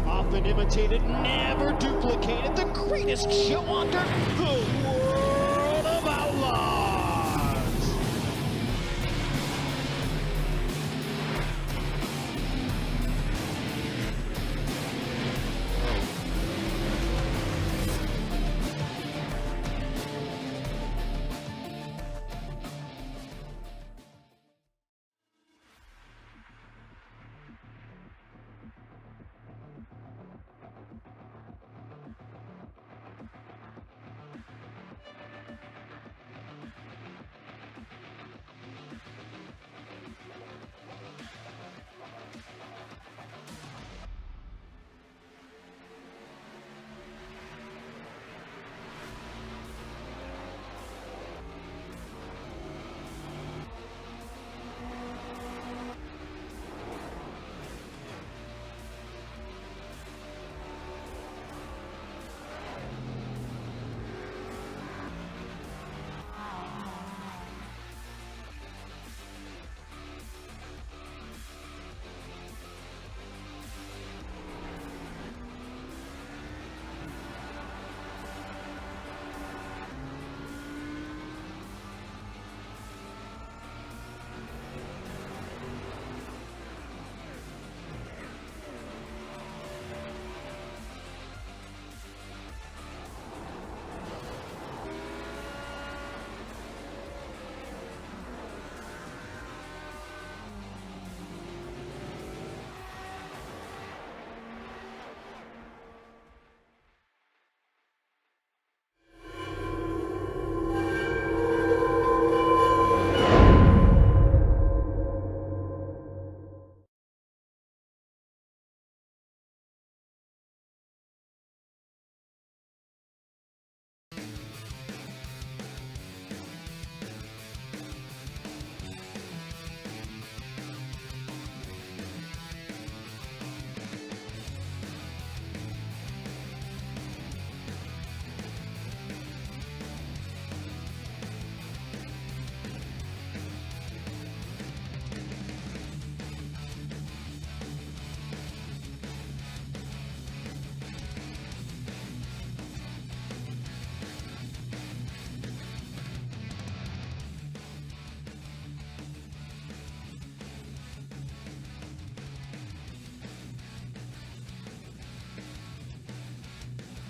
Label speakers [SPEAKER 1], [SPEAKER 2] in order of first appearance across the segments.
[SPEAKER 1] Often imitated, never duplicated, the greatest show on dirt, the World of Outlaws!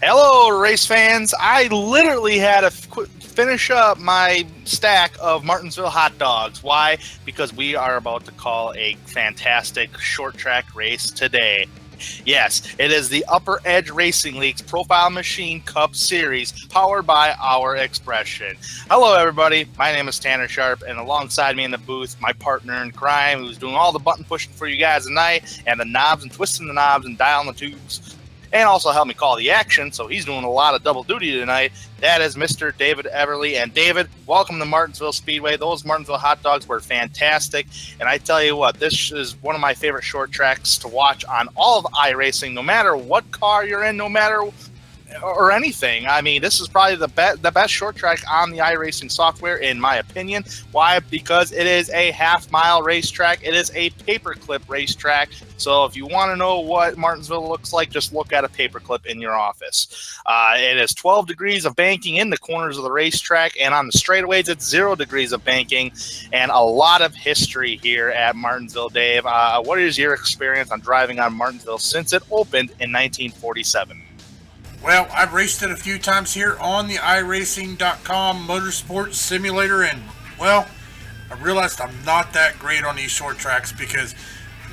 [SPEAKER 2] Hello, race fans. I literally had to finish up my stack of Martinsville hot dogs. Why? Because we are about to call a fantastic short track race today. Yes, it is the Upper Edge Racing League's Profile Machine Cup Series, powered by Our Expression. Hello, everybody. My name is Tanner Sharp, and alongside me in the booth, my partner in crime, who's doing all the button pushing for you guys tonight, and the knobs and twisting the knobs and dialing the tubes, and also help me call the action, so he's doing a lot of double duty tonight. That is Mr. David Everly. And David, welcome to Martinsville Speedway. Those Martinsville hot dogs were fantastic. And I tell you what, this is one of my favorite short tracks to watch on all of iRacing, no matter what car you're in, no matter or anything. I mean, this is probably the best short track on the iRacing software, in my opinion. Why? Because it is a half-mile racetrack. It is a paperclip racetrack. So if you want to know what Martinsville looks like, just look at a paperclip in your office. It is 12 degrees of banking in the corners of the racetrack, and on the straightaways, it's 0 degrees of banking, and a lot of history here at Martinsville. Dave, what is your experience on driving on Martinsville since it opened in 1947?
[SPEAKER 3] Well, I've raced it a few times here on the iRacing.com motorsports simulator, and, well, I realized I'm not that great on these short tracks because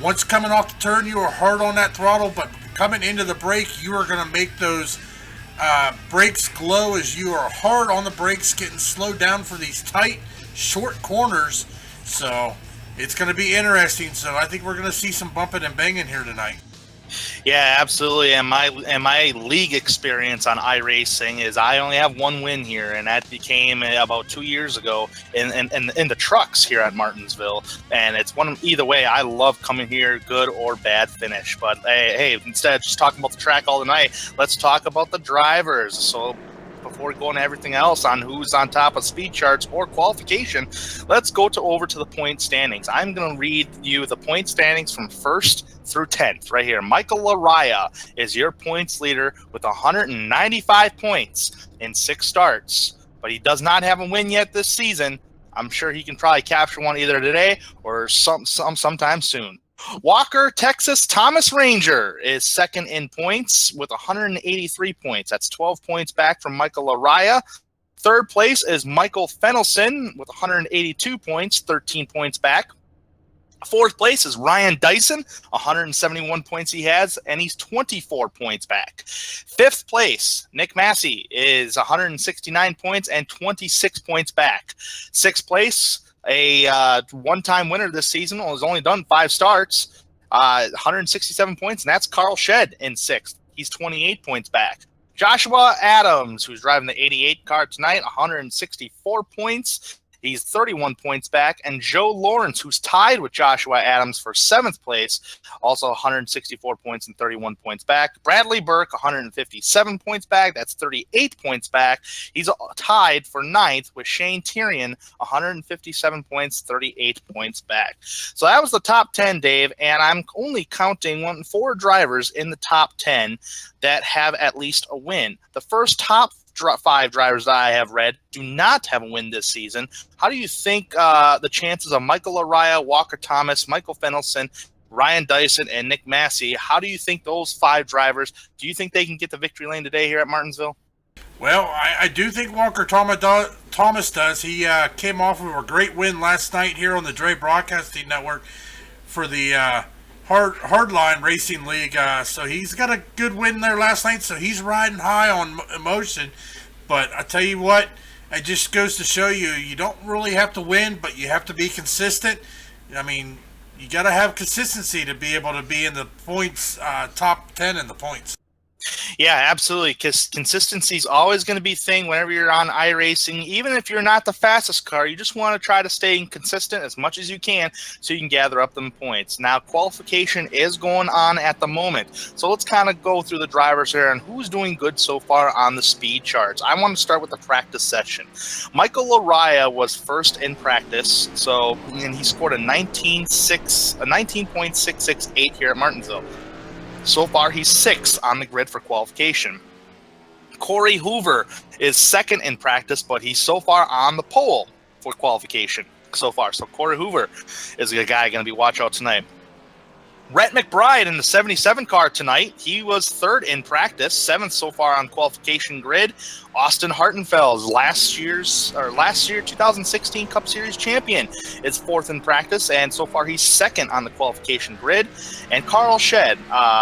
[SPEAKER 3] once coming off the turn, you are hard on that throttle, but coming into the brake, you are going to make those brakes glow as you are hard on the brakes, getting slowed down for these tight, short corners. So it's going to be interesting. So I think we're going to see some bumping and banging here tonight.
[SPEAKER 2] Yeah, absolutely. And my league experience on iRacing is I only have one win here, and that became about 2 years ago in the trucks here at Martinsville. And it's either way. I love coming here, good or bad finish. But hey, instead of just talking about the track all the night, let's talk about the drivers. So before going to everything else on who's on top of speed charts or qualification, let's go over to the point standings. I'm going to read you the point standings from 1st through 10th right here. Michael Laraya is your points leader with 195 points in 6 starts, but he does not have a win yet this season. I'm sure he can probably capture one either today or sometime soon. Walker, Texas, Thomas Ranger is second in points with 183 points. That's 12 points back from Michael Laraya. Third place is Michael Fennelson with 182 points, 13 points back. Fourth place is Ryan Dyson, 171 points he has, and he's 24 points back. Fifth place, Nick Massey is 169 points and 26 points back. Sixth place, a one-time winner this season, has only done 5 starts, 167 points, and that's Carl Shedd in 6th. He's 28 points back. Joshua Adams, who's driving the 88 car tonight, 164 points. He's 31 points back. And Joe Lawrence, who's tied with Joshua Adams for 7th place, also 164 points and 31 points back. Bradley Burke, 157 points back. That's 38 points back. He's tied for 9th with Shane Tyrion, 157 points, 38 points back. So that was the top 10, Dave, and I'm only counting 4 drivers in the top 10 that have at least a win. The first top 5 drivers that I have read do not have a win this season. How do you think the chances of Michael Laraya, Walker Thomas, Michael Fennelson, Ryan Dyson, and Nick Massey, how do you think those 5 drivers, do you think they can get the victory lane today here at Martinsville?
[SPEAKER 3] Well, I do think Walker Thomas does. He came off of a great win last night here on the Dre Broadcasting Network for the Hardline Racing League. So he's got a good win there last night, so he's riding high on emotion. But I tell you what, it just goes to show you don't really have to win, but you have to be consistent. I mean, you got to have consistency to be able to be in the points, top 10 in the points.
[SPEAKER 2] Yeah, absolutely, because consistency is always going to be a thing whenever you're on iRacing. Even if you're not the fastest car, you just want to try to stay consistent as much as you can so you can gather up them points. Now, qualification is going on at the moment, so let's kind of go through the drivers here and who's doing good so far on the speed charts. I want to start with the practice session. Michael Laraya was first in practice, and he scored a 19.668 here at Martinsville. So far, he's 6th on the grid for qualification. Corey Hoover is 2nd in practice, but he's so far on the pole for qualification so far. So Corey Hoover is a guy going to be watch out tonight. Rhett McBride in the 77 car tonight. He was third in practice, seventh so far on qualification grid. Austin Hartenfels, last year 2016 Cup Series champion, is fourth in practice, and so far he's second on the qualification grid. And Carl Shed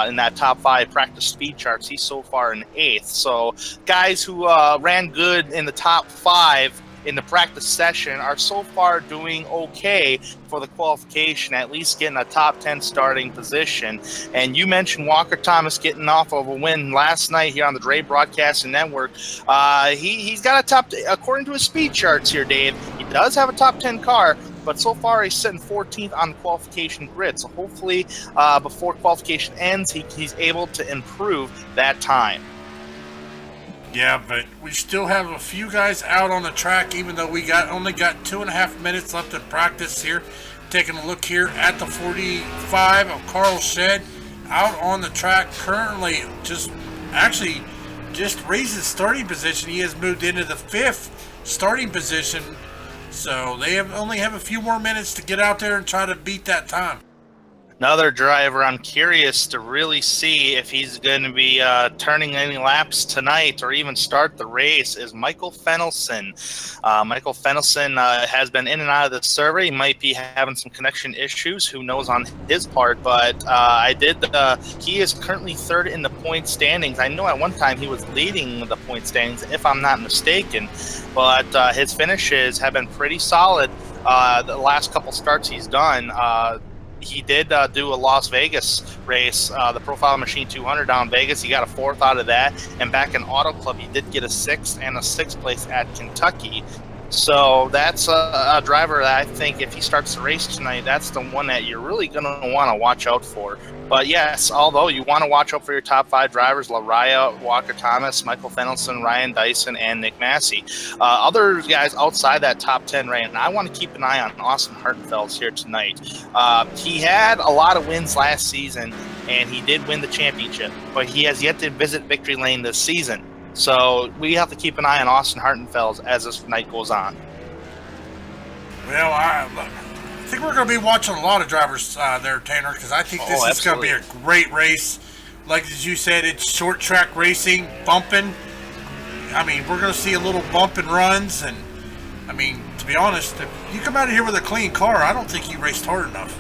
[SPEAKER 2] in that top 5 practice speed charts, he's so far in 8th. So guys who ran good in the top 5 in the practice session are so far doing okay for the qualification, at least getting a top 10 starting position. And you mentioned Walker Thomas getting off of a win last night here on the Dre Broadcasting Network. He's got a top, according to his speed charts here, Dave, he does have a top 10 car, but so far he's sitting 14th on the qualification grid. So hopefully before qualification ends, he's able to improve that time.
[SPEAKER 3] Yeah, but we still have a few guys out on the track, even though we only got 2.5 minutes left in practice here. Taking a look here at the 45 of Carl Shed out on the track currently, just raised his starting position. He has moved into the 5th starting position, so they only have a few more minutes to get out there and try to beat that time.
[SPEAKER 2] Another driver I'm curious to really see if he's going to be turning any laps tonight or even start the race is Michael Fennelson. Michael Fennelson has been in and out of the server. He might be having some connection issues. Who knows on his part? But he is currently third in the point standings. I know at one time he was leading the point standings, if I'm not mistaken. But his finishes have been pretty solid the last couple starts he's done. He did do a Las Vegas race, the Profile Machine 200 down in Vegas. He got a 4th out of that. And back in Auto Club, he did get a 6th and a 6th place at Kentucky. So that's a driver that I think if he starts the race tonight, that's the one that you're really going to want to watch out for. But yes, although you want to watch out for your top 5 drivers, Lariah, Walker Thomas, Michael Fennelson, Ryan Dyson, and Nick Massey. Other guys outside that top 10 range, I want to keep an eye on Austin Hartenfels here tonight. He had a lot of wins last season, and he did win the championship, but he has yet to visit victory lane this season. So we have to keep an eye on Austin Hartenfels as this night goes on.
[SPEAKER 3] Well, I think we're going to be watching a lot of drivers there, Tanner, because I think this is going to be a great race. Like as you said, it's short track racing, bumping. I mean, we're going to see a little bump and runs. And, I mean, to be honest, if you come out of here with a clean car, I don't think you raced hard enough.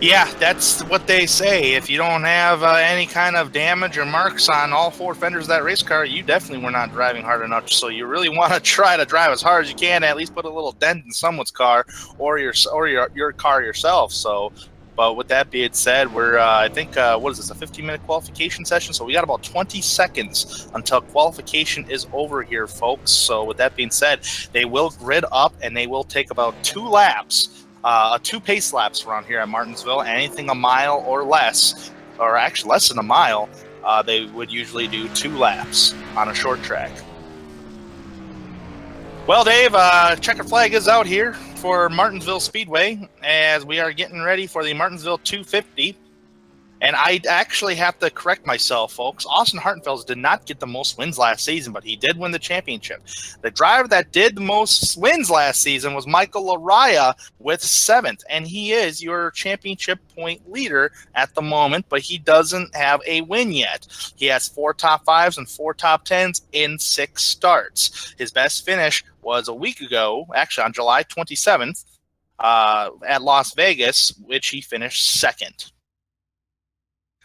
[SPEAKER 2] Yeah, that's what they say. If you don't have any kind of damage or marks on all 4 fenders of that race car, you definitely were not driving hard enough. So you really want to try to drive as hard as you can, at least put a little dent in someone's car or your car yourself. So, but with that being said, we're I think what is this, a 15-minute qualification session? So we got about 20 seconds until qualification is over here, folks. So with that being said, they will grid up and they will take about 2 laps. 2 pace laps around here at Martinsville. Anything a mile or less, or actually less than a mile, they would usually do 2 laps on a short track. Well, Dave, checker flag is out here for Martinsville Speedway as we are getting ready for the Martinsville 250. And I actually have to correct myself, folks. Austin Hartenfels did not get the most wins last season, but he did win the championship. The driver that did the most wins last season was Michael Lariah with 7th, and he is your championship point leader at the moment, but he doesn't have a win yet. He has 4 top 5s and 4 top 10s in 6 starts. His best finish was a week ago, actually on July 27th, at Las Vegas, which he finished 2nd.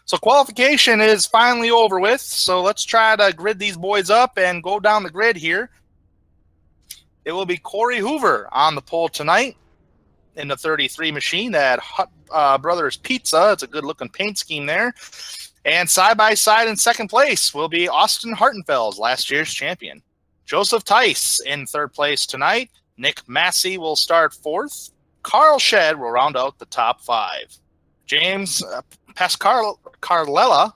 [SPEAKER 2] So qualification is finally over with, so let's try to grid these boys up and go down the grid here. It will be Corey Hoover on the pole tonight in the 33 machine, that Hut Brothers Pizza. It's a good-looking paint scheme there. And side-by-side in 2nd place will be Austin Hartenfels, last year's champion. Joseph Tice in 3rd place tonight. Nick Massey will start 4th. Carl Shed will round out the top 5. James Pascarella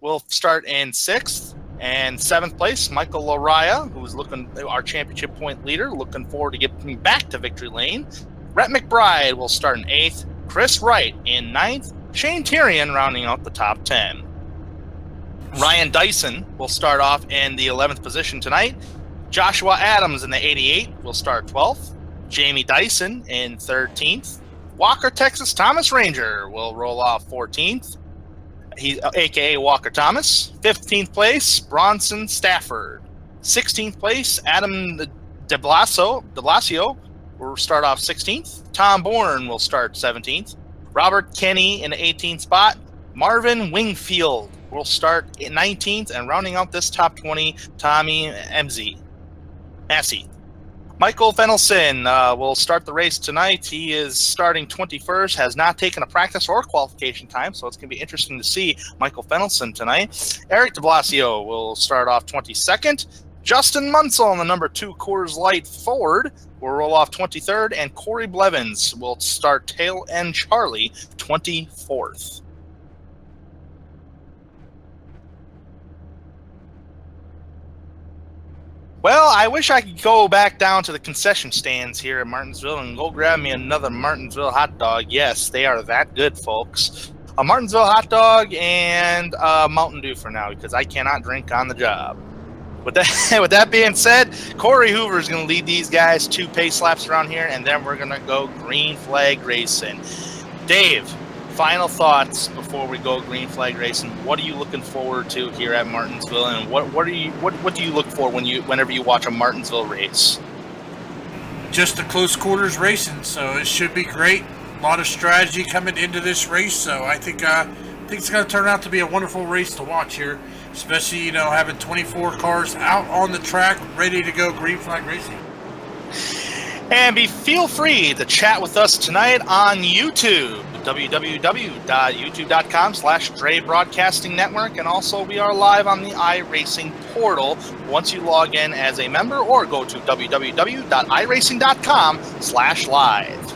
[SPEAKER 2] will start in 6th, and 7th place, Michael Lariah, who's our championship point leader, looking forward to getting back to victory lane. Rhett McBride will start in 8th, Chris Wright in 9th, Shane Tyrion rounding out the top 10. Ryan Dyson will start off in the 11th position tonight. Joshua Adams in the 88 will start 12th. Jamie Dyson in 13th. Walker, Texas Thomas Ranger will roll off 14th. He's a.k.a. Walker Thomas. 15th place, Bronson Stafford. 16th place, Adam de Blasio will start off 16th. Tom Bourne will start 17th. Robert Kenny in the 18th spot. Marvin Wingfield will start 19th. And rounding out this top 20, Tommy Massey. Michael Fennelson will start the race tonight. He is starting 21st, has not taken a practice or qualification time, so it's going to be interesting to see Michael Fennelson tonight. Eric de Blasio will start off 22nd. Justin Munsell in the number 2 Coors Light Ford will roll off 23rd, and Corey Blevins will start tail end Charlie 24th. Well, I wish I could go back down to the concession stands here at Martinsville and go grab me another Martinsville hot dog. Yes, they are that good, folks. A Martinsville hot dog and a Mountain Dew for now, because I cannot drink on the job. With that being said, Corey Hoover is going to lead these guys 2 pace laps around here, and then we're going to go green flag racing. Dave, final thoughts before we go green flag racing. What are you looking forward to here at Martinsville, and what do you look for whenever you watch a Martinsville race?
[SPEAKER 3] Just a close quarters racing, so it should be great. A lot of strategy coming into this race, so I think it's going to turn out to be a wonderful race to watch here, especially having 24 cars out on the track ready to go green flag racing.
[SPEAKER 2] And feel free to chat with us tonight on YouTube, www.youtube.com/Dre Broadcasting Network, and also we are live on the iRacing portal once you log in as a member, or go to www.iracing.com/live.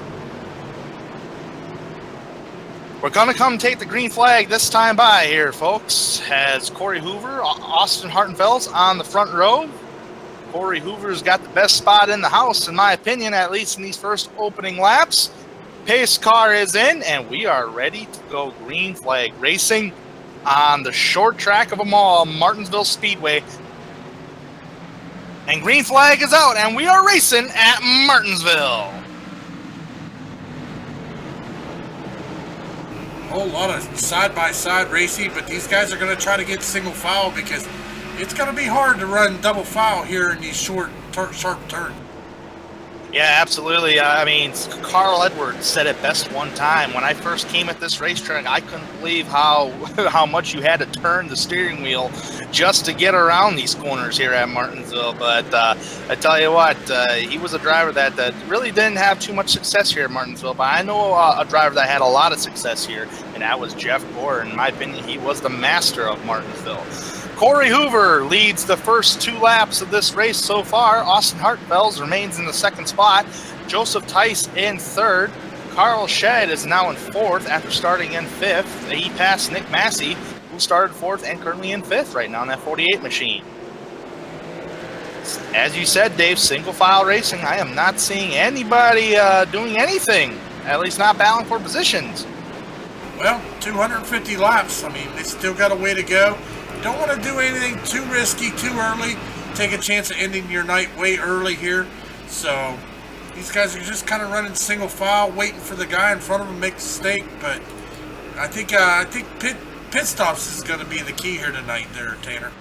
[SPEAKER 2] We're going to come take the green flag this time by here, folks, as Corey Hoover, Austin Hartenfels on the front row. Corey Hoover's got the best spot in the house, in my opinion, at least in these first opening laps. Pace car is in, and we are ready to go green flag racing on the short track of them all, Martinsville Speedway. And green flag is out, and we are racing at Martinsville.
[SPEAKER 3] A whole lot of side-by-side racing, but these guys are going to try to get single file because it's going to be hard to run double file here in these sharp turns.
[SPEAKER 2] Yeah, absolutely. I mean, Carl Edwards said it best one time. When I first came at this racetrack, I couldn't believe how much you had to turn the steering wheel just to get around these corners here at Martinsville. But I tell you what, he was a driver that really didn't have too much success here at Martinsville. But I know a driver that had a lot of success here, and that was Jeff Gore. In my opinion, he was the master of Martinsville. Corey Hoover leads the first 2 laps of this race so far. Austin Hartenfels remains in the 2nd spot. Joseph Tice in 3rd. Carl Shedd is now in 4th after starting in 5th. He passed Nick Massey, who started 4th and currently in 5th right now in that 48 machine. As you said, Dave, single file racing. I am not seeing anybody doing anything, at least not battling for positions.
[SPEAKER 3] Well, 250 laps. I mean, they still got a way to go. Don't want to do anything too risky, too early. Take a chance of ending your night way early here. So these guys are just kind of running single file, waiting for the guy in front of them to make a mistake. But I think pit stops is going to be the key here tonight, there, Tanner.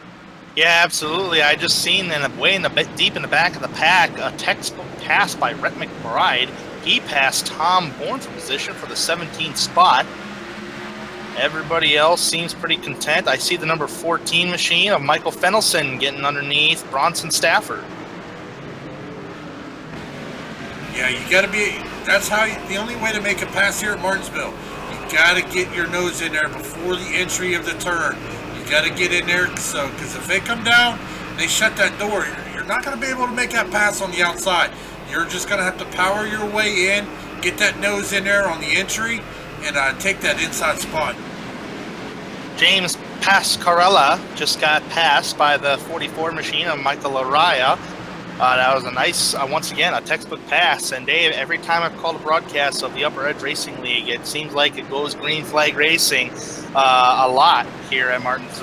[SPEAKER 2] Yeah, absolutely. I just seen deep in the back of the pack a textbook pass by Rhett McBride. He passed Tom Bourne for position for the 17th spot. Everybody else seems pretty content. I see the number 14 machine of Michael Fennelson getting underneath Bronson Stafford.
[SPEAKER 3] Yeah, you got to be. That's the only way to make a pass here at Martinsville. You got to get your nose in there before the entry of the turn. You got to get in there, because if they come down, they shut that door. You're not going to be able to make that pass on the outside. You're just going to have to power your way in, get that nose in there on the entry, and take that inside spot.
[SPEAKER 2] James Pascarella just got passed by the 44 machine of Michael Araya. That was a nice, once again, a textbook pass. And Dave, every time I've called a broadcast of the Upper Edge Racing League, it seems like it goes green flag racing a lot here at Martin's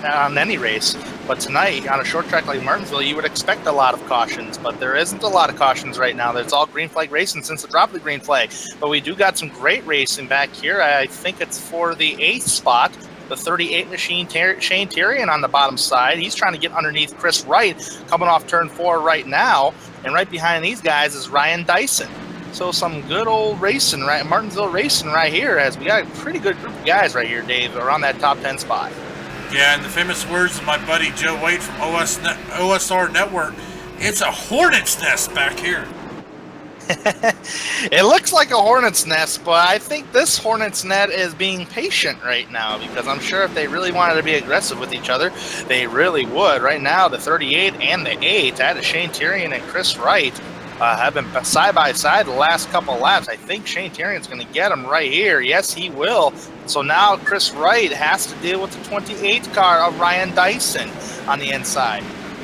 [SPEAKER 2] on any race. But tonight, on a short track like Martinsville, you would expect a lot of cautions, but there isn't a lot of cautions right now. There's all green flag racing since the drop of the green flag. But we do got some great racing back here. I think it's for the 8th spot. The 38 machine, Shane Tyrion on the bottom side. He's trying to get underneath Chris Wright, coming off turn 4 right now. And right behind these guys is Ryan Dyson. So some good old racing, right? Martinsville racing right here, as we got a pretty good group of guys right here, Dave, around that top 10 spot.
[SPEAKER 3] Yeah, and the famous words of my buddy Joe White from OSR Network, it's a hornet's nest back here.
[SPEAKER 2] It looks like a hornet's nest, but I think this hornet's net is being patient right now, because I'm sure if they really wanted to be aggressive with each other, they really would. Right now, the 38 and the 8, that is Shane Tyrion and Chris Wright, have been side by side the last couple laps. I think Shane Tyrion's going to get him right here. Yes, he will. So now Chris Wright has to deal with the 28 car of Ryan Dyson on the inside.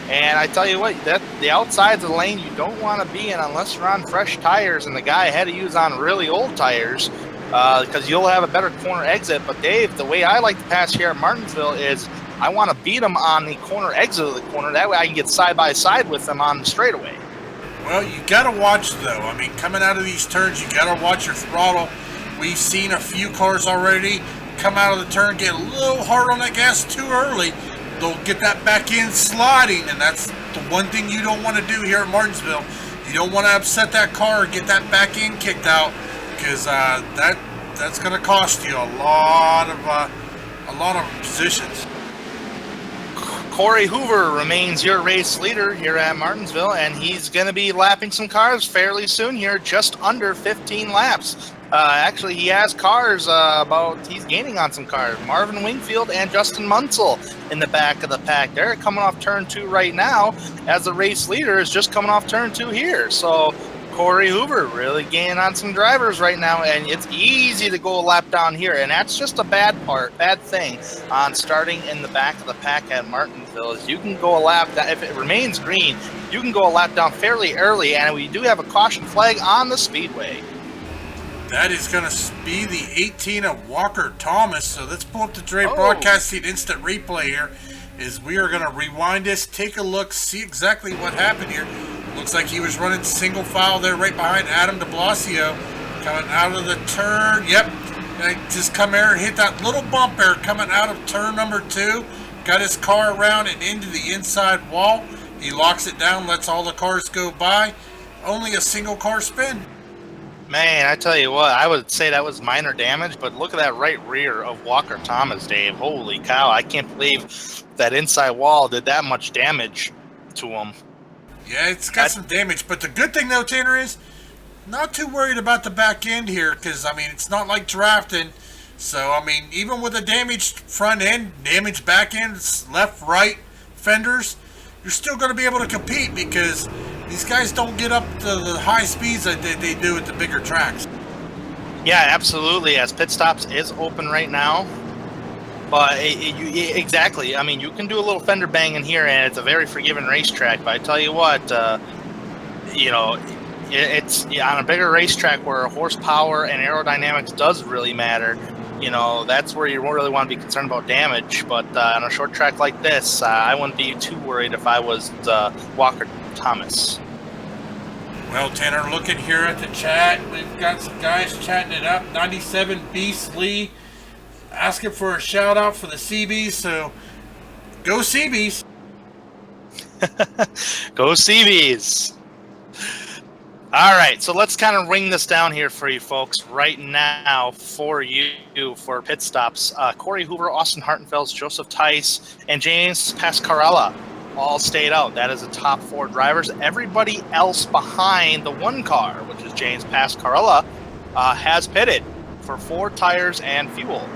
[SPEAKER 2] And I tell you what, the outside's of the lane you don't want to be in unless you're on fresh tires, and the guy ahead of you is on really old tires, because you'll have a better corner exit. But Dave, the way I like to pass here at Martinsville is I want to beat him on the corner exit of the corner. That way I can get side by side with them on the straightaway.
[SPEAKER 3] Well, you got to watch, though. I mean, coming out of these turns, you got to watch your throttle. We've seen a few cars already come out of the turn, get a little hard on that gas too early. They'll get that back end sliding, and that's the one thing you don't want to do here at Martinsville. You don't want to upset that car or get that back end kicked out, because that's going to cost you a lot of positions.
[SPEAKER 2] Corey Hoover remains your race leader here at Martinsville, and he's going to be lapping some cars fairly soon here, just under 15 laps. Actually, he has cars he's gaining on some cars. Marvin Wingfield and Justin Munsell in the back of the pack. They're coming off turn 2 right now, as the race leader is just coming off turn 2 here. So Corey Hoover really gaining on some drivers right now, and it's easy to go a lap down here, and that's just a bad thing on starting in the back of the pack at Martinsville. Is you can go a lap down, if it remains green, you can go a lap down fairly early, and we do have a caution flag on the speedway.
[SPEAKER 3] That is going to be the 18 of Walker Thomas. So let's pull up the Dre Broadcasting instant replay here. Is we are going to rewind this, take a look, see exactly what happened here. Looks like he was running single file there right behind Adam de Blasio. Coming out of the turn. Yep. Just come here and hit that little bump there coming out of turn number 2. Got his car around and into the inside wall. He locks it down, lets all the cars go by. Only a single car spin.
[SPEAKER 2] Man, I tell you what, I would say that was minor damage, but look at that right rear of Walker Thomas, Dave. Holy cow, I can't believe that inside wall did that much damage to him.
[SPEAKER 3] Yeah, it's got some damage, but the good thing, though, Tanner, is not too worried about the back end here, because, I mean, it's not like drafting. So, I mean, even with a damaged front end, damaged back end, left, right fenders, you're still going to be able to compete, because these guys don't get up to the high speeds that they do at the bigger tracks.
[SPEAKER 2] Yeah, absolutely. As pit stops is open right now. But exactly. I mean, you can do a little fender banging here, and it's a very forgiving racetrack. But I tell you what, it's on a bigger racetrack where horsepower and aerodynamics does really matter. You know, that's where you really want to be concerned about damage. But on a short track like this, I wouldn't be too worried if I was Walker Thomas.
[SPEAKER 3] Well, Tanner, looking here at the chat, we've got some guys chatting it up. 97 Beast Lee asking for a shout out for the CBs, so go CBs.
[SPEAKER 2] Go CBs. All right, so let's kind of ring this down here for you folks right now for pit stops. Corey Hoover, Austin Hartenfels, Joseph Tice, and James Pascarella all stayed out. That is the top 4 drivers. Everybody else behind the 1 car, which is James Pascarella, has pitted for 4 tires and fuel.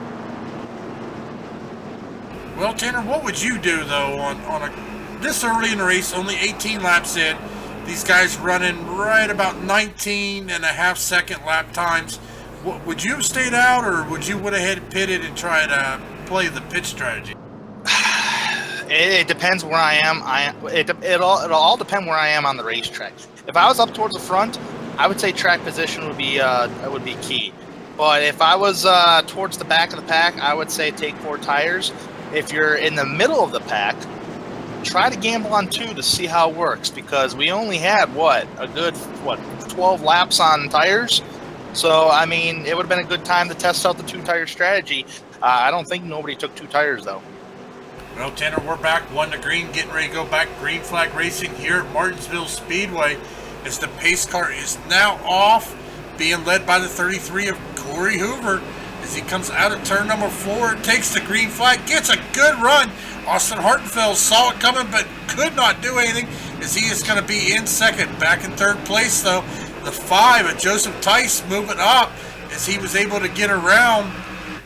[SPEAKER 3] Well, Tanner, what would you do, though, on this early in the race, only 18 laps in, these guys running right about 19 and a half second lap times? Would you have stayed out, or would you would have pitted and tried to play the pit strategy?
[SPEAKER 2] It depends where I am. It'll all depend where I am on the racetrack. If I was up towards the front, I would say track position would be key. But if I was towards the back of the pack, I would say take 4 tires. If you're in the middle of the pack, try to gamble on 2 to see how it works, because we only had a good 12 laps on tires. So I mean, it would have been a good time to test out the 2-tire strategy. I don't think nobody took 2 tires though.
[SPEAKER 3] Well, Tanner, we're back 1 to green, getting ready to go back green flag racing here at Martinsville Speedway as the pace car is now off, being led by the 33 of Corey Hoover as he comes out of turn number 4, takes the green flag, gets a good run. Austin Hartenfeld saw it coming but could not do anything as he is going to be in second. Back in third place though, the 5 of Joseph Tice moving up as he was able to get around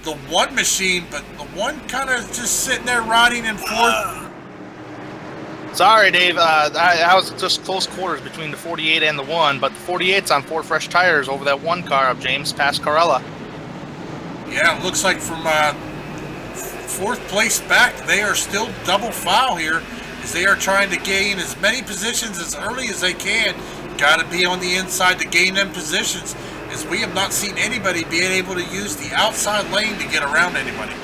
[SPEAKER 3] the 1 machine, but the 1 kind of just sitting there riding in fourth.
[SPEAKER 2] Sorry, Dave. I was just close quarters between the 48 and the 1, but the 48's on 4 fresh tires over that 1 car of James Pascarella.
[SPEAKER 3] Yeah, it looks like from 4th place back, they are still double foul here as they are trying to gain as many positions as early as they can. Got to be on the inside to gain them positions, as we have not seen anybody being able to use the outside lane to get around anybody.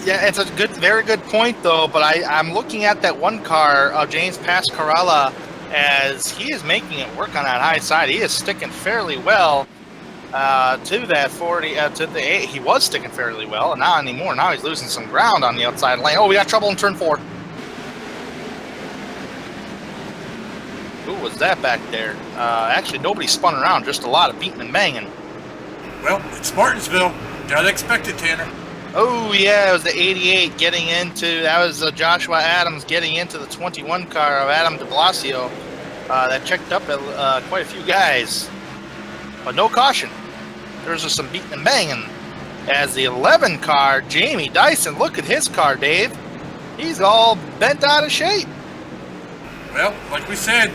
[SPEAKER 2] Yeah, it's a very good point though, but I'm looking at that 1 car of James Pascarella as he is making it work on that high side. He is sticking fairly well to that 40, to the 8. He was sticking fairly well, and not anymore. Now he's losing some ground on the outside lane. Oh, we got trouble in turn 4. Who was that back there? Actually, nobody spun around, just a lot of beating and banging.
[SPEAKER 3] Well, it's Martinsville. Gotta expect it, Tanner.
[SPEAKER 2] Oh, yeah, it was the 88 getting into, that was Joshua Adams getting into the 21 car of Adam de Blasio. That checked up at quite a few guys. But no caution. There's just some beating and banging. As the 11 car, Jamie Dyson, look at his car, Dave. He's all bent out of shape.
[SPEAKER 3] Well, like we said,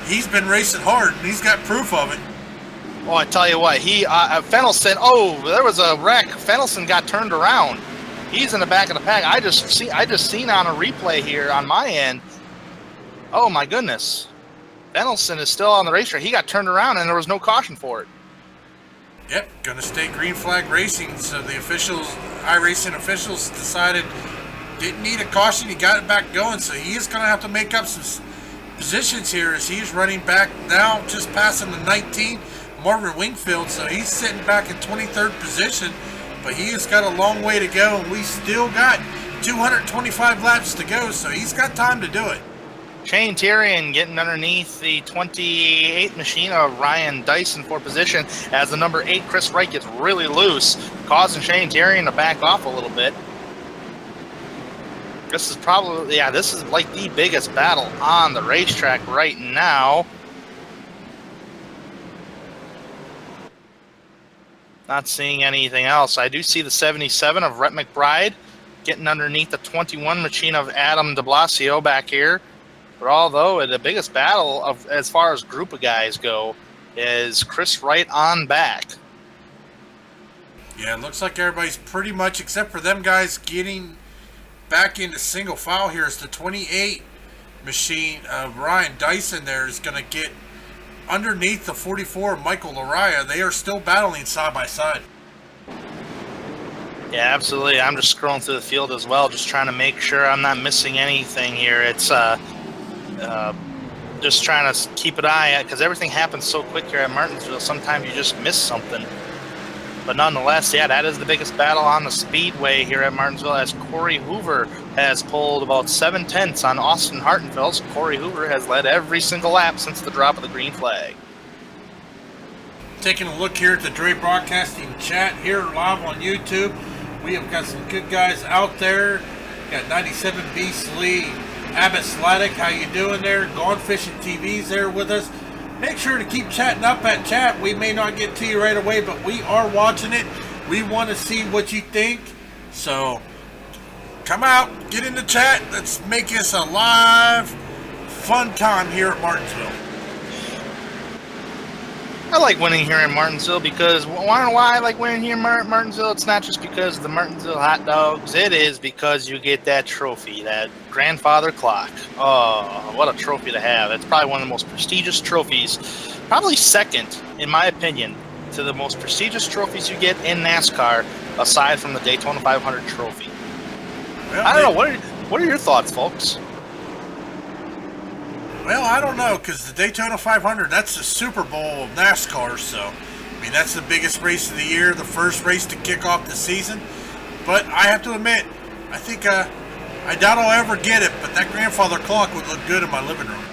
[SPEAKER 3] he's been racing hard, and he's got proof of it.
[SPEAKER 2] Oh, I tell you what, Fennelson, there was a wreck. Fennelson got turned around. He's in the back of the pack. I just seen on a replay here on my end. Oh my goodness. Fennelson is still on the racetrack. He got turned around and there was no caution for it.
[SPEAKER 3] Yep, gonna stay green flag racing. So the officials, iRacing officials, decided didn't need a caution. He got it back going. So he is gonna have to make up some positions here as he's running back now, just passing the 19. Marvin Wingfield, so he's sitting back in 23rd position, but he has got a long way to go, and we still got 225 laps to go, so he's got time to do it.
[SPEAKER 2] Shane Tyrion getting underneath the 28 machine of Ryan Dyson for position as the number 8 Chris Wright gets really loose, causing Shane Tyrion to back off a little bit. This is probably, this is like the biggest battle on the racetrack right now. Not seeing anything else. I do see the 77 of Rhett McBride getting underneath the 21 machine of Adam de Blasio back here. But although the biggest battle of as far as group of guys go is Chris Wright on back.
[SPEAKER 3] Yeah, it looks like everybody's pretty much, except for them guys, getting back into single file here. As the 28 machine of Ryan Dyson there is going to get underneath the 44 of Michael Lariah. They are still battling side by side.
[SPEAKER 2] Yeah, absolutely. I'm just scrolling through the field as well, just trying to make sure I'm not missing anything here. It's just trying to keep an eye out because everything happens so quick here at Martinsville. Sometimes you just miss something. But nonetheless, yeah, that is the biggest battle on the speedway here at Martinsville, as Corey Hoover has pulled about 7/10 on Austin Hartenfeld. Corey Hoover has led every single lap since the drop of the green flag.
[SPEAKER 3] Taking a look here at the Dre Broadcasting chat here live on YouTube. We have got some good guys out there. Got 97 Beast Lee, Abbott Sladdick, how you doing there? Gone Fishing TV's there with us. Make sure to keep chatting up at chat. We may not get to you right away, but we are watching it. We want to see what you think. So come out, get in the chat. Let's make this a live, fun time here at Martinsville.
[SPEAKER 2] I like winning here in Martinsville because why I like winning here in Martinsville? It's not just because of the Martinsville hot dogs. It is because you get that trophy, that grandfather clock. Oh, what a trophy to have. It's probably one of the most prestigious trophies, probably second, in my opinion, to the most prestigious trophies you get in NASCAR, aside from the Daytona 500 trophy.
[SPEAKER 3] Well,
[SPEAKER 2] I don't know, What are your thoughts, folks?
[SPEAKER 3] Well, I don't know, because the Daytona 500, that's the Super Bowl of NASCAR, so, I mean, that's the biggest race of the year, the first race to kick off the season. But I have to admit, I think, I doubt I'll ever get it, but that grandfather clock would look good in my living room.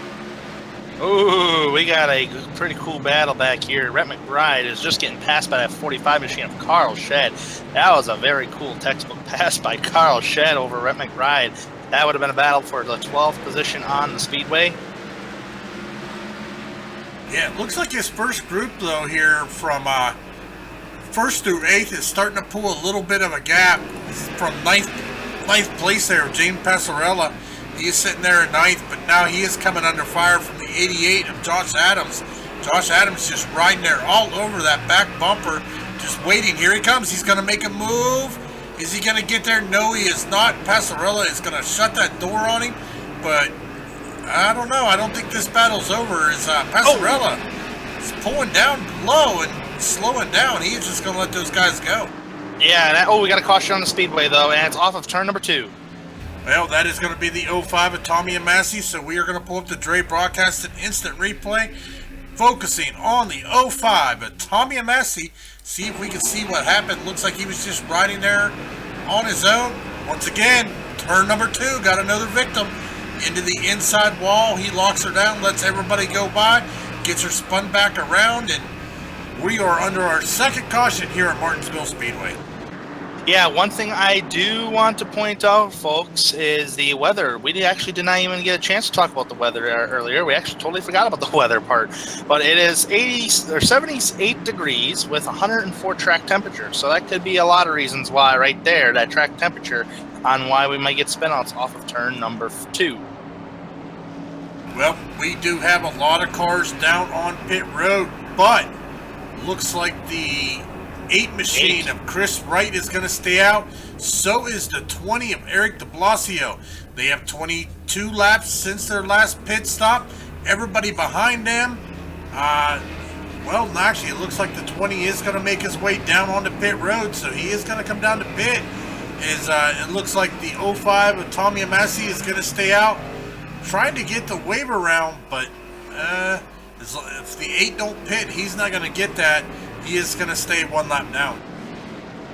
[SPEAKER 2] Ooh, we got a pretty cool battle back here. Rhett McBride is just getting passed by that 45 machine of Carl Shedd. That was a very cool textbook pass by Carl Shedd over Rhett McBride. That would have been a battle for the 12th position on the speedway.
[SPEAKER 3] Yeah, it looks like his first group, though, here from 1st through 8th is starting to pull a little bit of a gap from ninth place there, James Passarella. He is sitting there in 9th, but now he is coming under fire from the 88 of Josh Adams. Josh Adams just riding there all over that back bumper, just waiting. Here he comes. He's going to make a move. Is he going to get there? No, he is not. Passarella is going to shut that door on him, but I don't know. I don't think this battle's over. As Passarella is pulling down low and slowing down. He is just going to let those guys go.
[SPEAKER 2] Yeah, we got a caution on the speedway, though, and it's off of turn number 2.
[SPEAKER 3] Well, that is going to be the 05 of Tommy and Massey, so we are going to pull up the Dre broadcasted instant replay, focusing on the 05 of Tommy and Massey. See if we can see what happened. Looks like he was just riding there on his own. Once again, turn number 2, got another victim. Into the inside wall, he locks her down, lets everybody go by, gets her spun back around, and we are under our second caution here at Martinsville Speedway.
[SPEAKER 2] Yeah, one thing I do want to point out, folks, is the weather. We actually did not even get a chance to talk about the weather earlier. We actually totally forgot about the weather part. But it is 78 degrees with 104 track temperature. So that could be a lot of reasons why right there, that track temperature, on why we might get spinouts off of turn number 2.
[SPEAKER 3] Well, we do have a lot of cars down on pit road, but looks like the 8 machine of Chris Wright is going to stay out. So is the 20 of Eric de Blasio. They have 22 laps since their last pit stop. Everybody behind them. Well, actually, it looks like the 20 is going to make his way down onto pit road, so he is going to come down to pit. It looks like the 05 of Tommy Amassi is going to stay out, trying to get the waiver round, but if the 8 don't pit, he's not going to get that. He is going to stay 1 lap down.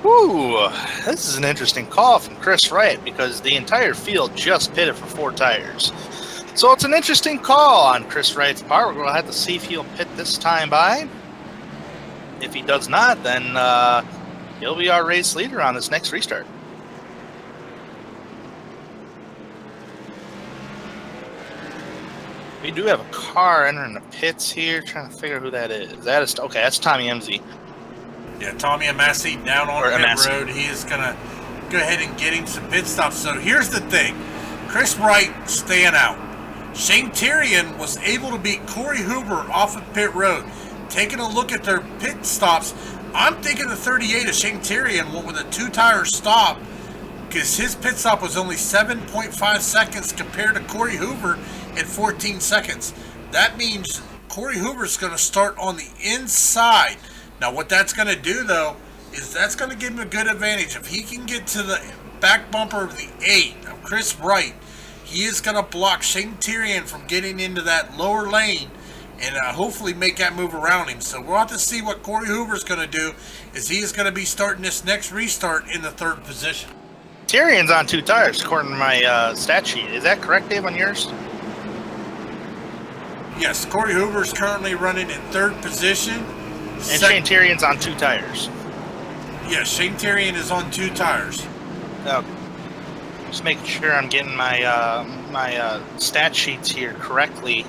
[SPEAKER 2] Ooh, this is an interesting call from Chris Wright because the entire field just pitted for 4 tires. So it's an interesting call on Chris Wright's part. We're going to have to see if he'll pit this time by. If he does not, then he'll be our race leader on this next restart. We do have a car entering the pits here. Trying to figure out who that is. Okay, that's Tommy MZ.
[SPEAKER 3] Yeah, Tommy Amassi down on pit road. He is going to go ahead and get him some pit stops. So here's the thing. Chris Wright staying out. Shane Tyrion was able to beat Corey Hoover off of pit road. Taking a look at their pit stops, I'm thinking the 38 of Shane Tyrion went with a 2-tire stop because his pit stop was only 7.5 seconds compared to Corey Hoover at 14 seconds. That means Corey Hoover's going to start on the inside. Now, what that's going to do, though, is that's going to give him a good advantage. If he can get to the back bumper of the 8 of Chris Wright, he is going to block Shane Tyrion from getting into that lower lane and hopefully make that move around him. So we'll have to see what Corey Hoover's going to do, as he is going to be starting this next restart in the 3rd position.
[SPEAKER 2] Tyrion's on 2 tires, according to my stat sheet. Is that correct, Dave, on yours?
[SPEAKER 3] Yes, Corey Hoover's currently running in 3rd position.
[SPEAKER 2] And Shane Tyrion's on 2 tires.
[SPEAKER 3] Yes, Shane Tyrion is on 2 tires.
[SPEAKER 2] Okay. Just making sure I'm getting my my stat sheets here correctly.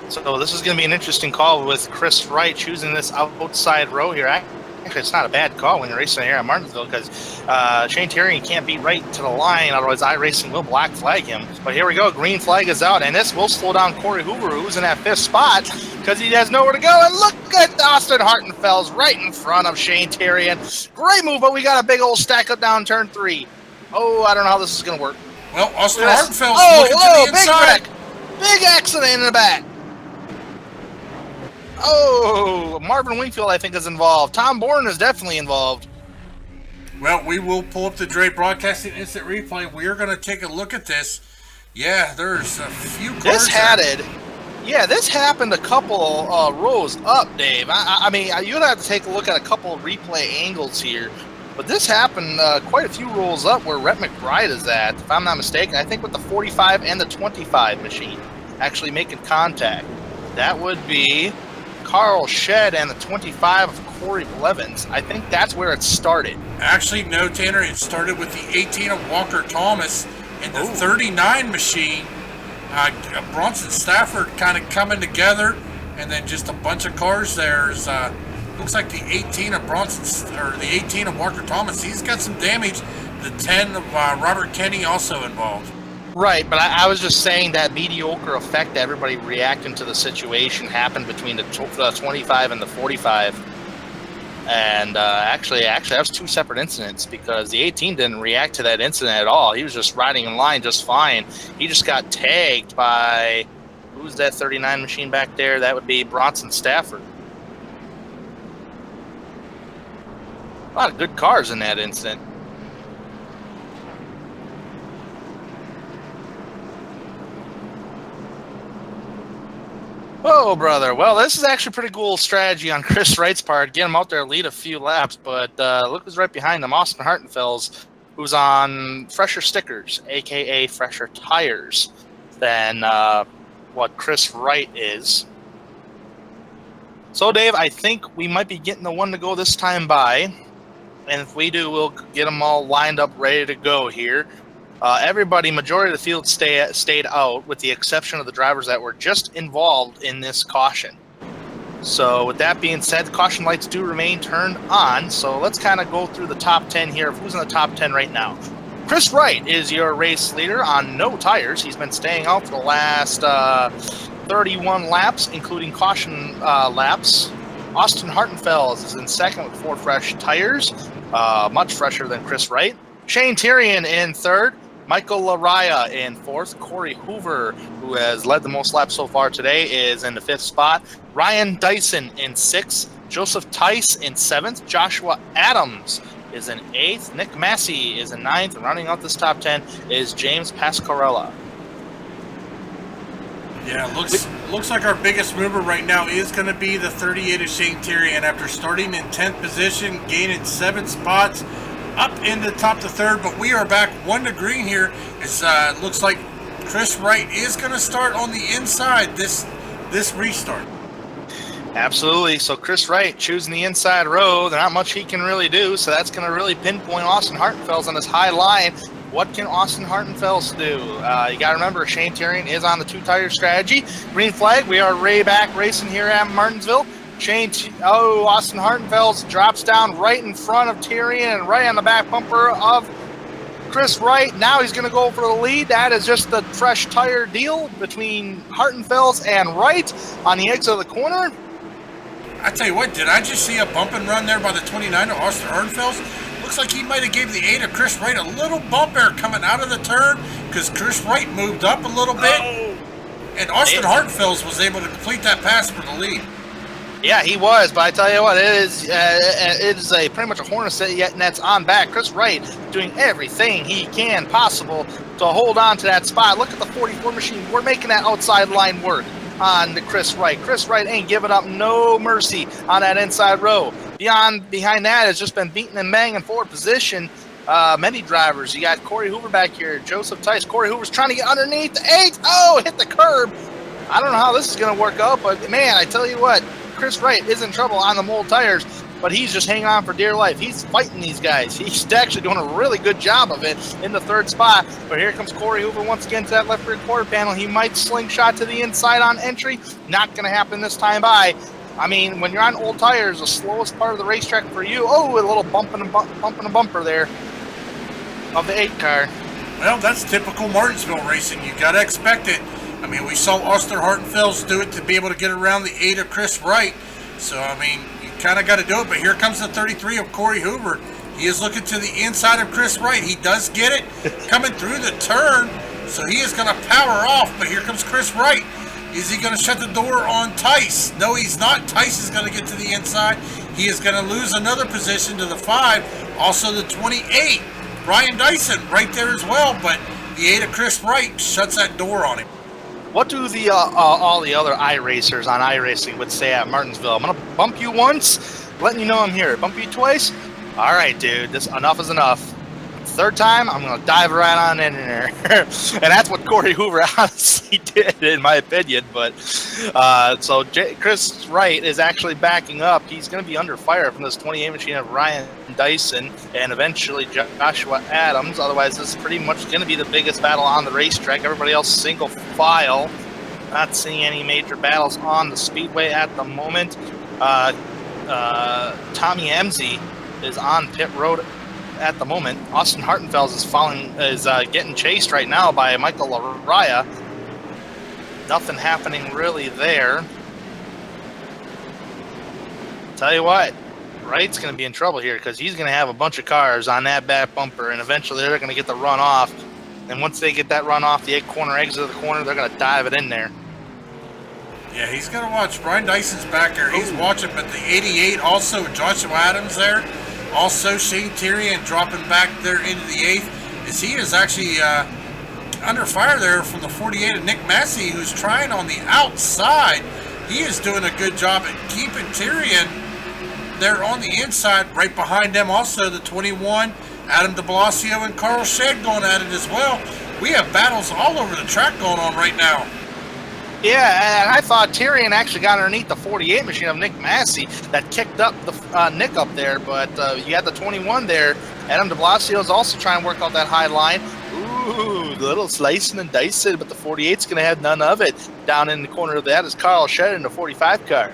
[SPEAKER 2] So this is going to be an interesting call with Chris Wright choosing this outside row here. Actually, it's not a bad call when you're racing here at Martinsville because Shane Tyrion can't be right to the line, otherwise iRacing will black flag him. But here we go, green flag is out, and this will slow down Corey Hoover, who's in that 5th spot because he has nowhere to go. And look at Austin Hartenfels right in front of Shane Tyrion. Great move, but we got a big old stack up down turn 3. Oh, I don't know how this is going to work.
[SPEAKER 3] Well, Austin Hartenfels looking to the inside.
[SPEAKER 2] Big wreck. Big accident in the back. Oh, Marvin Wingfield, I think, is involved. Tom Bourne is definitely involved.
[SPEAKER 3] Well, we will pull up the Dre Broadcasting Instant Replay. We are going to take a look at this. Yeah, there's a few cars.
[SPEAKER 2] This happened a couple rows up, Dave. I mean, you'd have to take a look at a couple of replay angles here. But this happened quite a few rows up where Rhett McBride is at, if I'm not mistaken. I think with the 45 and the 25 machine actually making contact. That would be Carl Shedd and the 25 of Corey Blevins. I think that's where it started.
[SPEAKER 3] Actually, no, Tanner. It started with the 18 of Walker Thomas and the 39 machine. Bronson Stafford kind of coming together, and then just a bunch of cars. There's looks like the 18 of Bronson, or the 18 of Walker Thomas. He's got some damage. The 10 of Robert Kenny also involved.
[SPEAKER 2] Right, but I was just saying that mediocre effect that everybody reacting to the situation happened between the 25 and the 45. And actually, that was two separate incidents because the 18 didn't react to that incident at all. He was just riding in line just fine. He just got tagged by, who's that 39 machine back there? That would be Bronson Stafford. A lot of good cars in that incident. Oh, brother. Well, this is actually pretty cool strategy on Chris Wright's part. Get him out there, lead a few laps. But look who's right behind him, Austin Hartenfels, who's on fresher stickers, a.k.a. fresher tires, than what Chris Wright is. So, Dave, I think we might be getting the one to go this time by. And if we do, we'll get them all lined up, ready to go here. Majority of the field stayed out, with the exception of the drivers that were just involved in this caution. So with that being said, the caution lights do remain turned on. So let's kind of go through the top 10 here of who's in the top 10 right now. Chris Wright is your race leader on no tires. He's been staying out for the last 31 laps, including caution laps. Austin Hartenfels is in second with 4 fresh tires, much fresher than Chris Wright. Shane Tyrion in third. Michael Laraya in fourth. Corey Hoover, who has led the most laps so far today, is in the 5th spot. Ryan Dyson in 6th. Joseph Tice in 7th. Joshua Adams is in 8th. Nick Massey is in 9th. And rounding out this top 10 is James Pasquarella.
[SPEAKER 3] Yeah, looks like our biggest mover right now is going to be the 38 of Shane Tyrion after starting in 10th position, gaining 7 spots. Up in the top to 3rd, but we are back 1 to green here. It looks like Chris Wright is going to start on the inside this restart.
[SPEAKER 2] Absolutely. So Chris Wright choosing the inside row. There's not much he can really do, so that's going to really pinpoint Austin Hartenfels on this high line. What can Austin Hartenfels do? You got to remember, Shane Tyrion is on the 2-tire strategy. Green flag. We are back racing here at Martinsville. Austin Hartenfels drops down right in front of Tyrion and right on the back bumper of Chris Wright. Now he's going to go for the lead. That is just the fresh tire deal between Hartenfels and Wright on the exit of the corner.
[SPEAKER 3] I tell you what, did I just see a bump and run there by the 29 of Austin Hartenfels? Looks like he might have gave the 8 of Chris Wright a little bump there coming out of the turn because Chris Wright moved up a little bit. And Austin Hartenfels was able to complete that pass for the lead.
[SPEAKER 2] Yeah, he was, but I tell you what, it is pretty much a Hornet that's on back. Chris Wright doing everything he can possible to hold on to that spot. Look at the 44 machine. We're making that outside line work on the Chris Wright. Chris Wright ain't giving up no mercy on that inside row. Behind that has just been beaten and banging forward position. Many drivers. You got Corey Hoover back here, Joseph Tice. Corey Hoover's trying to get underneath the 8. Oh, hit the curb. I don't know how this is going to work out, but man, I tell you what, Chris Wright is in trouble on the mold tires, but he's just hanging on for dear life. He's fighting these guys. He's actually doing a really good job of it in the 3rd spot. But here comes Corey Hoover once again to that left rear quarter panel. He might slingshot to the inside on entry. Not going to happen this time by. I mean, when you're on old tires, the slowest part of the racetrack for you. Oh, a little bump and a bumper there of the 8 car.
[SPEAKER 3] Well, that's typical Martinsville racing. You got to expect it. I mean, we saw Austin Hartenfels do it to be able to get around the 8 of Chris Wright. So, I mean, you kind of got to do it. But here comes the 33 of Corey Hoover. He is looking to the inside of Chris Wright. He does get it coming through the turn. So he is going to power off. But here comes Chris Wright. Is he going to shut the door on Tice? No, he's not. Tice is going to get to the inside. He is going to lose another position to the 5. Also the 28, Brian Dyson, right there as well. But the 8 of Chris Wright shuts that door on him.
[SPEAKER 2] What do the all the other iRacers on iRacing would say at Martinsville? I'm gonna bump you once, letting you know I'm here. Bump you twice? All right, dude. This enough is enough. Third time, I'm gonna dive right on in there, and that's what Corey Hoover honestly did, in my opinion. But so Chris Wright is actually backing up. He's gonna be under fire from this 28 machine of Ryan Dyson and eventually Joshua Adams. Otherwise, this is pretty much gonna be the biggest battle on the racetrack. Everybody else single file. Not seeing any major battles on the speedway at the moment. Tommy Emsey is on pit road at the moment. Austin Hartenfels is getting chased right now by Michael Araya. Nothing happening really there. Tell you what, Wright's going to be in trouble here because he's going to have a bunch of cars on that back bumper, and eventually they're going to get the run off. And once they get that run off the 8-corner exit of the corner, they're going to dive it in there.
[SPEAKER 3] Yeah, he's going to watch. Brian Dyson's back there. He's watching, but the 88 also, Joshua Adams there. Also, Shane Tyrion dropping back there into the 8th, as he is actually under fire there from the 48 of Nick Massey, who's trying on the outside. He is doing a good job at keeping Tyrion there on the inside. Right behind them also the 21, Adam de Blasio and Carl Shedd going at it as well. We have battles all over the track going on right now.
[SPEAKER 2] Yeah, and I thought Tyrion actually got underneath the 48 machine of Nick Massey that kicked up the Nick up there, but you had the 21 there. Adam de Blasio is also trying to work out that high line. Ooh, little slicing and dicing, but the 48's going to have none of it. Down in the corner of that is Carl Shedd in the 45 car.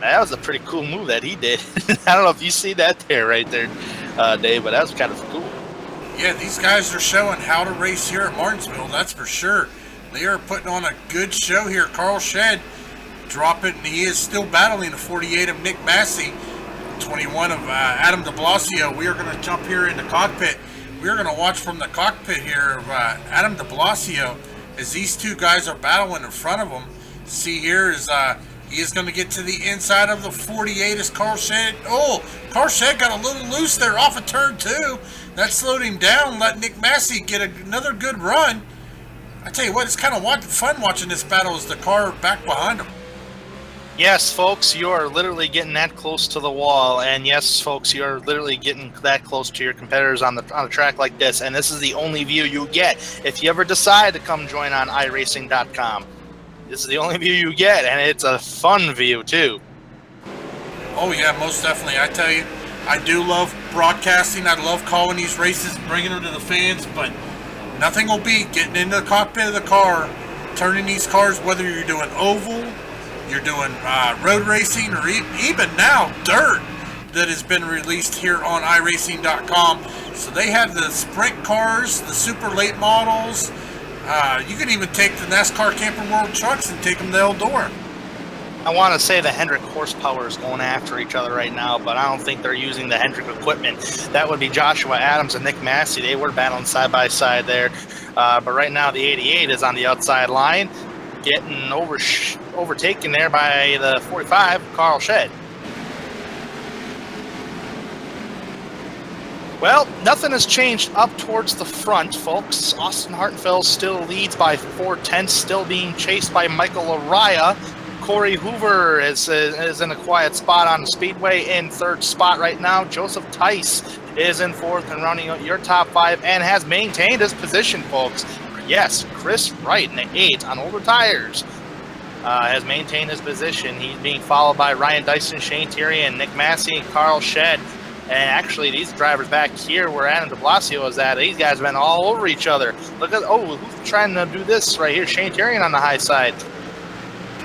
[SPEAKER 2] That was a pretty cool move that he did. I don't know if you see that there, right there, Dave, but that was kind of cool.
[SPEAKER 3] Yeah, these guys are showing how to race here at Martinsville, that's for sure. They are putting on a good show here. Carl Shedd dropping. He is still battling the 48 of Nick Massey, 21 of Adam de Blasio. We are going to jump here in the cockpit. We are going to watch from the cockpit here of Adam de Blasio as these two guys are battling in front of him. See here is he is going to get to the inside of the 48 as Carl Shedd. Oh, Carl Shedd got a little loose there off of turn 2. That slowed him down, let Nick Massey get another good run. I tell you what, it's kind of fun watching this battle as the car back behind him.
[SPEAKER 2] Yes, folks, you are literally getting that close to the wall, and yes, folks, you are literally getting that close to your competitors on a track like this, and this is the only view you get. If you ever decide to come join on iRacing.com, this is the only view you get, and it's a fun view, too.
[SPEAKER 3] Oh, yeah, most definitely. I tell you, I do love broadcasting. I love calling these races, bringing them to the fans, but nothing will beat getting into the cockpit of the car, turning these cars, whether you're doing oval, you're doing road racing, or even now dirt that has been released here on iRacing.com. So they have the sprint cars, the super late models. You can even take the NASCAR Camping World trucks and take them to Eldora.
[SPEAKER 2] I want to say the Hendrick horsepower is going after each other right now, but I don't think they're using the Hendrick equipment. That would be Joshua Adams and Nick Massey. They were battling side by side there. But right now the 88 is on the outside line, getting overtaken there by the 45, Carl Shedd. Well, nothing has changed up towards the front, folks. Austin Hartenfeld still leads by 4/10, still being chased by Michael Araya. Corey Hoover is in a quiet spot on the speedway in 3rd spot right now. Joseph Tice is in 4th and running your top 5 and has maintained his position, folks. Yes, Chris Wright in the 8 on older tires has maintained his position. He's being followed by Ryan Dyson, Shane Tyrion, Nick Massey, and Carl Shedd. And actually, these drivers back here where Adam de Blasio is at, these guys have been all over each other. Look at, who's trying to do this right here? Shane Tyrion on the high side.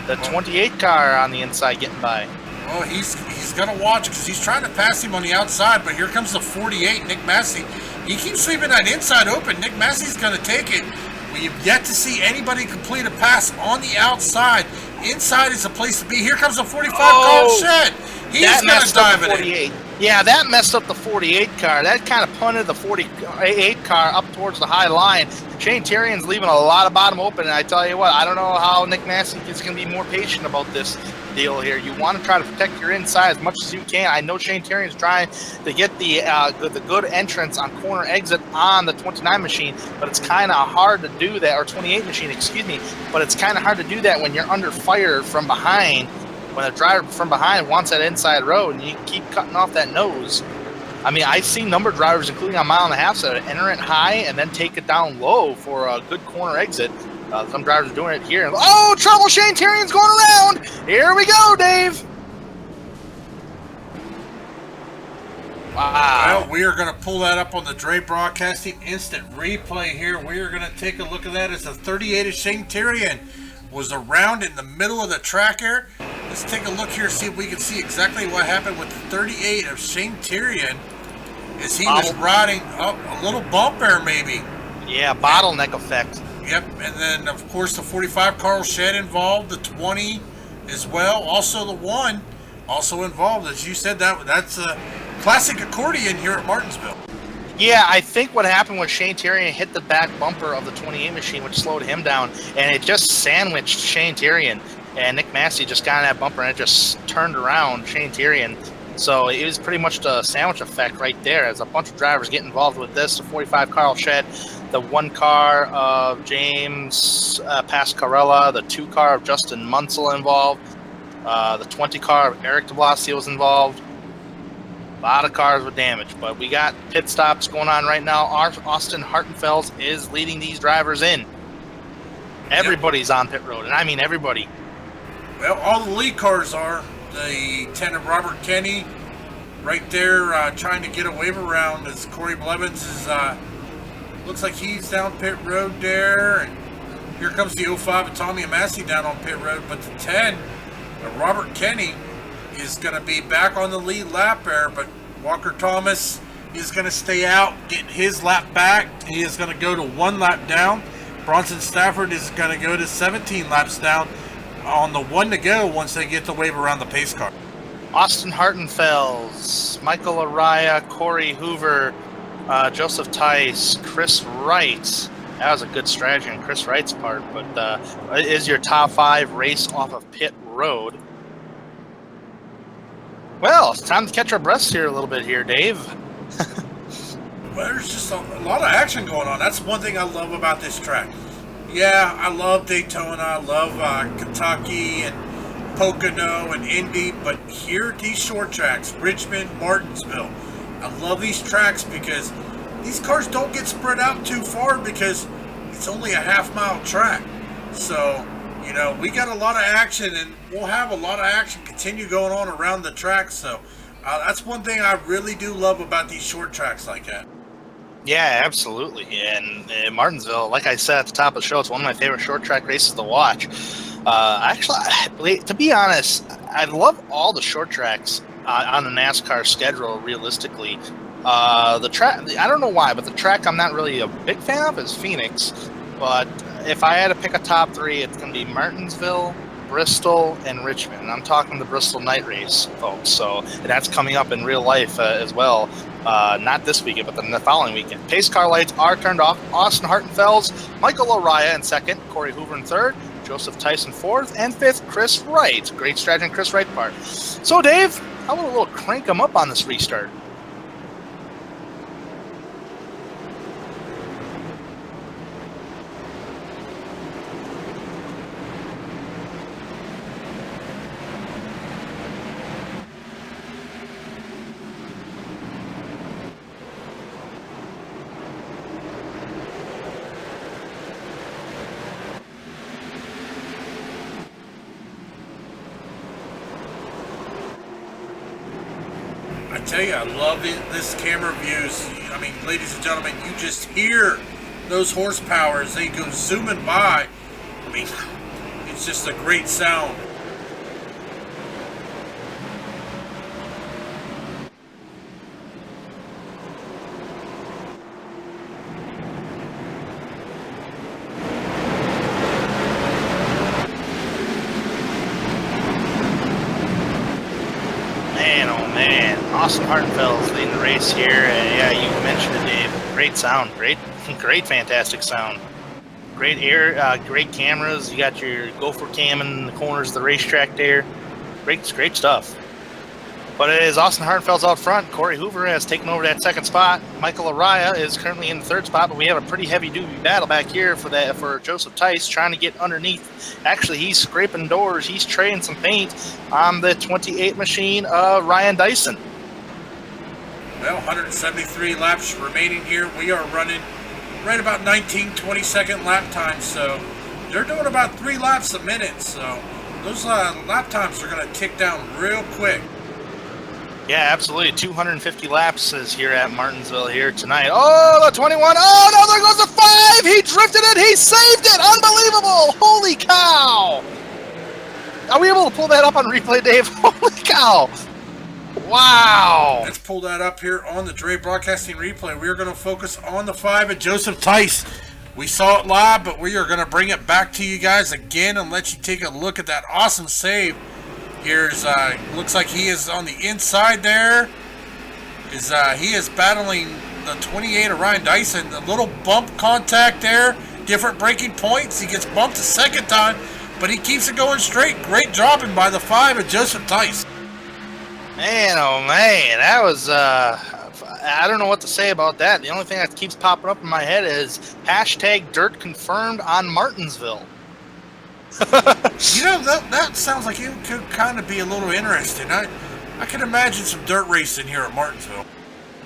[SPEAKER 2] The 28 car on the inside getting by.
[SPEAKER 3] Well, he's got to watch because he's trying to pass him on the outside, but here comes the 48, Nick Massey. He keeps leaving that inside open. Nick Massey's going to take it. We've yet to see anybody complete a pass on the outside. Inside is the place to be. Here comes the 45 Carl Shedd. He's going to dive it in.
[SPEAKER 2] Yeah, that messed up the 48 car. That kind of punted the 48 car up towards the high line. Shane Tyrion's leaving a lot of bottom open, and I tell you what, I don't know how Nick Massey is going to be more patient about this. deal here. You want to try to protect your inside as much as you can. I know Shane Terrian's trying to get the good entrance on corner exit on the 29 machine, but it's kind of hard to do that, or 28 machine, excuse me, but it's kind of hard to do that when you're under fire from behind, when a driver from behind wants that inside road and you keep cutting off that nose. I mean, I've seen number of drivers, including on 1.5 miles, that enter it high and then take it down low for a good corner exit. Some drivers are doing it here. Oh, trouble! Shane Terrian's going around! Here we go, Dave! Wow.
[SPEAKER 3] Well, we are going to pull that up on the Dre Broadcasting instant replay here. We are going to take a look at that as the 38 of Shane Terrian was around in the middle of the track here. Let's take a look here, see if we can see exactly what happened with the 38 of Shane Terrian as he was riding up a little bump there, maybe.
[SPEAKER 2] Yeah, bottleneck effect.
[SPEAKER 3] Yep, and then, of course, the 45 Carl Shedd involved, the 20 as well. Also, the 1 also involved. As you said, that's a classic accordion here at Martinsville.
[SPEAKER 2] Yeah, I think what happened was Shane Terrian hit the back bumper of the 28 machine, which slowed him down, and it just sandwiched Shane Terrian. And Nick Massey just got on that bumper, and it just turned around Shane Terrian. So it was pretty much the sandwich effect right there, as a bunch of drivers get involved with this. The 45 Carl Shedd, the 1 car of James Pascarella, the 2 car of Justin Munsell involved, the 20 car of Eric de Blasio was involved. A lot of cars with damage, but we got pit stops going on right now. Austin Hartenfels is leading these drivers in. Everybody's on pit road, and I mean everybody.
[SPEAKER 3] Well, all the lead cars are. The 10 of Robert Kenny right there trying to get a wave around as Corey Blevins is, looks like he's down pit road there. And here comes the 05 of Tommy Massey down on pit road. But the 10 of Robert Kenny is going to be back on the lead lap there. But Walker Thomas is going to stay out, get his lap back. He is going to go to 1 lap down. Bronson Stafford is going to go to 17 laps down on the 1 to go once they get the wave around the pace car.
[SPEAKER 2] Austin Hartenfels, Michael Araya, Corey Hoover, Joseph Tice, Chris Wright. That was a good strategy on Chris Wright's part, but is your top 5 race off of pit road. Well, it's time to catch our breaths here a little bit here, Dave.
[SPEAKER 3] Well, there's just a lot of action going on. That's one thing I love about this track. Yeah, I love Daytona, I love Kentucky and Pocono and Indy, but here at these short tracks, Richmond, Martinsville, I love these tracks because these cars don't get spread out too far because it's only a half-mile track. So, you know, we got a lot of action, and we'll have a lot of action continue going on around the track. So that's one thing I really do love about these short tracks like that.
[SPEAKER 2] Yeah, absolutely. And Martinsville, like I said at the top of the show, it's one of my favorite short track races to watch. Actually, to be honest, I love all the short tracks on the NASCAR schedule, realistically. The track, I don't know why, but the track I'm not really a big fan of is Phoenix. But if I had to pick a top 3, it's going to be Martinsville, Bristol, and Richmond. And I'm talking the Bristol night race, folks. So that's coming up in real life as well. Not this weekend, but the following weekend. Pace car lights are turned off. Austin Hartenfels, Michael Araya in 2nd, Corey Hoover in 3rd, Joseph Tyson 4th, and 5th, Chris Wright. Great strategy on Chris Wright part. So, Dave, how about a little crank them up on this restart?
[SPEAKER 3] I tell you, I love this camera views. I mean, ladies and gentlemen, you just hear those horsepower as they go zooming by. I mean, it's just a great sound.
[SPEAKER 2] Austin Hartenfels leading the race here. Yeah, you mentioned it, Dave. Great sound. Great, fantastic sound. Great air, great cameras. You got your gopher cam in the corners of the racetrack there. Great stuff. But it is Austin Hartenfeld's out front. Corey Hoover has taken over that second spot. Michael Araya is currently in the third spot, but we have a pretty heavy-duty battle back here for Joseph Tice trying to get underneath. Actually, he's scraping doors. He's trading some paint on the 28 machine of Ryan Dyson.
[SPEAKER 3] Well, 173 laps remaining here. We are running right about 19, 20-second lap time, so they're doing about 3 laps a minute, so those lap times are going to tick down real quick.
[SPEAKER 2] Yeah, absolutely. 250 laps is here at Martinsville here tonight. Oh, the 21. Oh, no, there goes the 5. He drifted it. He saved it. Unbelievable. Holy cow. Are we able to pull that up on replay, Dave? Holy cow. Wow.
[SPEAKER 3] Let's pull that up here on the Dre Broadcasting replay. We are going to focus on the 5 of Joseph Tice. We saw it live, but we are going to bring it back to you guys again and let you take a look at that awesome save. Here's, looks like he is on the inside there. He is battling the 28 of Ryan Dyson. A little bump contact there. Different braking points. He gets bumped a second time, but he keeps it going straight. Great dropping by the 5 of Joseph Tice.
[SPEAKER 2] Man, oh man, that was, I don't know what to say about that. The only thing that keeps popping up in my head is hashtag dirt confirmed on Martinsville.
[SPEAKER 3] You know, that sounds like it could kind of be a little interesting. I can imagine some dirt racing here at Martinsville.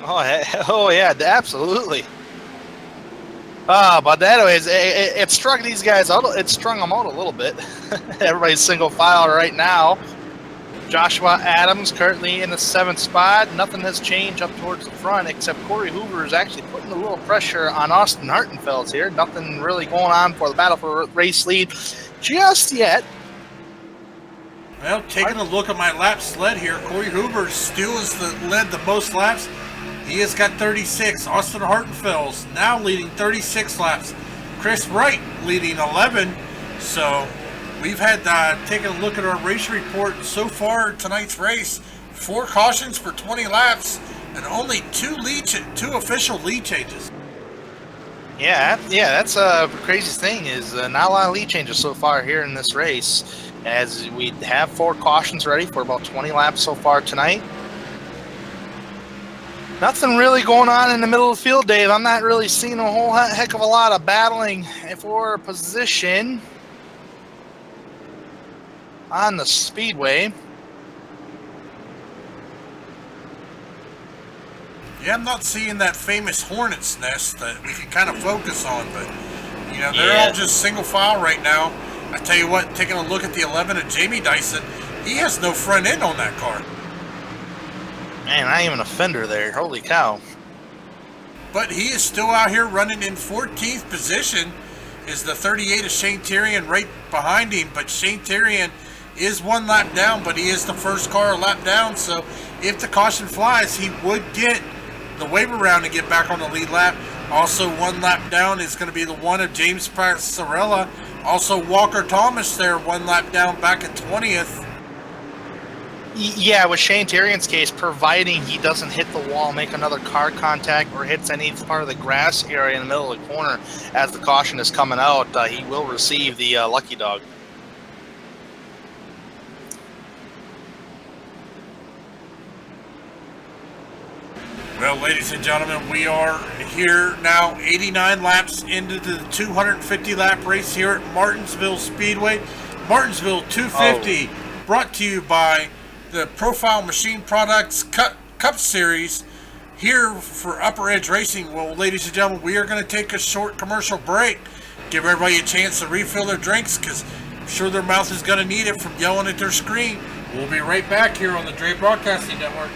[SPEAKER 2] Oh yeah, absolutely. But anyways, it strung these guys out. It strung them out a little bit. Everybody's single file right now. Joshua Adams currently in the 7th spot. Nothing has changed up towards the front except Corey Hoover is actually putting a little pressure on Austin Hartenfeld here. Nothing really going on for the battle for race lead just yet.
[SPEAKER 3] Well, taking a look at my lap sled here, Corey Hoover still led the most laps. He has got 36. Austin Hartenfeld's now leading 36 laps. Chris Wright leading 11. So we've had taken a look at our race report so far in tonight's race. 4 cautions for 20 laps and only 2 official lead changes.
[SPEAKER 2] Yeah, that's a crazy thing is not a lot of lead changes so far here in this race, as we have 4 cautions ready for about 20 laps so far tonight. Nothing really going on in the middle of the field, Dave. I'm not really seeing a whole heck of a lot of battling for position on the speedway.
[SPEAKER 3] Yeah, I'm not seeing that famous hornet's nest that we can kind of focus on, but, you know, they're all just single file right now. I tell you what, taking a look at the 11 of Jamie Dyson, he has no front end on that car.
[SPEAKER 2] Man, not even a fender there. Holy cow.
[SPEAKER 3] But he is still out here running in 14th position, is the 38 of Shane Tyrion right behind him, but Shane Tyrion is 1 lap down, but he is the first car a lap down, so if the caution flies, he would get the waiver round to get back on the lead lap. Also 1 lap down is going to be the 1 of James Passarella. Also Walker Thomas there 1 lap down back at 20th.
[SPEAKER 2] Yeah, with Shane Tyrion's case, providing he doesn't hit the wall, make another car contact, or hits any part of the grass area in the middle of the corner as the caution is coming out, he will receive the lucky dog.
[SPEAKER 3] Well, ladies and gentlemen, we are here now 89 laps into the 250 lap race here at Martinsville Speedway. Martinsville 250 brought to you by the Profile Machine Products Cup Series here for Upper Edge Racing. Well, ladies and gentlemen, we are going to take a short commercial break. Give everybody a chance to refill their drinks because I'm sure their mouth is going to need it from yelling at their screen. We'll be right back here on the Dre Broadcasting Network.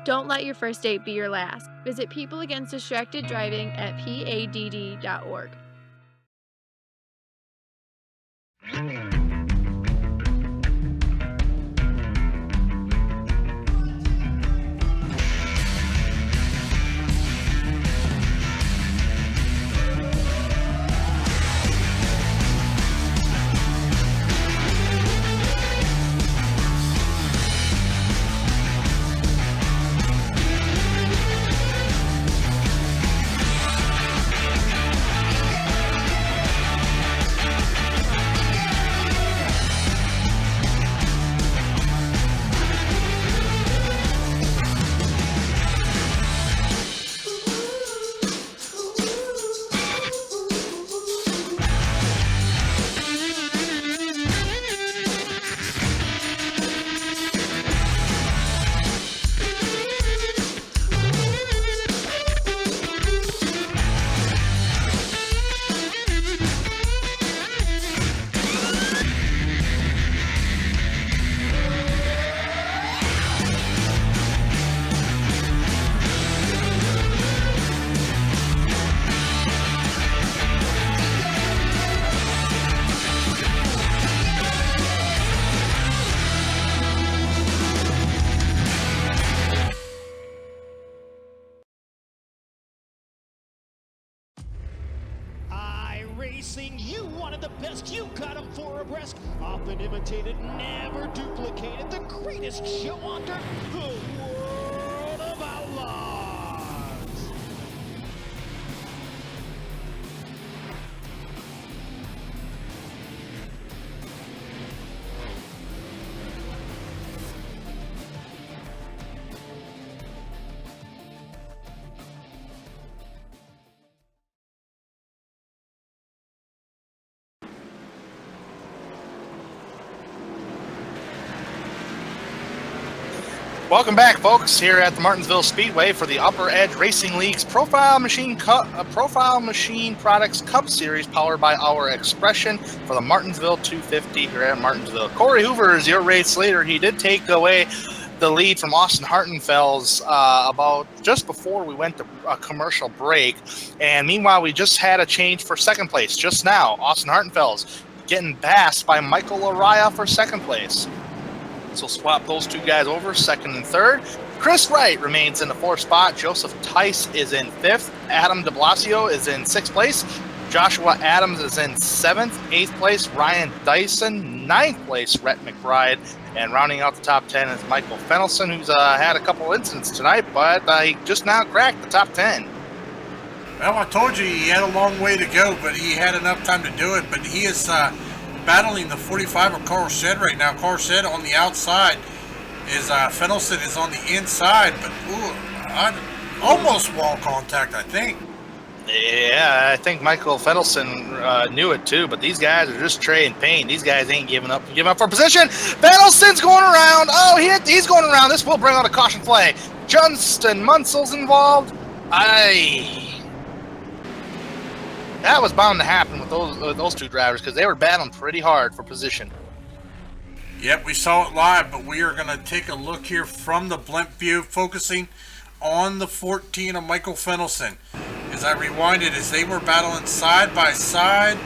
[SPEAKER 4] Don't let your first date be your last. Visit People Against Distracted Driving at PADD.org.
[SPEAKER 1] Racing, you wanted the best, you got them for abreast. Often imitated, never duplicated. The greatest show on dirt, the World of Outlaws.
[SPEAKER 2] Welcome back, folks, here at the Martinsville Speedway for the Upper Edge Racing League's Profile Machine Products Cup Series, powered by Our Expression for the Martinsville 250 here at Martinsville. Corey Hoover is your race leader. He did take away the lead from Austin Hartenfels about just before we went to a commercial break. And meanwhile, we just had a change for second place just now. Austin Hartenfels getting passed by Michael Araya for second place. So swap those two guys over, second and third. Chris Wright remains in the fourth spot. Joseph Tice is in fifth. Adam de Blasio is in sixth place. Joshua Adams is in seventh. Eighth place, Ryan Dyson. Ninth place, Rhett McBride. And rounding out the top 10 is Michael Fennelson, who's had a couple incidents tonight, but he just now cracked the top 10.
[SPEAKER 3] Well, I told you he had a long way to go, but he had enough time to do it. But he is battling the 45 of Carl Shedd right now. Carl Shedd on the outside. Is Fennelson is on the inside, but almost wall contact, I think.
[SPEAKER 2] Yeah, I think Michael Fennelson knew it too, but these guys are just trading pain. These guys ain't giving up for position. Fennelson's going around. Oh, he's going around. This will bring out a caution flag. Justin Munsel's involved. That was bound to happen with those two drivers because they were battling pretty hard for position.
[SPEAKER 3] Yep, we saw it live, but we are going to take a look here from the blimp view, focusing on the 14 of Michael Fennelson. As I rewind it, as they were battling side by side,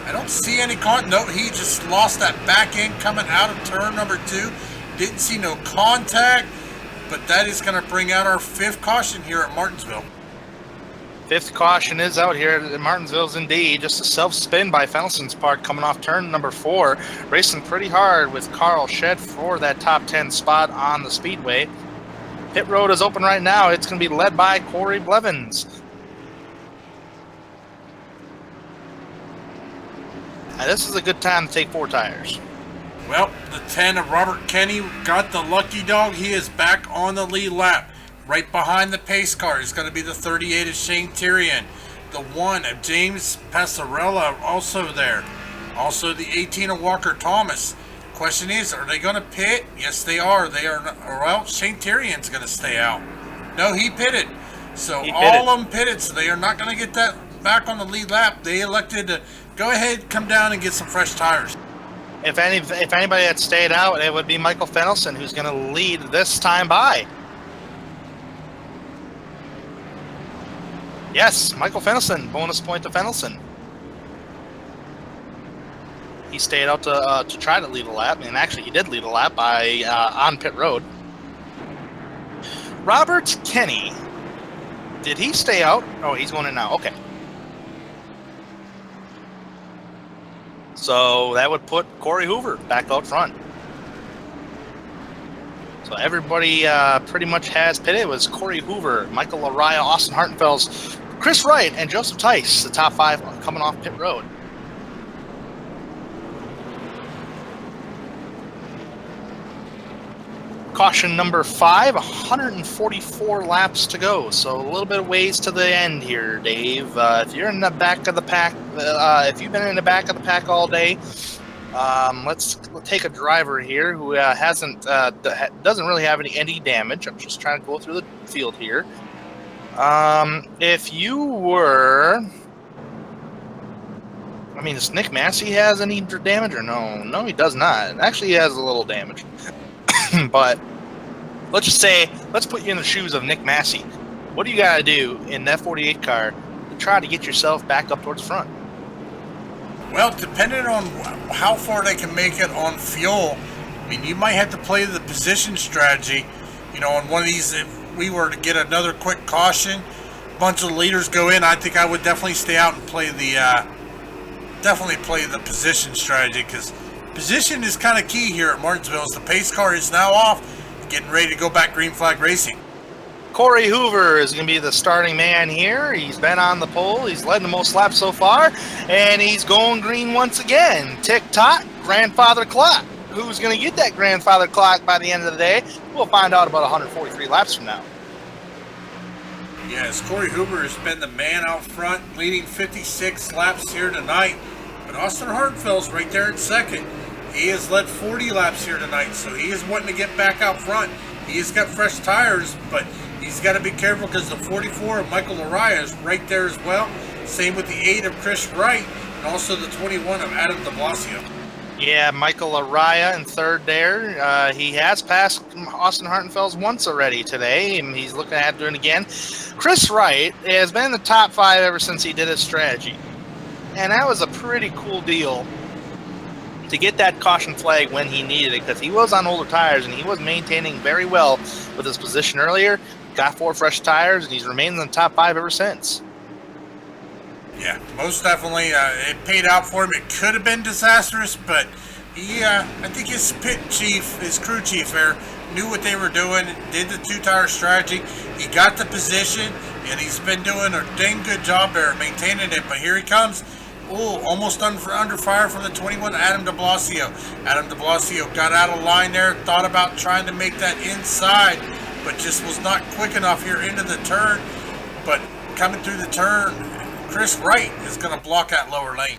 [SPEAKER 3] I don't see any no, he just lost that back end coming out of turn number 2. Didn't see no contact, but that is going to bring out our fifth caution here at Martinsville.
[SPEAKER 2] Fifth caution is out here at Martinsville's indeed. Just a self-spin by Fennelson's part coming off turn number 4. Racing pretty hard with Carl Shedd for that top 10 spot on the speedway. Pit road is open right now. It's going to be led by Corey Blevins. Now, this is a good time to take 4 tires.
[SPEAKER 3] Well, the 10 of Robert Kenny got the lucky dog. He is back on the lead lap. Right behind the pace car is going to be the 38 of Shane Tyrion. The 1 of James Passarella also there. Also the 18 of Walker Thomas. Question is, are they going to pit? Yes, they are. They are. Well, Shane Tyrion's going to stay out. No, he pitted. So all of them pitted, so they are not going to get that back on the lead lap. They elected to go ahead, come down, and get some fresh tires.
[SPEAKER 2] If anybody had stayed out, it would be Michael Fennelson, who's going to lead this time by. Yes, Michael Fennelson. Bonus point to Fennelson. He stayed out to try to lead a lap, and actually he did lead a lap by on pit road. Robert Kenny. Did he stay out? Oh, he's going in now. Okay. So that would put Corey Hoover back out front. So everybody pretty much has pitted. It was Corey Hoover, Michael Araya, Austin Hartenfels, Chris Wright, and Joseph Tice, the top 5 coming off pit road. Caution number 5, 144 laps to go. So a little bit of ways to the end here, Dave. If you're in the back of the pack, if you've been in the back of the pack all day, let's take a driver here who doesn't really have any damage. I'm just trying to go through the field here. If you were, I mean, does Nick Massey has any damage or no? No, he does not. Actually, he has a little damage. But let's just say, let's put you in the shoes of Nick Massey. What do you got to do in that 48 car to try to get yourself back up towards the front?
[SPEAKER 3] Well, depending on how far they can make it on fuel, I mean, you might have to play the position strategy. You know, on one of these, if we were to get another quick caution, a bunch of leaders go in, I think I would definitely stay out and play the position strategy, because position is kind of key here at Martinsville. As the pace car is now off, getting ready to go back green flag racing.
[SPEAKER 2] Corey Hoover is going to be the starting man here. He's been on the pole. He's led the most laps so far, and he's going green once again. Tick-tock, grandfather clock. Who's going to get that grandfather clock by the end of the day? We'll find out about 143 laps from now.
[SPEAKER 3] Yes, Corey Hoover has been the man out front, leading 56 laps here tonight. But Austin Hartenfeld's right there in second. He has led 40 laps here tonight, so he is wanting to get back out front. He has got fresh tires, but he's got to be careful because the 44 of Michael Araya is right there as well. Same with the 8 of Chris Wright, and also the 21 of Adam de Blasio.
[SPEAKER 2] Yeah, Michael Araya in third there. He has passed Austin Hartenfels once already today, and he's looking at doing it again. Chris Wright has been in the top 5 ever since he did his strategy. And that was a pretty cool deal to get that caution flag when he needed it, because he was on older tires and he was maintaining very well with his position earlier. Got 4 fresh tires, and he's remained in the top 5 ever since.
[SPEAKER 3] Yeah, most definitely. It paid out for him. It could have been disastrous, but he, I think his crew chief there, knew what they were doing, did the 2-tire strategy. He got the position, and he's been doing a dang good job there maintaining it. But here he comes. Oh, almost under fire from the 21, Adam de Blasio. Adam de Blasio got out of line there, thought about trying to make that inside, but just was not quick enough here into the turn. But coming through the turn, Chris Wright is going to block that lower lane.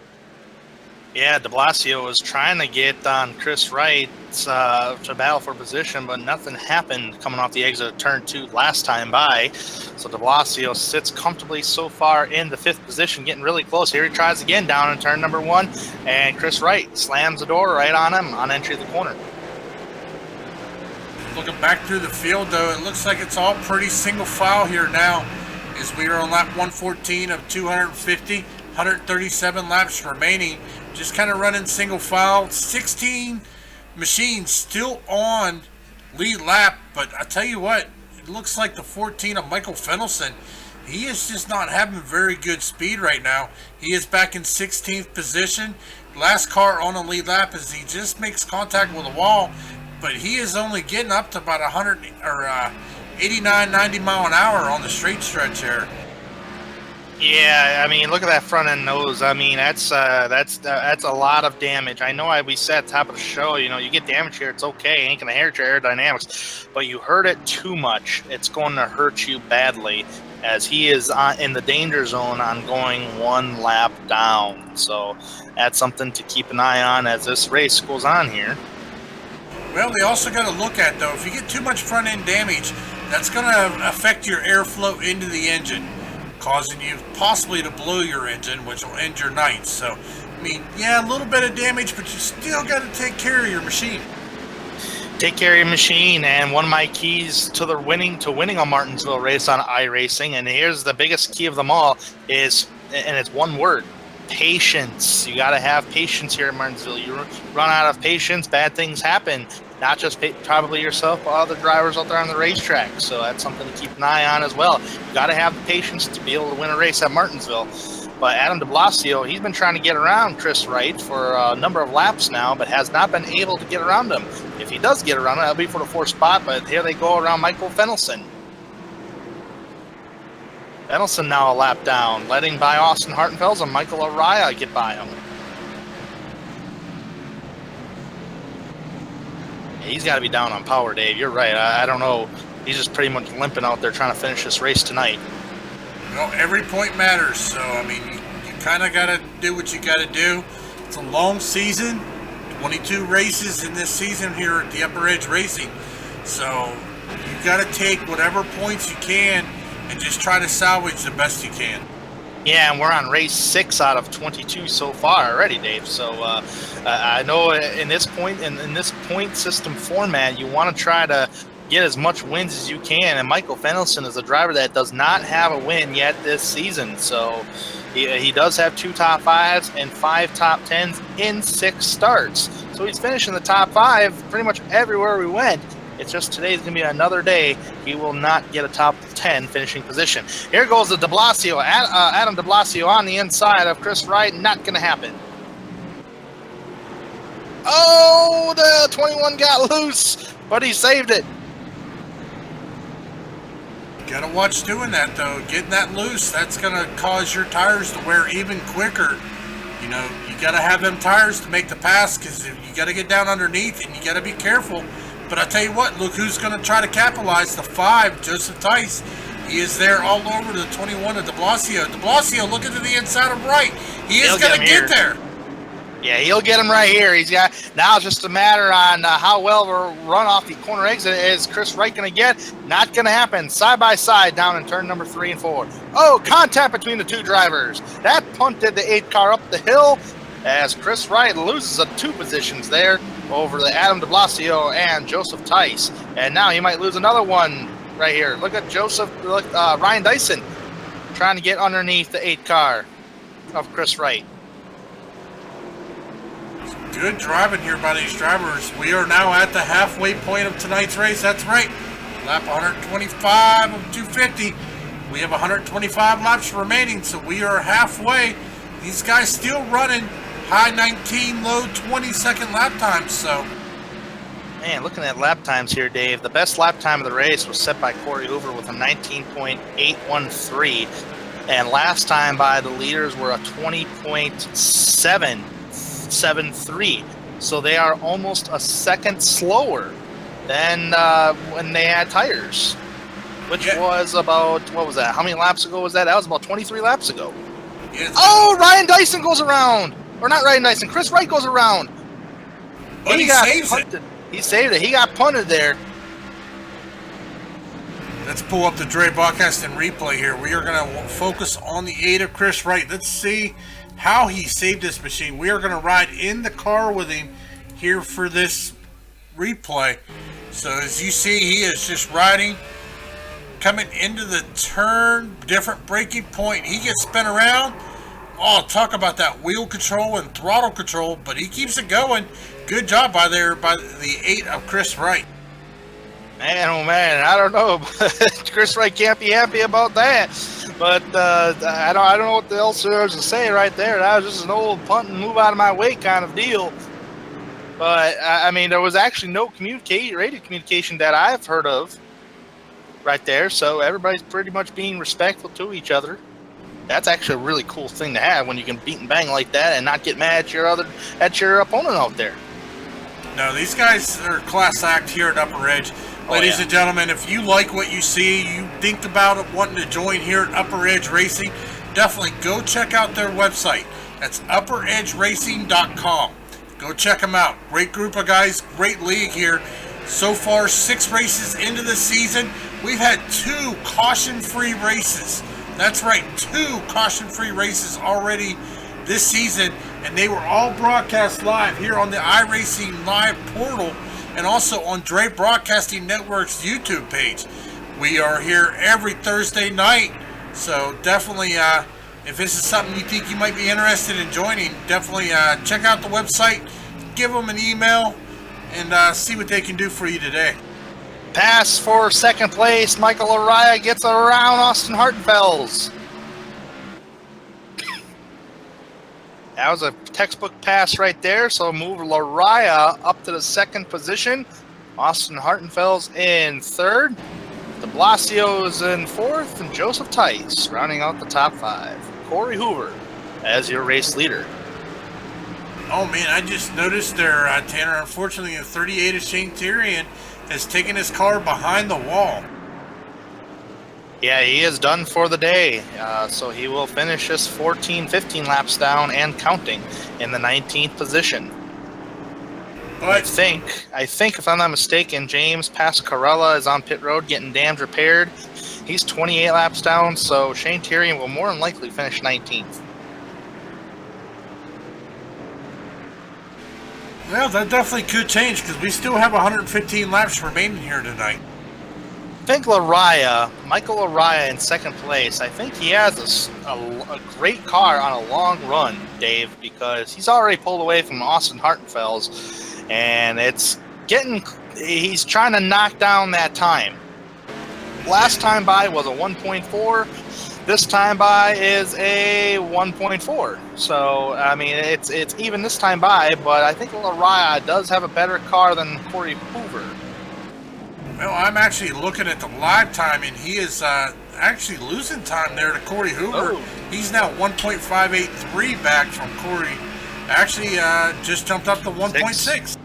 [SPEAKER 2] Yeah, de Blasio was trying to get on Chris Wright to battle for position, but nothing happened coming off the exit of turn 2 last time by. So de Blasio sits comfortably so far in the 5th position, getting really close. Here he tries again down in turn number 1, and Chris Wright slams the door right on him on entry of the corner.
[SPEAKER 3] Looking back through the field, though, it looks like it's all pretty single file here now, as we are on lap 114 of 250, 137 laps remaining. Just kind of running single file. 16 machines still on lead lap, but I tell you what, it looks like the 14 of Michael Fennelson, he is just not having very good speed right now. He is back in 16th position. Last car on a lead lap as he just makes contact with the wall, but he is only getting up to about 89, 90 mile an hour on the straight stretch here.
[SPEAKER 2] Yeah, I mean, look at that front end nose. I mean, that's a lot of damage. I know we said at the top of the show, you know, you get damage here, it's okay, ain't gonna hurt your aerodynamics, but you hurt it too much, it's going to hurt you badly, as he is in the danger zone on going 1 lap down. So that's something to keep an eye on as this race goes on here.
[SPEAKER 3] Well, we also got to look at, though, if you get too much front end damage, that's going to affect your airflow into the engine, causing you possibly to blow your engine, which will end your night. So, I mean, yeah, a little bit of damage, but you still got to take care of your machine.
[SPEAKER 2] take care of your machine. And one of my keys to winning a Martinsville race on iRacing, and here's the biggest key of them all, is, and it's one word: patience. You got to have patience here in Martinsville. You run out of patience, bad things happen. Not just probably yourself, but other drivers out there on the racetrack. So that's something to keep an eye on as well. You got to have the patience to be able to win a race at Martinsville. But Adam de Blasio, he's been trying to get around Chris Wright for a number of laps now, but has not been able to get around him. If he does get around him, that'll be for the 4th spot, but here they go around Michael Fennelson. Fennelson now a lap down, letting by Austin Hartenfels and Michael Araya get by him. He's got to be down on power, Dave. You're right. I don't know. He's just pretty much limping out there trying to finish this race tonight.
[SPEAKER 3] Well, every point matters. So, I mean, you kind of got to do what you got to do. It's a long season, 22 races in this season here at the Upper Edge Racing. So, you got to take whatever points you can and just try to salvage the best you can.
[SPEAKER 2] Yeah, and we're on race 6 out of 22 so far already, Dave. So I know in this point system format, you want to try to get as much wins as you can. And Michael Fennelson is a driver that does not have a win yet this season. So he does have 2 top 5s and 5 top 10s in 6 starts. So he's finishing the top 5 pretty much everywhere we went. It's just today's going to be another day he will not get a top 10 finishing position. Here goes the de Blasio, Adam de Blasio on the inside of Chris Wright. Not going to happen. Oh, the 21 got loose, but he saved it.
[SPEAKER 3] Got to watch doing that, though. Getting that loose, that's going to cause your tires to wear even quicker. You know, you got to have them tires to make the pass, because you got to get down underneath and you got to be careful. But I tell you what, look who's going to try to capitalize. The 5, Joseph Tice. He is there all over the 21 of de Blasio. De Blasio looking to the inside of Wright. He is going to get there.
[SPEAKER 2] Yeah, he'll get him right here. He's got now it's just a matter on how well we run off the corner exit. Is Chris Wright going to get? Not going to happen. Side by side down in turn number 3 and 4. Oh, contact between the 2 drivers. That punted the 8 car up the hill as Chris Wright loses 2 positions there over the Adam de Blasio and Joseph Tice. And now he might lose another one right here. Look at Ryan Dyson trying to get underneath the 8 car of Chris Wright.
[SPEAKER 3] Good driving here by these drivers. We are now at the halfway point of tonight's race. That's right. Lap 125 of 250. We have 125 laps remaining, so we are halfway. These guys still running high 19, low 20-second lap times, so.
[SPEAKER 2] Man, looking at lap times here, Dave, the best lap time of the race was set by Corey Hoover with a 19.813. And last time by the leaders were a 20.773. So they are almost a second slower than when they had tires, which was about, what was that? How many laps ago was that? That was about 23 laps ago.
[SPEAKER 3] Yes.
[SPEAKER 2] Oh, Ryan Dyson goes around. Or not Ryan Dyson, Chris Wright goes around.
[SPEAKER 3] But he saves it.
[SPEAKER 2] He saved it. He got punted there.
[SPEAKER 3] Let's pull up the Dre broadcast and replay here. We are going to focus on the 8 of Chris Wright. Let's see how he saved this machine. We are going to ride in the car with him here for this replay. So as you see, he is just riding, coming into the turn, different braking point. He gets spun around. Oh, talk about that wheel control and throttle control, but he keeps it going. Good job by the 8 of Chris Wright.
[SPEAKER 2] Man, oh man, I don't know. Chris Wright can't be happy about that. But I don't know what else there is to say right there. That was just an old punt and move out of my way kind of deal. But I mean, there was actually no radio communication that I've heard of right there. So everybody's pretty much being respectful to each other. That's actually a really cool thing to have when you can beat and bang like that and not get mad at your opponent out there.
[SPEAKER 3] No, these guys are class act here at Upper Edge. Ladies and gentlemen, if you like what you see, you think about it, wanting to join here at Upper Edge Racing, definitely go check out their website. That's upperedgeracing.com. Go check them out. Great group of guys, great league here. So far, 6 races into the season, we've had 2 caution-free races. That's right, 2 caution-free races already this season, and they were all broadcast live here on the iRacing Live portal. and also on Dre Broadcasting Network's YouTube page. We are here every Thursday night, so definitely, if this is something you think you might be interested in joining, definitely check out the website, give them an email, and see what they can do for you today.
[SPEAKER 2] Pass for second place. Michael Araya gets around Austin Hartenfels. That was a textbook pass right there, so move Laraya up to the second position. Austin Hartenfels in third. De Blasio is in fourth, and Joseph Tice rounding out the top five. Corey Hoover as your race leader.
[SPEAKER 3] Oh man, I just noticed there, Tanner, unfortunately the 38 of Shane Tyrion has taken his car behind the wall.
[SPEAKER 2] Yeah, he is done for the day, so he will finish his 15 laps down and counting in the 19th position.
[SPEAKER 3] But
[SPEAKER 2] I think if I'm not mistaken, James Pascarella is on pit road getting damage repaired. He's 28 laps down, so Shane Tyrion will more than likely finish 19th.
[SPEAKER 3] well, that definitely could change because we still have 115 laps remaining here tonight.
[SPEAKER 2] I think Michael Laraya in second place. I think he has a great car on a long run, Dave, because he's already pulled away from Austin Hartenfels, and he's trying to knock down that time. Last time by was a 1.4. This time by is a 1.4. So, I mean, it's even this time by, but I think Laraya does have a better car than Corey Hoover.
[SPEAKER 3] Well, I'm actually looking at the live time, and he is actually losing time there to Corey Hoover.
[SPEAKER 2] Oh.
[SPEAKER 3] He's now 1.583 back from Corey. Actually, just jumped up to 1.6.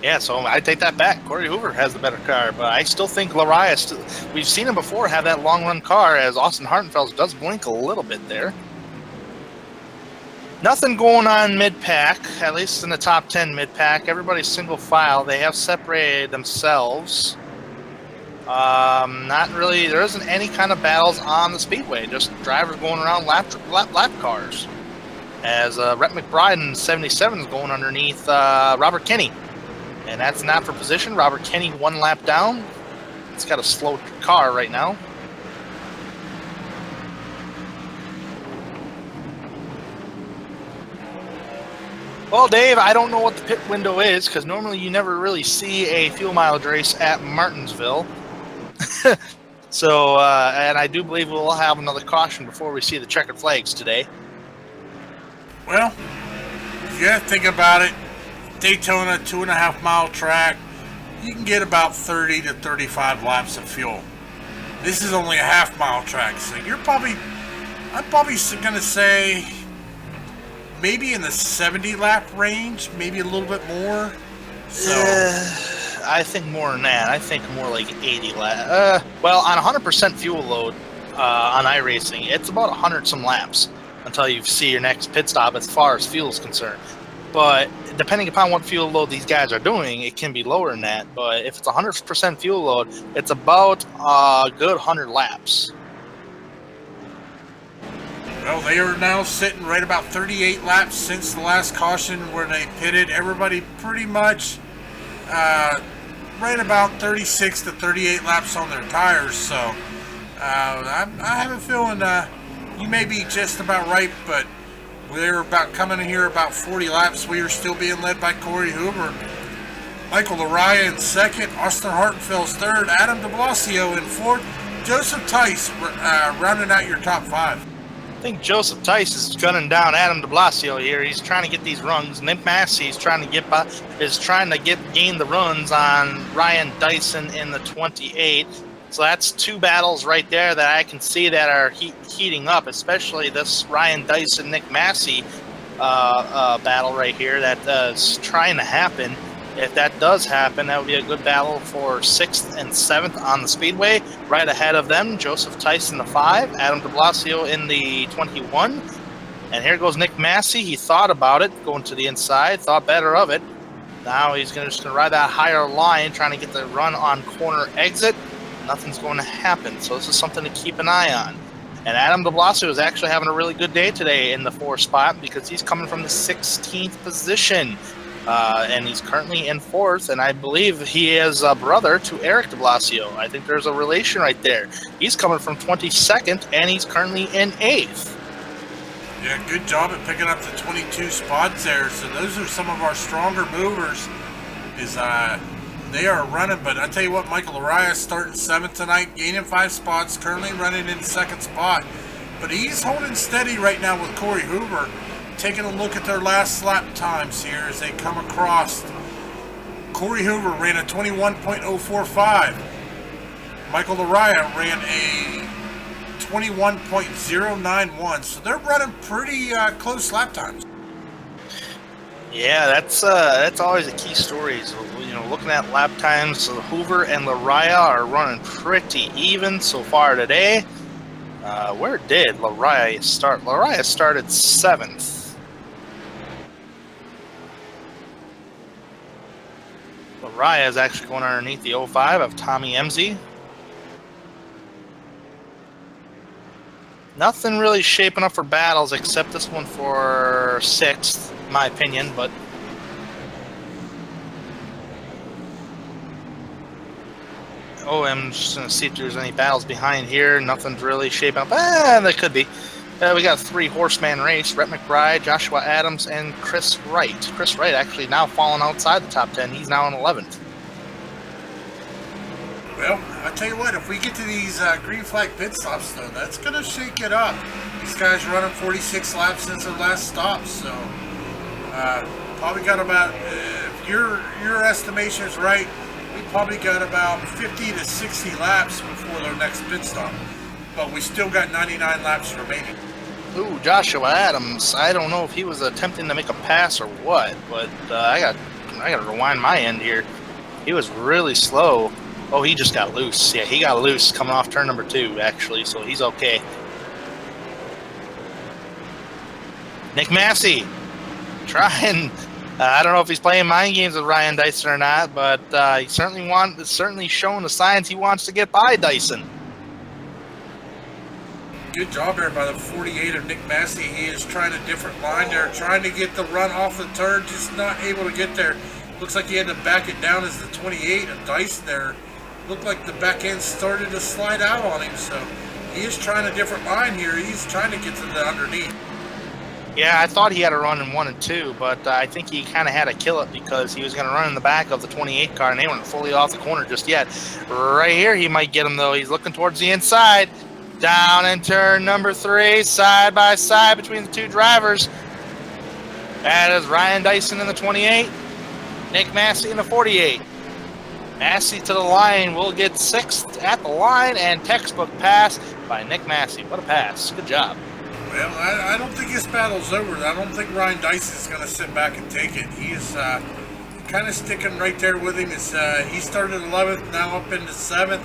[SPEAKER 2] Yeah, so I take that back. Corey Hoover has the better car, but I still think Laraya, we've seen him before have that long-run car, as Austin Hartenfels does blink a little bit there. Nothing going on mid-pack, at least in the top 10 mid-pack. Everybody's single file. They have separated themselves. Not really. There isn't any kind of battles on the speedway. Just drivers going around lap cars. As Rhett McBride in 77 is going underneath Robert Kenny. And that's not for position. Robert Kenny 1 lap down. It's got a slow car right now. Well, Dave, I don't know what the pit window is because normally you never really see a fuel mileage race at Martinsville. So, and I do believe we'll have another caution before we see the checkered flags today.
[SPEAKER 3] Well, you got to think about it. Daytona, 2.5 mile track. You can get about 30 to 35 laps of fuel. This is only a half-mile track, so I'm probably going to say maybe in the 70 lap range, maybe a little bit more. So
[SPEAKER 2] I think more than that. I think more like 80 laps. Well, on 100% fuel load on iRacing, it's about 100 some laps until you see your next pit stop as far as fuel is concerned. But depending upon what fuel load these guys are doing, it can be lower than that. But if it's 100% fuel load, it's about a good 100 laps.
[SPEAKER 3] Well, they are now sitting right about 38 laps since the last caution where they pitted. Everybody pretty much right about 36 to 38 laps on their tires. So I have a feeling you may be just about right, but we're about coming in here about 40 laps. We are still being led by Corey Hoover. Michael Laraya in second, Austin Hartenfels third, Adam de Blasio in fourth, Joseph Tice rounding out your top five.
[SPEAKER 2] I think Joseph Tice is gunning down Adam de Blasio here. He's trying to get these runs. Nick Massey is trying to gain the runs on Ryan Dyson in the 28. So that's two battles right there that I can see that are heating up, especially this Ryan Dyson, Nick Massey battle right here that is trying to happen. If that does happen, that would be a good battle for 6th and 7th on the speedway. Right ahead of them, Joseph Tice in the 5, Adam de Blasio in the 21. And here goes Nick Massey. He thought about it, going to the inside, thought better of it. Now he's just going to ride that higher line, trying to get the run on corner exit. Nothing's going to happen, so this is something to keep an eye on. And Adam de Blasio is actually having a really good day today in the 4 spot because he's coming from the 16th position. and he's currently in 4th, and I believe he is a brother to Eric de Blasio. I think there's a relation right there. He's coming from 22nd, and he's currently in 8th.
[SPEAKER 3] Yeah, good job at picking up the 22 spots there. So those are some of our stronger movers. They are running, but I tell you what, Michael Arias starting 7th tonight, gaining 5 spots, currently running in 2nd spot. But he's holding steady right now with Corey Hoover. Taking a look at their last lap times here as they come across. Corey Hoover ran a 21.045. Michael Arias ran a 21.091. So they're running pretty close lap times.
[SPEAKER 2] Yeah, that's always a key story. So, looking at lap times, Hoover and Lariah are running pretty even so far today. Where did Lariah start? Lariah started 7th. Lariah is actually going underneath the 05 of Tommy Emsey. Nothing really shaping up for battles except this one for 6th, in my opinion, but I'm just going to see if there's any battles behind here. Nothing's really shaping up. There could be. We got a 3-horseman race. Rhett McBride, Joshua Adams, and Chris Wright. Chris Wright actually now falling outside the top 10. He's now in 11th.
[SPEAKER 3] Well, I tell you what, if we get to these green flag pit stops, though, that's going to shake it up. These guys are running 46 laps since their last stop, so probably got about, if your estimation is right, we probably got about 50 to 60 laps before their next pit stop. But we still got 99 laps remaining.
[SPEAKER 2] Ooh, Joshua Adams. I don't know if he was attempting to make a pass or what, but I got to rewind my end here. He was really slow. Oh, he just got loose. Yeah, he got loose coming off turn number 2, actually, so he's okay. Nick Massey trying. I don't know if he's playing mind games with Ryan Dyson or not, but he certainly showing the signs he wants to get by Dyson.
[SPEAKER 3] Good job there by the 48 of Nick Massey. He is trying a different line there, trying to get the run off the turn, just not able to get there. Looks like he had to back it down as the 28 of Dyson there. Looked like the back end started to slide out on him, so he is trying a different line here. He's trying to get to the underneath.
[SPEAKER 2] Yeah, I thought he had a run in 1 and 2, but I think he kind of had to kill it because he was going to run in the back of the 28 car, and they weren't fully off the corner just yet. Right here, he might get him, though. He's looking towards the inside. Down in turn number 3, side by side between the 2 drivers. That is Ryan Dyson in the 28, Nick Massey in the 48. Massey to the line will get 6th at the line, and textbook pass by Nick Massey. What a pass. Good job.
[SPEAKER 3] Well, I don't think this battle's over. I don't think Ryan Dyson is going to sit back and take it. He is kind of sticking right there with him. He started 11th, now up into 7th.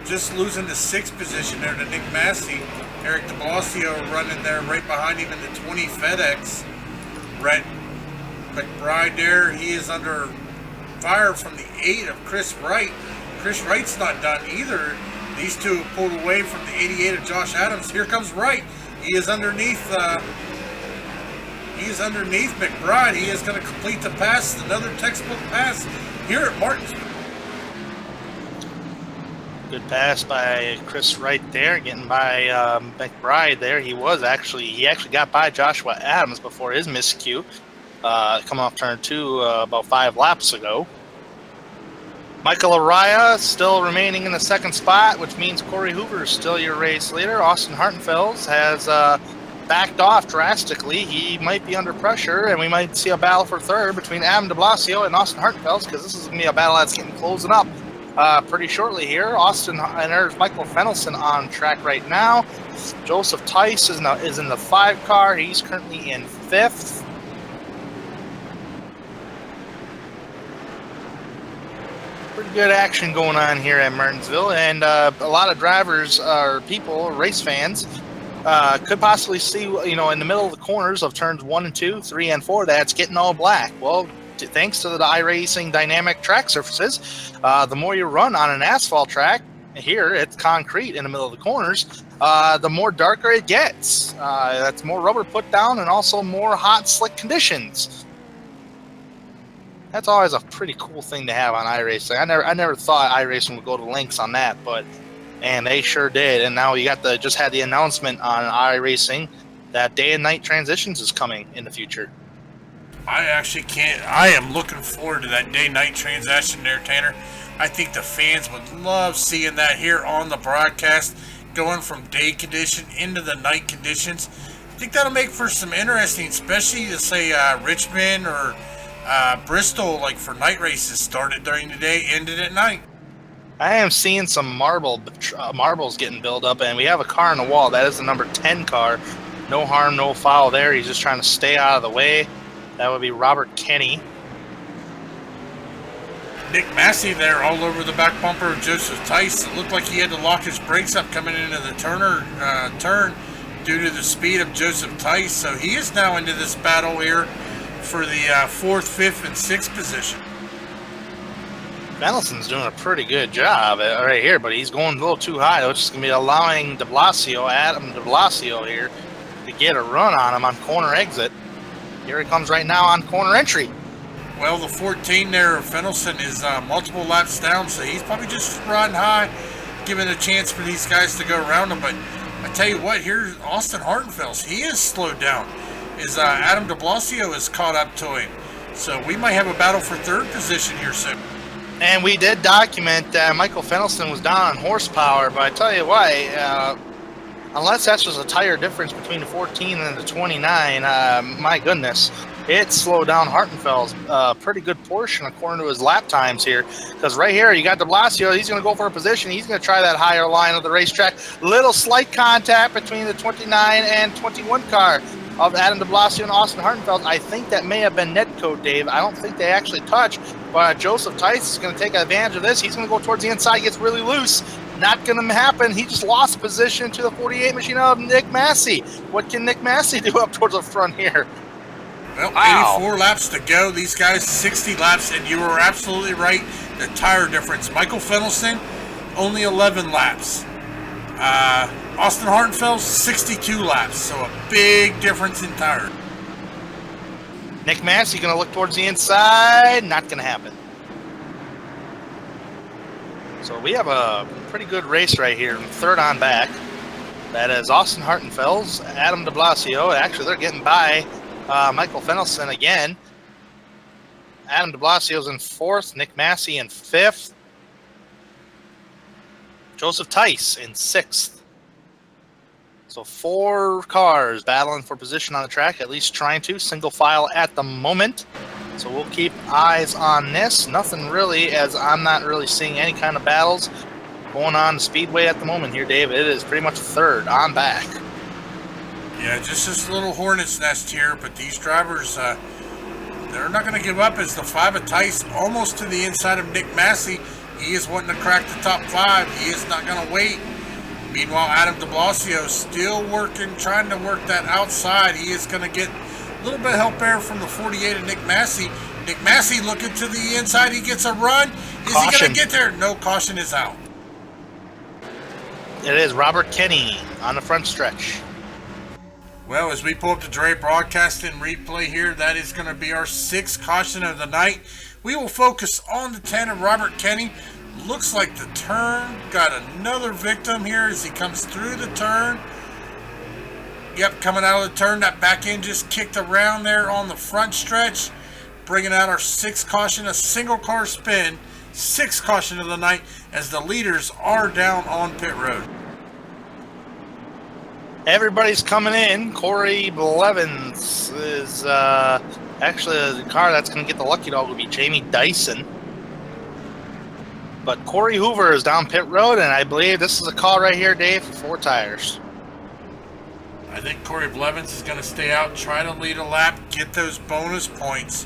[SPEAKER 3] Just losing the 6th position there to Nick Massey. Eric de Blasio running there right behind him in the 20 FedEx. Rhett McBride there. He is under fire from the 8 of Chris Wright. Chris Wright's not done either. These two have pulled away from the 88 of Josh Adams. Here comes Wright. He is underneath McBride. He is going to complete the pass. Another textbook pass here at Martinsville.
[SPEAKER 2] Good pass by Chris Wright there, getting by McBride there. He actually got by Joshua Adams before his miscue, coming off turn 2 about 5 laps ago. Michael Araya still remaining in the 2nd spot, which means Corey Hoover is still your race leader. Austin Hartenfels has backed off drastically. He might be under pressure, and we might see a battle for 3rd between Adam de Blasio and Austin Hartenfels, because this is going to be a battle that's getting closing up pretty shortly here. Austin, and there's Michael Fennelson on track right now. Joseph Tice is in the 5 car. He's currently in 5th. Pretty good action going on here at Martinsville, and a lot of drivers or people, race fans, could possibly see, in the middle of the corners of turns 1 and 2, 3 and 4, that's getting all black. Well, thanks to the iRacing dynamic track surfaces, the more you run on an asphalt track, here it's concrete in the middle of the corners, the more darker it gets. That's more rubber put down and also more hot, slick conditions. That's always a pretty cool thing to have on iRacing. I never thought iRacing would go to lengths on that, but man, they sure did. And now you just had the announcement on iRacing that day and night transitions is coming in the future.
[SPEAKER 3] I am looking forward to that day-night transition there, Tanner. I think the fans would love seeing that here on the broadcast, going from day condition into the night conditions. I think that'll make for some interesting, especially to say Richmond or Bristol, like for night races, started during the day, ended at night.
[SPEAKER 2] I am seeing some marbles getting built up, and we have a car on the wall. That is the number 10 car. No harm, no foul there. He's just trying to stay out of the way. That would be Robert Kenny.
[SPEAKER 3] Nick Massey there all over the back bumper of Joseph Tice. It looked like he had to lock his brakes up coming into the turn due to the speed of Joseph Tice. So he is now into this battle here for the 4th, 5th, and 6th position.
[SPEAKER 2] Fennelson's doing a pretty good job right here, but he's going a little too high, which is going to be allowing Adam de Blasio here, to get a run on him on corner exit. Here he comes right now on corner entry.
[SPEAKER 3] Well, the 14 there, Fennelson, is multiple laps down, so he's probably just riding high, giving a chance for these guys to go around him. But I tell you what, here's Austin Hartenfels. He is slowed down. Adam de Blasio is caught up to him. So we might have a battle for 3rd position here soon.
[SPEAKER 2] And we did document that Michael Fennelson was down on horsepower, but I tell you what, unless that's just a tire difference between the 14 and the 29, my goodness, it slowed down Hartenfeld's pretty good portion according to his lap times here. Because right here, you got de Blasio. He's going to go for a position. He's going to try that higher line of the racetrack. Little slight contact between the 29 and 21 car of Adam de Blasio and Austin Hartenfeld. I think that may have been netcode, Dave. I don't think they actually touched. But Joseph Tice is going to take advantage of this. He's going to go towards the inside, gets really loose. Not going to happen. He just lost position to the 48 machine of Nick Massey. What can Nick Massey do up towards the front here?
[SPEAKER 3] Well,
[SPEAKER 2] wow.
[SPEAKER 3] 84 laps to go. These guys, 60 laps, and you were absolutely right. The tire difference. Michael Fennelson, only 11 laps. Austin Hartenfeld, 62 laps. So a big difference in tire.
[SPEAKER 2] Nick Massey going to look towards the inside. Not going to happen. So we have a pretty good race right here. 3rd on back. That is Austin Hartenfeld, Adam de Blasio. Actually, they're getting by Michael Fennelson again. Adam de Blasio's in 4th. Nick Massey in 5th. Joseph Tice in 6th. So 4 cars battling for position on the track, at least trying to. Single file at the moment. So we'll keep eyes on this. Nothing really, as I'm not really seeing any kind of battles going on the speedway at the moment here, Dave. It is pretty much 3rd on back.
[SPEAKER 3] Yeah, just this little hornet's nest here, but these drivers, they're not going to give up as the 5 of Tice almost to the inside of Nick Massey. He is wanting to crack the top 5. He is not going to wait. Meanwhile, Adam de Blasio still working, trying to work that outside. He is going to get a little bit of help there from the 48 of Nick Massey. Nick Massey looking to the inside. He gets a run. Is he going to get there? No, caution is out.
[SPEAKER 2] It is Robert Kenny on the front stretch.
[SPEAKER 3] Well, as we pull up the Dre broadcast and replay here, that is going to be our 6th caution of the night. We will focus on the 10 of Robert Kenny. Looks like the turn got another victim here as he comes through the turn. Yep, coming out of the turn, that back end just kicked around there on the front stretch. Bringing out our 6th caution, a single car spin. 6th caution of the night as the leaders are down on pit road.
[SPEAKER 2] Everybody's coming in. Corey Blevins is actually the car that's going to get the lucky dog will be Jamie Dyson. But Corey Hoover is down pit road, and I believe this is a call right here, Dave, for 4 tires.
[SPEAKER 3] I think Corey Blevins is going to stay out, try to lead a lap, get those bonus points.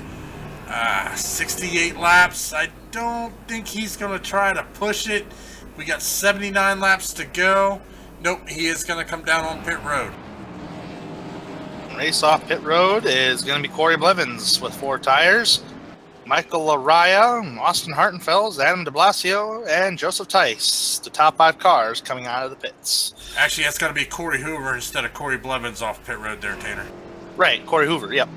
[SPEAKER 3] 68 laps. I don't think he's going to try to push it. We got 79 laps to go. Nope, he is going to come down on pit road.
[SPEAKER 2] Race off pit road is going to be Corey Blevins with 4 tires. Michael Araya, Austin Hartenfeld, Adam de Blasio, and Joseph Tice, the top 5 cars coming out of the pits.
[SPEAKER 3] Actually, that's got to be Corey Hoover instead of Corey Blevins off pit road there, Tanner.
[SPEAKER 2] Right, Corey Hoover, yep.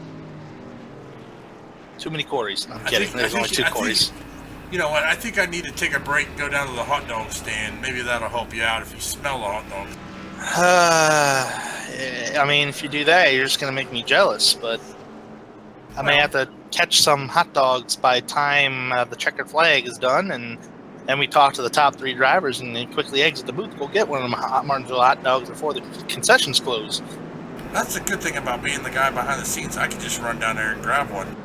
[SPEAKER 2] Too many Corys. I'm kidding. There's only 2 Corys.
[SPEAKER 3] You know what? I think I need to take a break and go down to the hot dog stand. Maybe that'll help you out if you smell the hot dog.
[SPEAKER 2] I mean, if you do that, you're just going to make me jealous, but I may have to catch some hot dogs by the time the checkered flag is done, and we talk to the top 3 drivers and then quickly exit the booth, go get one of them Martinsville hot dogs before the concessions close.
[SPEAKER 3] That's the good thing about being the guy behind the scenes. I can just run down there and grab one.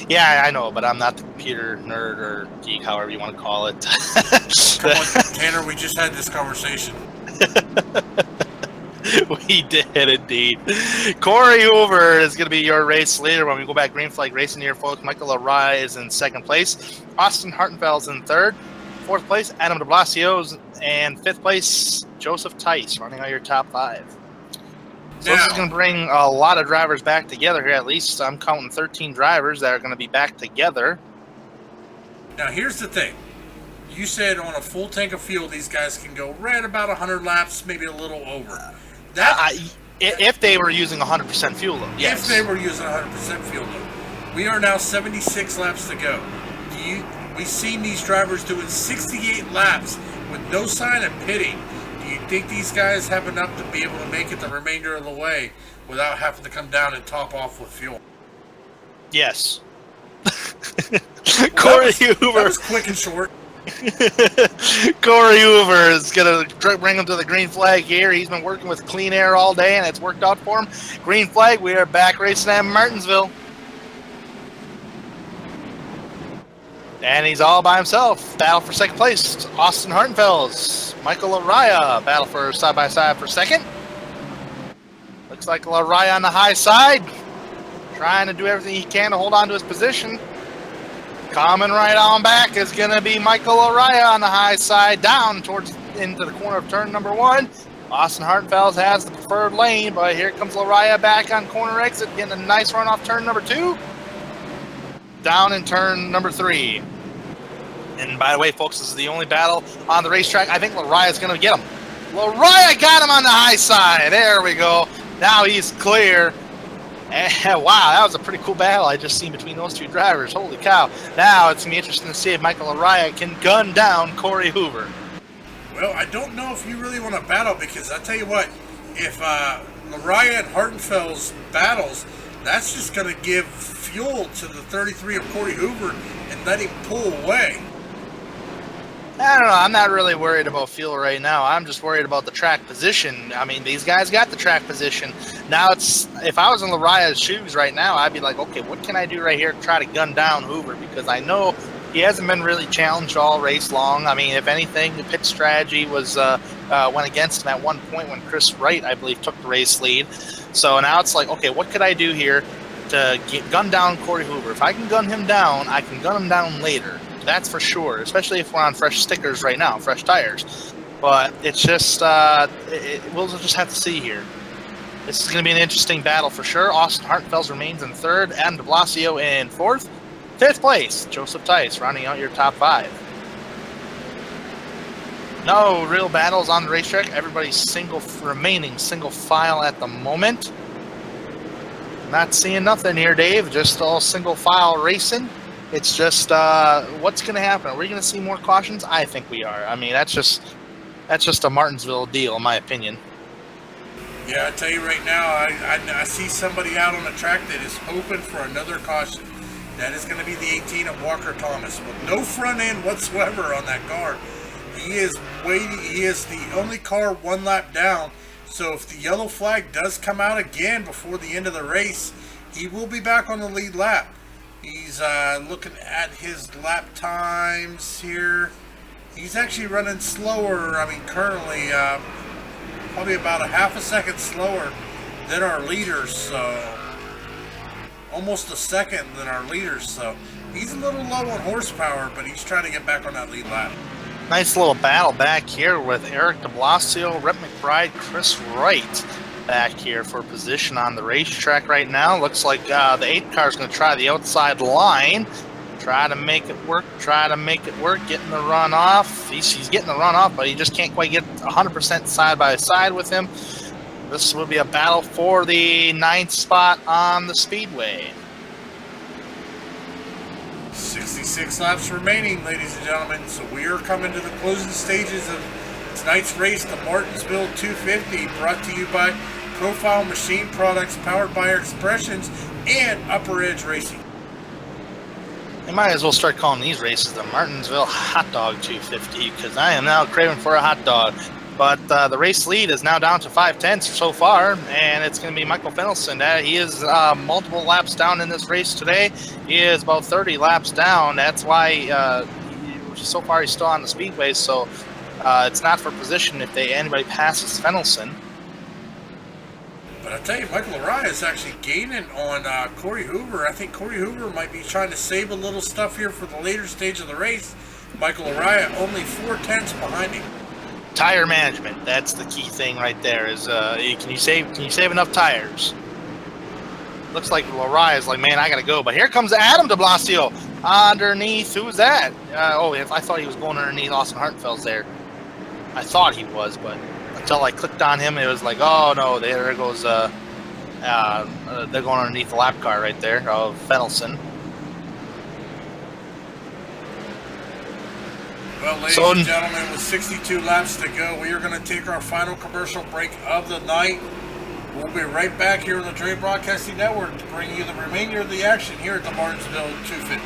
[SPEAKER 2] Yeah, I know, but I'm not the computer nerd or geek, however you want to call it.
[SPEAKER 3] Come on, Tanner, we just had this conversation.
[SPEAKER 2] We did indeed. Corey Hoover is going to be your race leader when we go back green flag racing here, folks. Michael Araya is in 2nd place. Austin Hartenfeld's in 3rd. 4th place, Adam de Blasio's, and 5th place, Joseph Tice, running out your top 5. So this is going to bring a lot of drivers back together here. At least I'm counting 13 drivers that are going to be back together.
[SPEAKER 3] Now, here's the thing. You said on a full tank of fuel, these guys can go right about 100 laps, maybe a little over.
[SPEAKER 2] If they were using 100% fuel load, yes.
[SPEAKER 3] If they were using 100% fuel load. We are now 76 laps to go. We've seen these drivers doing 68 laps with no sign of pitting. Do you think these guys have enough to be able to make it the remainder of the way without having to come down and top off with fuel?
[SPEAKER 2] Yes.
[SPEAKER 3] Corey Hoover. That was quick and short.
[SPEAKER 2] Corey Hoover is going to bring him to the green flag here. He's been working with clean air all day, and it's worked out for him. Green flag, we are back racing at Martinsville. And he's all by himself. Battle for 2nd place. Austin Hartenfeld's. Michael Araya, battle for side-by-side for 2nd. Looks like Araya on the high side. Trying to do everything he can to hold on to his position. Coming right on back is going to be Michael Araya on the high side, down towards into the corner of turn number 1. Austin Hartenfeld has the preferred lane, but here comes Araya back on corner exit, getting a nice run off turn number 2. Down in turn number 3. And by the way, folks, this is the only battle on the racetrack. I think Lariah is going to get him. Lariah got him on the high side. There we go. Now he's clear. And wow, that was a pretty cool battle I just seen between those 2 drivers. Holy cow. Now it's going to be interesting to see if Michael Araya can gun down Corey Hoover.
[SPEAKER 3] Well, I don't know if you really want to battle, because I tell you what, if Araya and Hartenfeld's battles, that's just going to give fuel to the 33 of Corey Hoover and let him pull away.
[SPEAKER 2] I don't know. I'm not really worried about fuel right now. I'm just worried about the track position. I mean, these guys got the track position. Now it's, if I was in Laria's shoes right now, I'd be like, okay, what can I do right here to try to gun down Hoover? Because I know he hasn't been really challenged all race long. I mean, if anything, the pit strategy was went against him at one point when Chris Wright, I believe, took the race lead. So now it's like, okay, what could I do here to gun down Corey Hoover? If I can gun him down, I can gun him down later. That's for sure, especially if we're on fresh stickers right now, fresh tires. But it's just, we'll just have to see here. This is going to be an interesting battle for sure. Austin Hartenfeld remains in 3rd, Adam de Blasio in 4th. 5th place, Joseph Tice, rounding out your top 5. No real battles on the racetrack. Everybody's remaining single file at the moment. Not seeing nothing here, Dave. Just all single file racing. It's just what's going to happen. Are we going to see more cautions? I think we are. I mean, that's just a Martinsville deal, in my opinion.
[SPEAKER 3] Yeah, I tell you right now, I see somebody out on the track that is hoping for another caution. That is going to be the 18 of Walker Thomas with no front end whatsoever on that car. He is waiting. He is the only car 1 lap down. So if the yellow flag does come out again before the end of the race, he will be back on the lead lap. He's looking at his lap times here. He's actually running slower. I mean, currently probably about a half a second slower than our leaders. So almost a second than our leaders. So he's a little low on horsepower, but he's trying to get back on that lead lap.
[SPEAKER 2] Nice little battle back here with Eric de Blasio, Rep McBride, Chris Wright back here for position on the racetrack right now. Looks like the 8th car is going to try the outside line. Try to make it work. Getting the run off. He's getting the run off, but he just can't quite get 100% side by side with him. This will be a battle for the 9th spot on the speedway.
[SPEAKER 3] 56 laps remaining, ladies and gentlemen. So we are coming to the closing stages of tonight's race, the Martinsville 250, brought to you by Profile Machine Products, powered by our Expressions and Upper Edge Racing.
[SPEAKER 2] I might as well start calling these races the Martinsville Hot Dog 250 because I am now craving for a hot dog. But the race lead is now down to 5/10 so far, and it's going to be Michael Fennelson. He is multiple laps down in this race today. He is about 30 laps down. That's why so far he's still on the speedway, so it's not for position if anybody passes Fennelson.
[SPEAKER 3] But I tell you, Michael Araya is actually gaining on Corey Hoover. I think Corey Hoover might be trying to save a little stuff here for the later stage of the race. Michael Araya only 4/10 behind him.
[SPEAKER 2] Tire management, that's the key thing right there. Is can you save enough tires? Looks like Araya is like, man, I gotta go. But here comes Adam de Blasio underneath. Who's that? I thought he was going underneath Austin Hartenfeld's there. I thought he was, but until I clicked on him, it was like, oh no, there goes they're going underneath the lap car right there of Fennelson.
[SPEAKER 3] Well, ladies and gentlemen, with 62 laps to go, we are going to take our final commercial break of the night. We'll be right back here on the Dre Broadcasting Network to bring you the remainder of the action here at the Martinsville 250.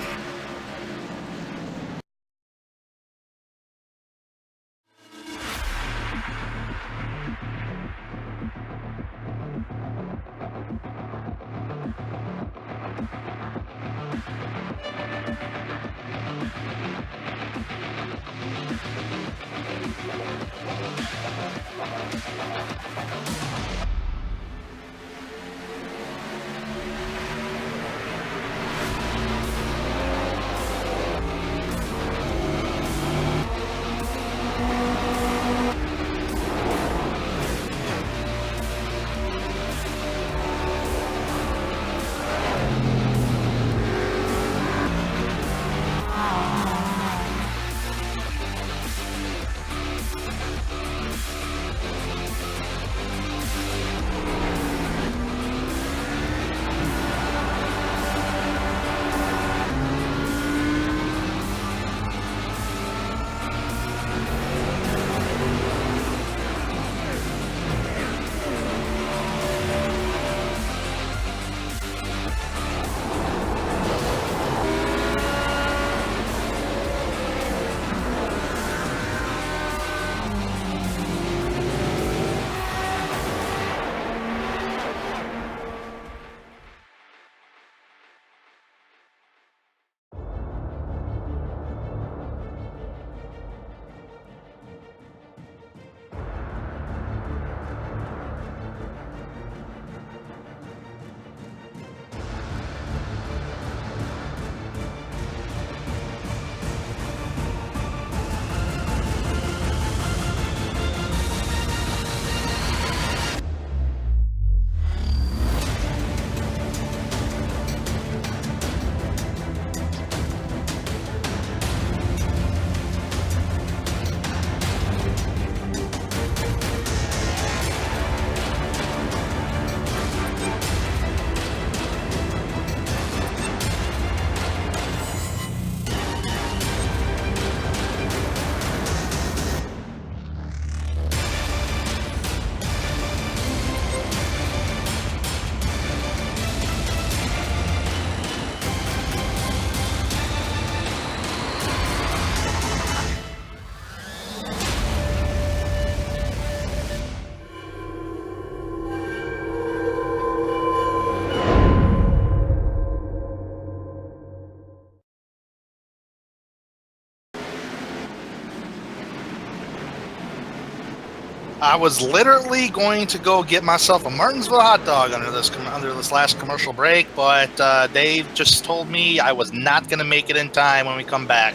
[SPEAKER 2] I was literally going to go get myself a Martinsville hot dog under this last commercial break, but Dave just told me I was not going to make it in time when we come back.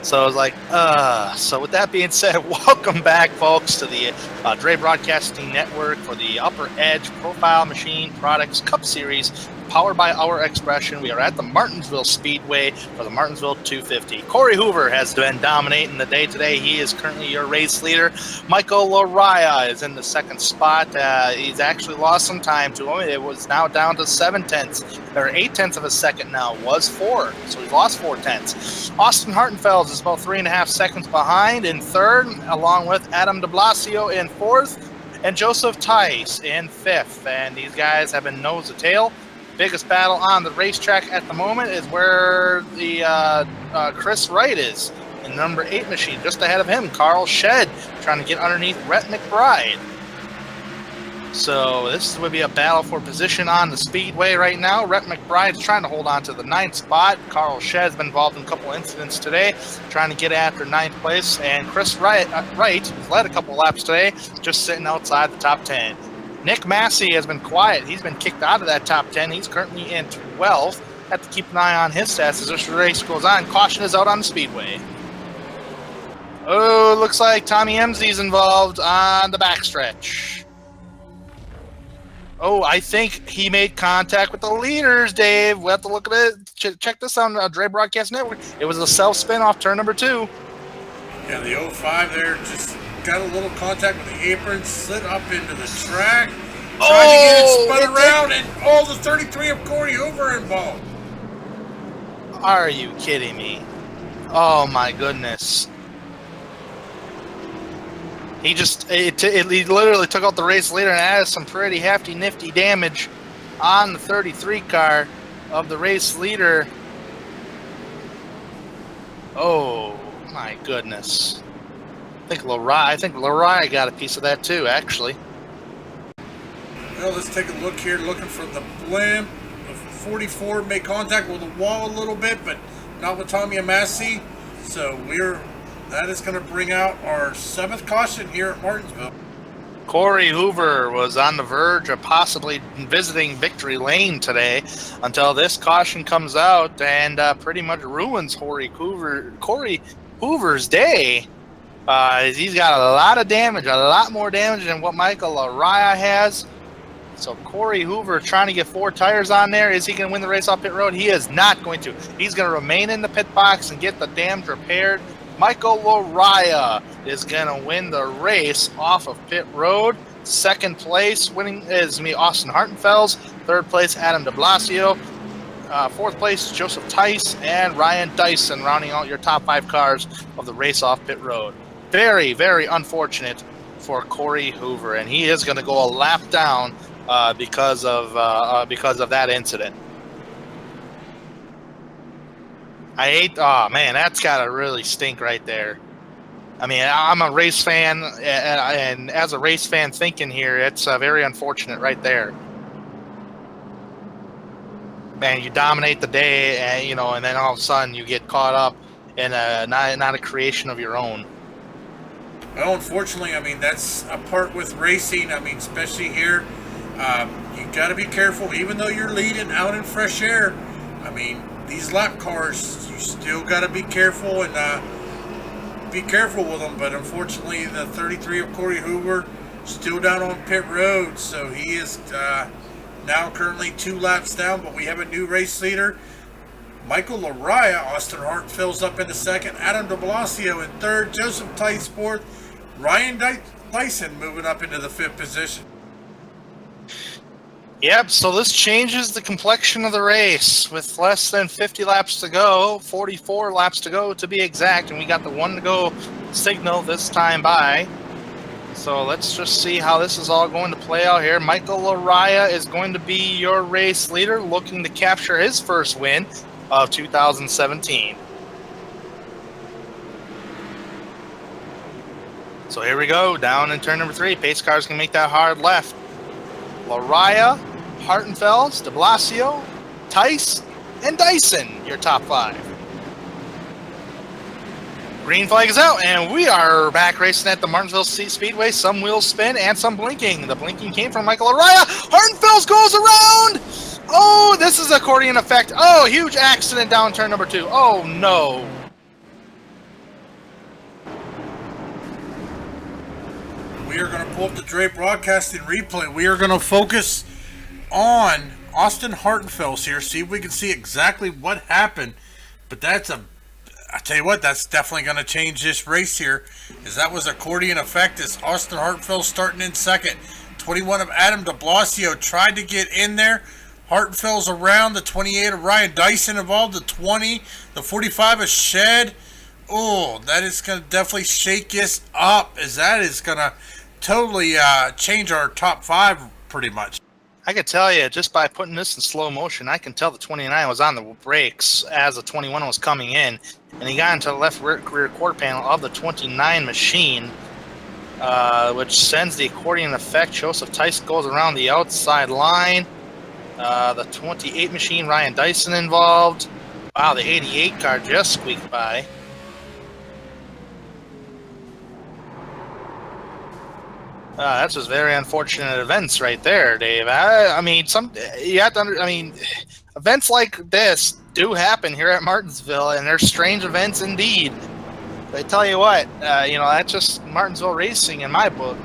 [SPEAKER 2] So I was like, So with that being said, welcome back, folks, to the Dre Broadcasting Network for the Upper Edge Profile Machine Products Cup Series powered by Our Expression. We are at the Martinsville Speedway for the Martinsville 250. Corey Hoover has been dominating the day today. He is currently your race leader. Michael Laraya is in the second spot. He's actually lost some time to him. It was now down to 8/10 of a second now. Was 4, so he's lost 4/10. Austin Hartenfeld is about 3.5 seconds behind in third, along with Adam de Blasio in fourth, and Joseph Tice in fifth. And these guys have been nose to tail. Biggest battle on the racetrack at the moment is where the Chris Wright is in number 8 machine. Just ahead of him, Carl Shedd trying to get underneath Rhett McBride. So this would be a battle for position on the speedway right now. Rhett McBride's trying to hold on to the 9th spot. Carl Shedd's been involved in a couple incidents today, trying to get after 9th place. And Chris Wright has led a couple laps today, just sitting outside the top 10. Nick Massey has been quiet. He's been kicked out of that top 10. He's currently in 12th. Have to keep an eye on his stats as this race goes on. Caution is out on the speedway. Oh, looks like Tommy Emsey's involved on the backstretch. Oh, I think he made contact with the leaders, Dave. We'll have to look at it. Check this on Dre Broadcast Network. It was a self-spin off turn number 2.
[SPEAKER 3] Yeah, the 05 there just got a little contact with the apron, slid up into the track, tried to get it spun around, and all the 33 of Corey Hoover involved.
[SPEAKER 2] Are you kidding me? Oh, my goodness. He literally took out the race leader and added some pretty hefty, nifty damage on the 33 car of the race leader. Oh my goodness! I think Laraya got a piece of that too, actually.
[SPEAKER 3] Well, let's take a look here. Looking for the blimp. The 44 made contact with the wall a little bit, but not with Tommy Massey. So that is going to bring out our 7th caution here at Martinsville.
[SPEAKER 2] Corey Hoover was on the verge of possibly visiting Victory Lane today until this caution comes out and pretty much ruins Corey Hoover's day. He's got a lot of damage, a lot more damage than what Michael Laraya has. So Corey Hoover trying to get 4 tires on there. Is he going to win the race off pit road? He is not going to. He's going to remain in the pit box and get the damage repaired. Michael Laraya is going to win the race off of pit road. Second place winning is Austin Hartenfeld. Third place, Adam de Blasio. Fourth place, Joseph Tice and Ryan Dyson, rounding out your top 5 cars of the race off pit road. Very, very unfortunate for Corey Hoover, and he is going to go a lap down because of that incident. Oh man, that's gotta really stink right there. I mean, I'm a race fan, and as a race fan thinking here, it's very unfortunate right there. Man, you dominate the day, and then all of a sudden you get caught up in not a creation of your own.
[SPEAKER 3] Well, unfortunately, I mean, that's a part with racing. I mean, especially here, you got to be careful. Even though you're leading out in fresh air, I mean, these lap cars, you still got to be careful and be careful with them. But unfortunately, the 33 of Corey Hoover still down on pit road, so he is now currently 2 laps down. But we have a new race leader, Michael Laraya. Austin Hartenfeld's up in the second, Adam de Blasio in third, Joseph Tice fourth, Ryan Dyson moving up into the 5th position.
[SPEAKER 2] Yep, so this changes the complexion of the race with less than 50 laps to go, 44 laps to go to be exact, and we got the 1 to go signal this time by. So let's just see how this is all going to play out here. Michael Laraya is going to be your race leader, looking to capture his first win of 2017. So here we go, down in turn number 3. Pace cars can make that hard left. Laraya, Hartenfeld, de Blasio, Tice, and Dyson, your top 5. Green flag is out, and we are back racing at the Martinsville Speedway. Some wheels spin and some blinking. The blinking came from Michael Laraya. Hartenfeld goes around. Oh, this is accordion effect. Oh, huge accident down turn number 2. Oh, no. We
[SPEAKER 3] are going to pull up the Dre Broadcasting replay. We are going to focus on Austin Hartenfels here. See if we can see exactly what happened. But I tell you what, that's definitely going to change this race here. As that was accordion effect as Austin Hartenfels starting in second. 21 of Adam de Blasio tried to get in there. Hartenfels around. The 28 of Ryan Dyson involved. The 20, the 45 of Shed. Oh, that is going to definitely shake us up, as that is going to totally change our top 5 pretty much.
[SPEAKER 2] I could tell you, just by putting this in slow motion, I can tell the 29 was on the brakes as the 21 was coming in, and he got into the left rear quarter panel of the 29 machine, which sends the accordion effect. Joseph Tice goes around the outside line. The 28 machine, Ryan Dyson involved. Wow, the 88 car just squeaked by. That's just very unfortunate events right there, Dave. I mean, you have to events like this do happen here at Martinsville, and they're strange events indeed. But I tell you what, that's just Martinsville racing in my book.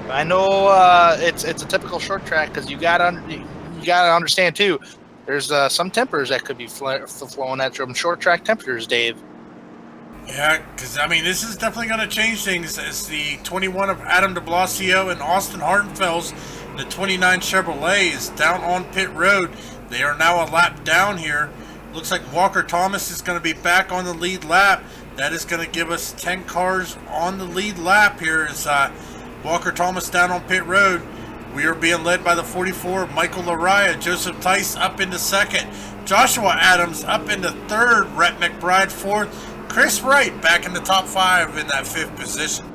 [SPEAKER 2] I know it's a typical short track, because you gotta understand too. There's some tempers that could be flowing at from short track temperatures, Dave.
[SPEAKER 3] Yeah, because, this is definitely going to change things as the 21 of Adam de Blasio and Austin Hartenfels, the 29 Chevrolet, is down on pit road. They are now a lap down here. Looks like Walker Thomas is going to be back on the lead lap. That is going to give us 10 cars on the lead lap here as Walker Thomas down on pit road. We are being led by the 44, Michael Laraya. Joseph Tice up into second. Joshua Adams up into third. Rhett McBride fourth. Chris Wright back in the top 5 in that 5th position.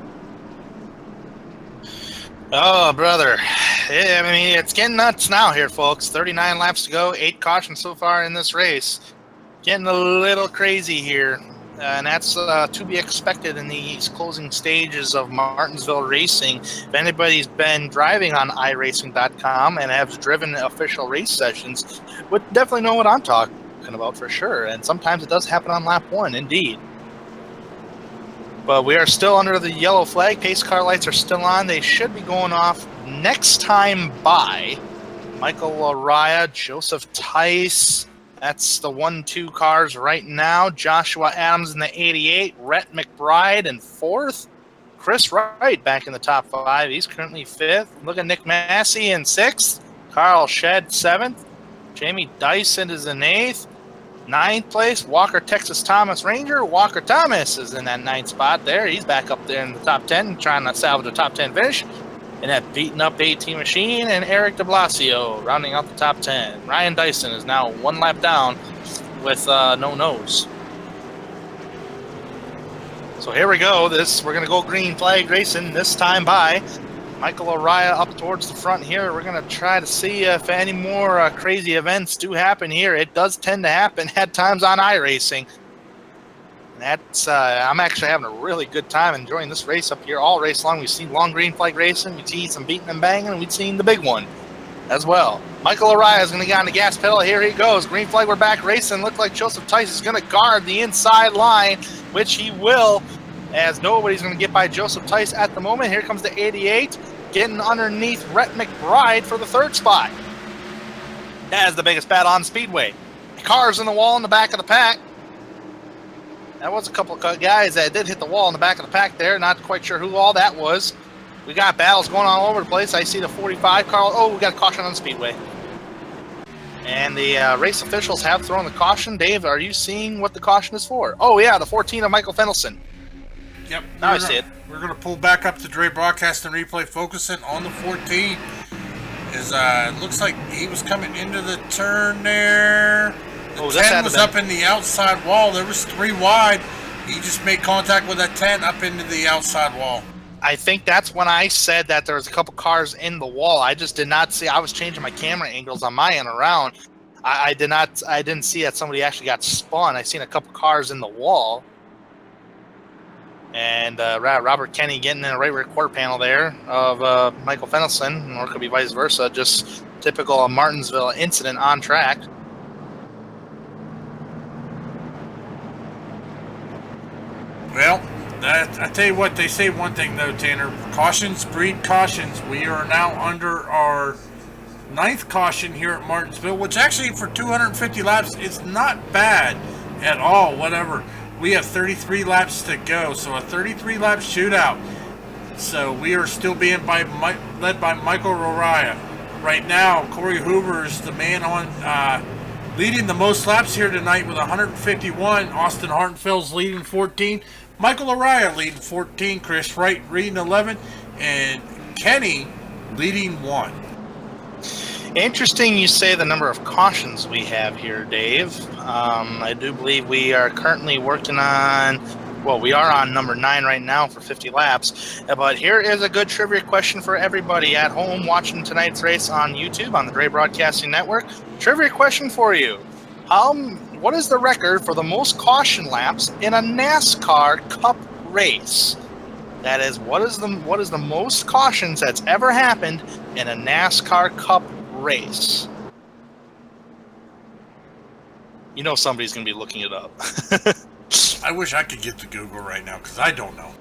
[SPEAKER 2] Oh, brother. It's getting nuts now here, folks. 39 laps to go, 8 cautions so far in this race. Getting a little crazy here. And that's to be expected in these closing stages of Martinsville racing. If anybody's been driving on iRacing.com and has driven official race sessions, would definitely know what I'm talking about for sure. And sometimes it does happen on lap 1, indeed. But we are still under the yellow flag. Pace car lights are still on. They should be going off next time by. Michael Laraya, Joseph Tice. That's the 1-2 cars right now. Joshua Adams in the 88. Rhett McBride in 4th. Chris Wright back in the top 5. He's currently 5th. Look at Nick Massey in 6th. Carl Shed 7th. Jamie Dyson is in 8th. 9th place, Walker Texas Thomas Ranger. Walker Thomas is in that 9th spot there. He's back up there in the top 10, trying to salvage a top 10 finish. And that beaten up 18 machine, and Eric de Blasio rounding out the top 10. Ryan Dyson is now 1 lap down with no nose. So here we go. We're going to go green flag racing this time by. Michael Laraya up towards the front here. We're going to try to see if any more crazy events do happen here. It does tend to happen at times on iRacing. I'm actually having a really good time enjoying this race up here all race long. We've seen long green flag racing. We've seen some beating and banging, and we've seen the big one as well. Michael Laraya is going to get on the gas pedal. Here he goes. Green flag, we're back racing. Look like Joseph Tice is going to guard the inside line, which he will, as nobody's going to get by Joseph Tice at the moment. Here comes the 88, getting underneath Rhett McBride for the 3rd spot. That is the biggest battle on the speedway. Cars in the wall in the back of the pack. That was a couple of guys that did hit the wall in the back of the pack there. Not quite sure who all that was. We got battles going on all over the place. I see the 45 car. Oh, we got a caution on the speedway. And the race officials have thrown the caution. Dave, are you seeing what the caution is for? Oh, yeah, the 14 of Michael Fendelson.
[SPEAKER 3] Yep.
[SPEAKER 2] Now I see it.
[SPEAKER 3] We're going to pull back up to Dre Broadcast and Replay, focusing on the 14. It looks like he was coming into the turn there. The 10 was up in the outside wall. There was 3 wide. He just made contact with that 10 up into the outside wall.
[SPEAKER 2] I think that's when I said that there was a couple cars in the wall. I just did not see. I was changing my camera angles on my end around. I didn't see that somebody actually got spun. I seen a couple cars in the wall. And Robert Kenny getting in a right rear quarter panel there of Michael Fendelson, or it could be vice versa. Just typical Martinsville incident on track.
[SPEAKER 3] Well, I tell you what, they say one thing though, Tanner. Cautions breed cautions. We are now under our ninth caution here at Martinsville, which actually for 250 laps is not bad at all. Whatever. We have 33 laps to go, so a 33 lap shootout. So we are still being led by Michael Roriah. Right now, Corey Hoover is the man on leading the most laps here tonight with 151. Austin Hartenfeld's leading 14. Michael Roriah leading 14. Chris Wright leading 11. And Kenny leading 1.
[SPEAKER 2] Interesting you say the number of cautions we have here, Dave. I do believe we are currently working on, well, we are on number 9 right now for 50 laps. But here is a good trivia question for everybody at home watching tonight's race on YouTube on the Dre Broadcasting Network. Trivia question for you. What is the record for the most caution laps in a NASCAR Cup race? That is, what is the most cautions that's ever happened in a NASCAR Cup race? You know somebody's going to be looking it up.
[SPEAKER 3] I wish I could get to Google right now because I don't know.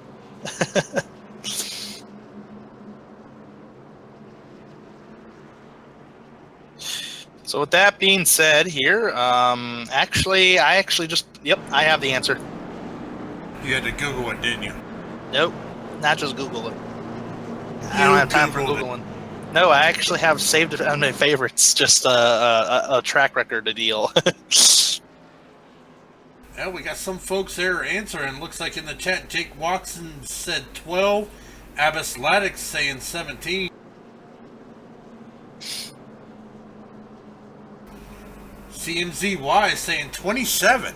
[SPEAKER 2] So with that being said here, I have the answer.
[SPEAKER 3] You had to Google it, didn't you?
[SPEAKER 2] Nope, not just Google it. I don't have time for Googling. No, I actually have saved it on my favorites, just a track record to deal.
[SPEAKER 3] Yeah, we got some folks there answering. Looks like in the chat, Jake Watson said 12. Abbas Laddick saying 17. CMZY saying 27.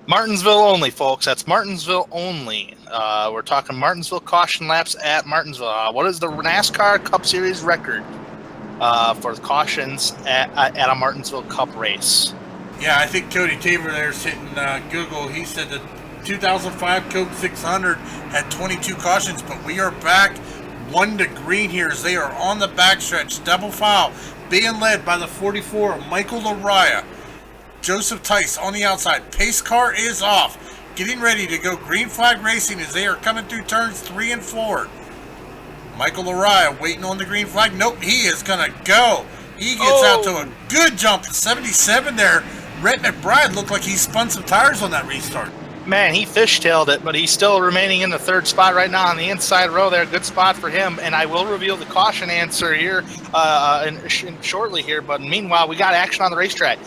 [SPEAKER 2] Martinsville only, folks. That's Martinsville only. We're talking Martinsville caution laps at Martinsville. What is the NASCAR Cup Series record for the cautions at a Martinsville Cup race?
[SPEAKER 3] Yeah, I think Cody Tabor there's hitting Google. He said the 2005 Coke 600 had 22 cautions, but we are back 1 to green here as they are on the backstretch. Double file being led by the 44, Michael Roriah. Joseph Tice on the outside. Pace car is off. Getting ready to go green flag racing as they are coming through turns 3 and 4. Michael Roriah waiting on the green flag. Nope, he is going to go. He gets out to a good jump. 77 there. Rhett McBride looked like he spun some tires on that restart.
[SPEAKER 2] Man, he fishtailed it, but he's still remaining in the 3rd spot right now on the inside row there. Good spot for him, and I will reveal the caution answer here shortly here, but meanwhile, we got action on the racetrack.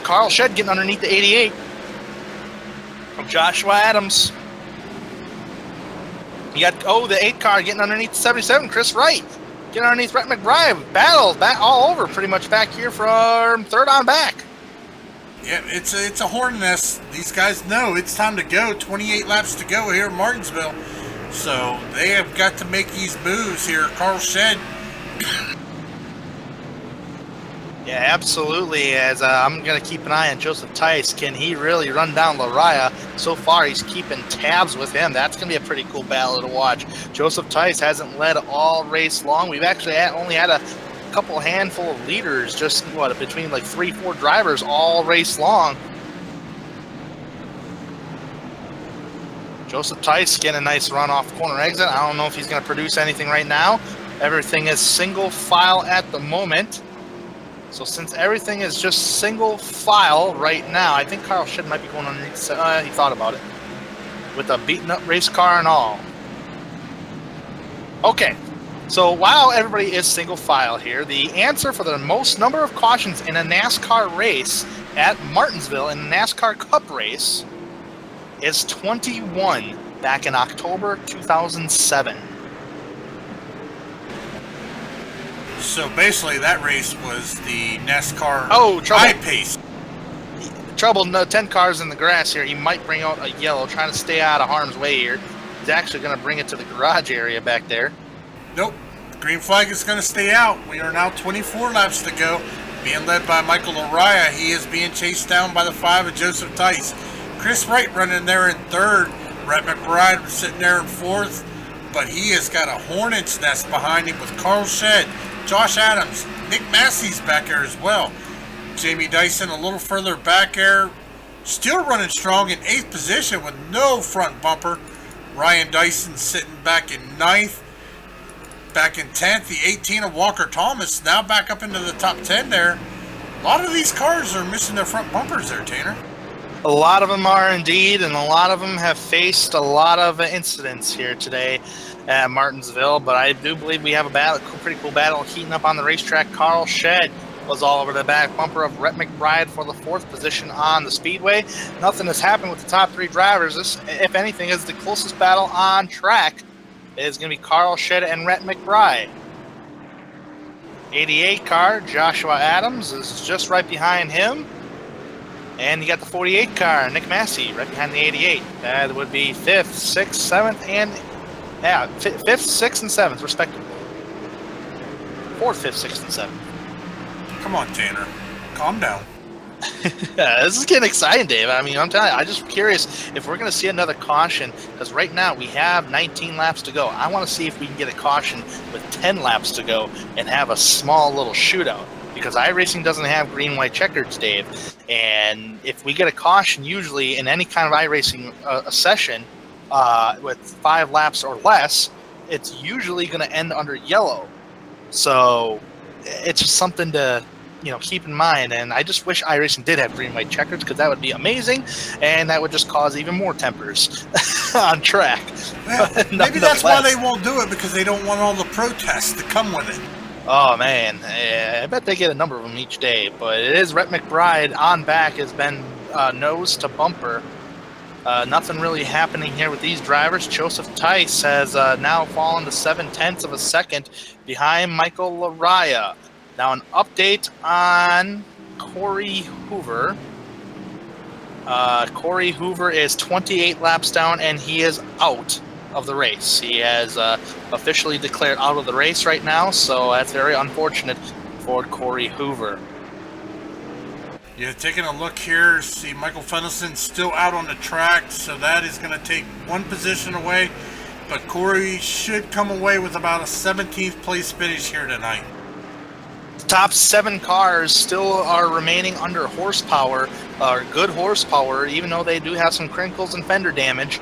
[SPEAKER 2] Carl Shedd getting underneath the 88 from Joshua Adams. You got, the 8 car getting underneath the 77, Chris Wright. Getting underneath Rhett McBride. Battle back all over pretty much back here from 3rd on back.
[SPEAKER 3] Yeah, it's a horn nest. These guys know it's time to go. 28 laps to go here in Martinsville. So they have got to make these moves here. Carl Shedd.
[SPEAKER 2] Yeah, absolutely. As I'm going to keep an eye on Joseph Tice. Can he really run down Roriah? So far, he's keeping tabs with him. That's going to be a pretty cool battle to watch. Joseph Tice hasn't led all race long. We've actually only had a couple handful of leaders, just between like 3-4 drivers all race long. Joseph Tice getting a nice run off the corner exit. I don't know if he's going to produce anything right now. Everything is single file at the moment. So since everything is just single file right now, I think Carl Shedd might be going underneath. He thought about it with a beaten up race car and all. Okay. So while everybody is single file here, the answer for the most number of cautions in a NASCAR race at Martinsville in a NASCAR Cup race is 21 back in October 2007.
[SPEAKER 3] So basically that race was the NASCAR
[SPEAKER 2] high
[SPEAKER 3] pace.
[SPEAKER 2] Trouble, no, 10 cars in the grass here. He might bring out a yellow, trying to stay out of harm's way here. He's actually going to bring it to the garage area back there.
[SPEAKER 3] Nope. Green flag is going to stay out. We are now 24 laps to go. Being led by Michael Roriah. He is being chased down by the 5 of Joseph Tice. Chris Wright running there in 3rd. Rhett McBride sitting there in 4th. But he has got a hornet's nest behind him with Carl Shedd, Josh Adams, Nick Massey's back there as well. Jamie Dyson a little further back there. Still running strong in 8th position with no front bumper. Ryan Dyson sitting back in 9th. back in 10th. The 18 of Walker Thomas now back up into the top 10 there. A lot of these cars are missing their front bumpers there, Tanner.
[SPEAKER 2] A lot of them are indeed, and a lot of them have faced a lot of incidents here today at Martinsville. But I do believe we have a pretty cool battle heating up on the racetrack. Carl Shedd was all over the back bumper of Rhett McBride for the 4th position on the speedway. Nothing has happened with the top 3 drivers. This, if anything, is the closest battle on track. It is going to be Carl Shedd and Rhett McBride. 88 car, Joshua Adams, is just right behind him. And you got the 48 car, Nick Massey, right behind the 88. That would be 5th, 6th, 7th, and 5th, 6th, and 7th, respectively. 4th, 5th, 6th, and 7th.
[SPEAKER 3] Come on, Tanner. Calm down.
[SPEAKER 2] Yeah, this is getting exciting, Dave. I mean, I'm telling you, I'm just curious if we're going to see another caution, because right now we have 19 laps to go. I want to see if we can get a caution with 10 laps to go and have a small little shootout, because iRacing doesn't have green, white checkers, Dave. And if we get a caution, usually in any kind of iRacing session with 5 laps or less, it's usually going to end under yellow. So it's just something to keep in mind. And I just wish iRacing did have green, white checkers, because that would be amazing, and that would just cause even more tempers on track.
[SPEAKER 3] Well, maybe that's why they won't do it, because they don't want all the protests to come with it.
[SPEAKER 2] Oh, man. I bet they get a number of them each day. But it is Rhett McBride on back, has been nose to bumper. Nothing really happening here with these drivers. Joseph Tice has now fallen to 7/10 of a second behind Michael Laraya. Now an update on Corey Hoover. Corey Hoover is 28 laps down, and he is out of the race. He has officially declared out of the race right now, so that's very unfortunate for Corey Hoover.
[SPEAKER 3] Yeah, taking a look here, see Michael Fennelson still out on the track, so that is going to take 1 position away, but Corey should come away with about a 17th place finish here tonight.
[SPEAKER 2] Top 7 cars still are remaining under horsepower, or good horsepower, even though they do have some crinkles and fender damage.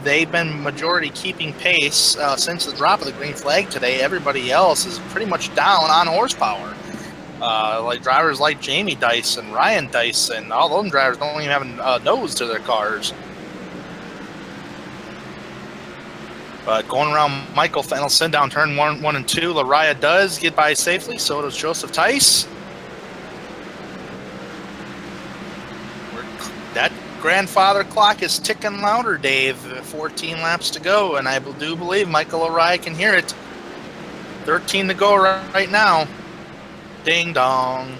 [SPEAKER 2] They've been majority keeping pace since the drop of the green flag today. Everybody else is pretty much down on horsepower. Like drivers like Jamie Dyson, Ryan Dyson, all those drivers don't even have a nose to their cars. But going around Michael Fennelson down turn 1 and 2, Laraya does get by safely. So does Joseph Tice. That grandfather clock is ticking louder, Dave. 14 laps to go, and I do believe Michael Laraya can hear it. 13 to go right now. Ding dong.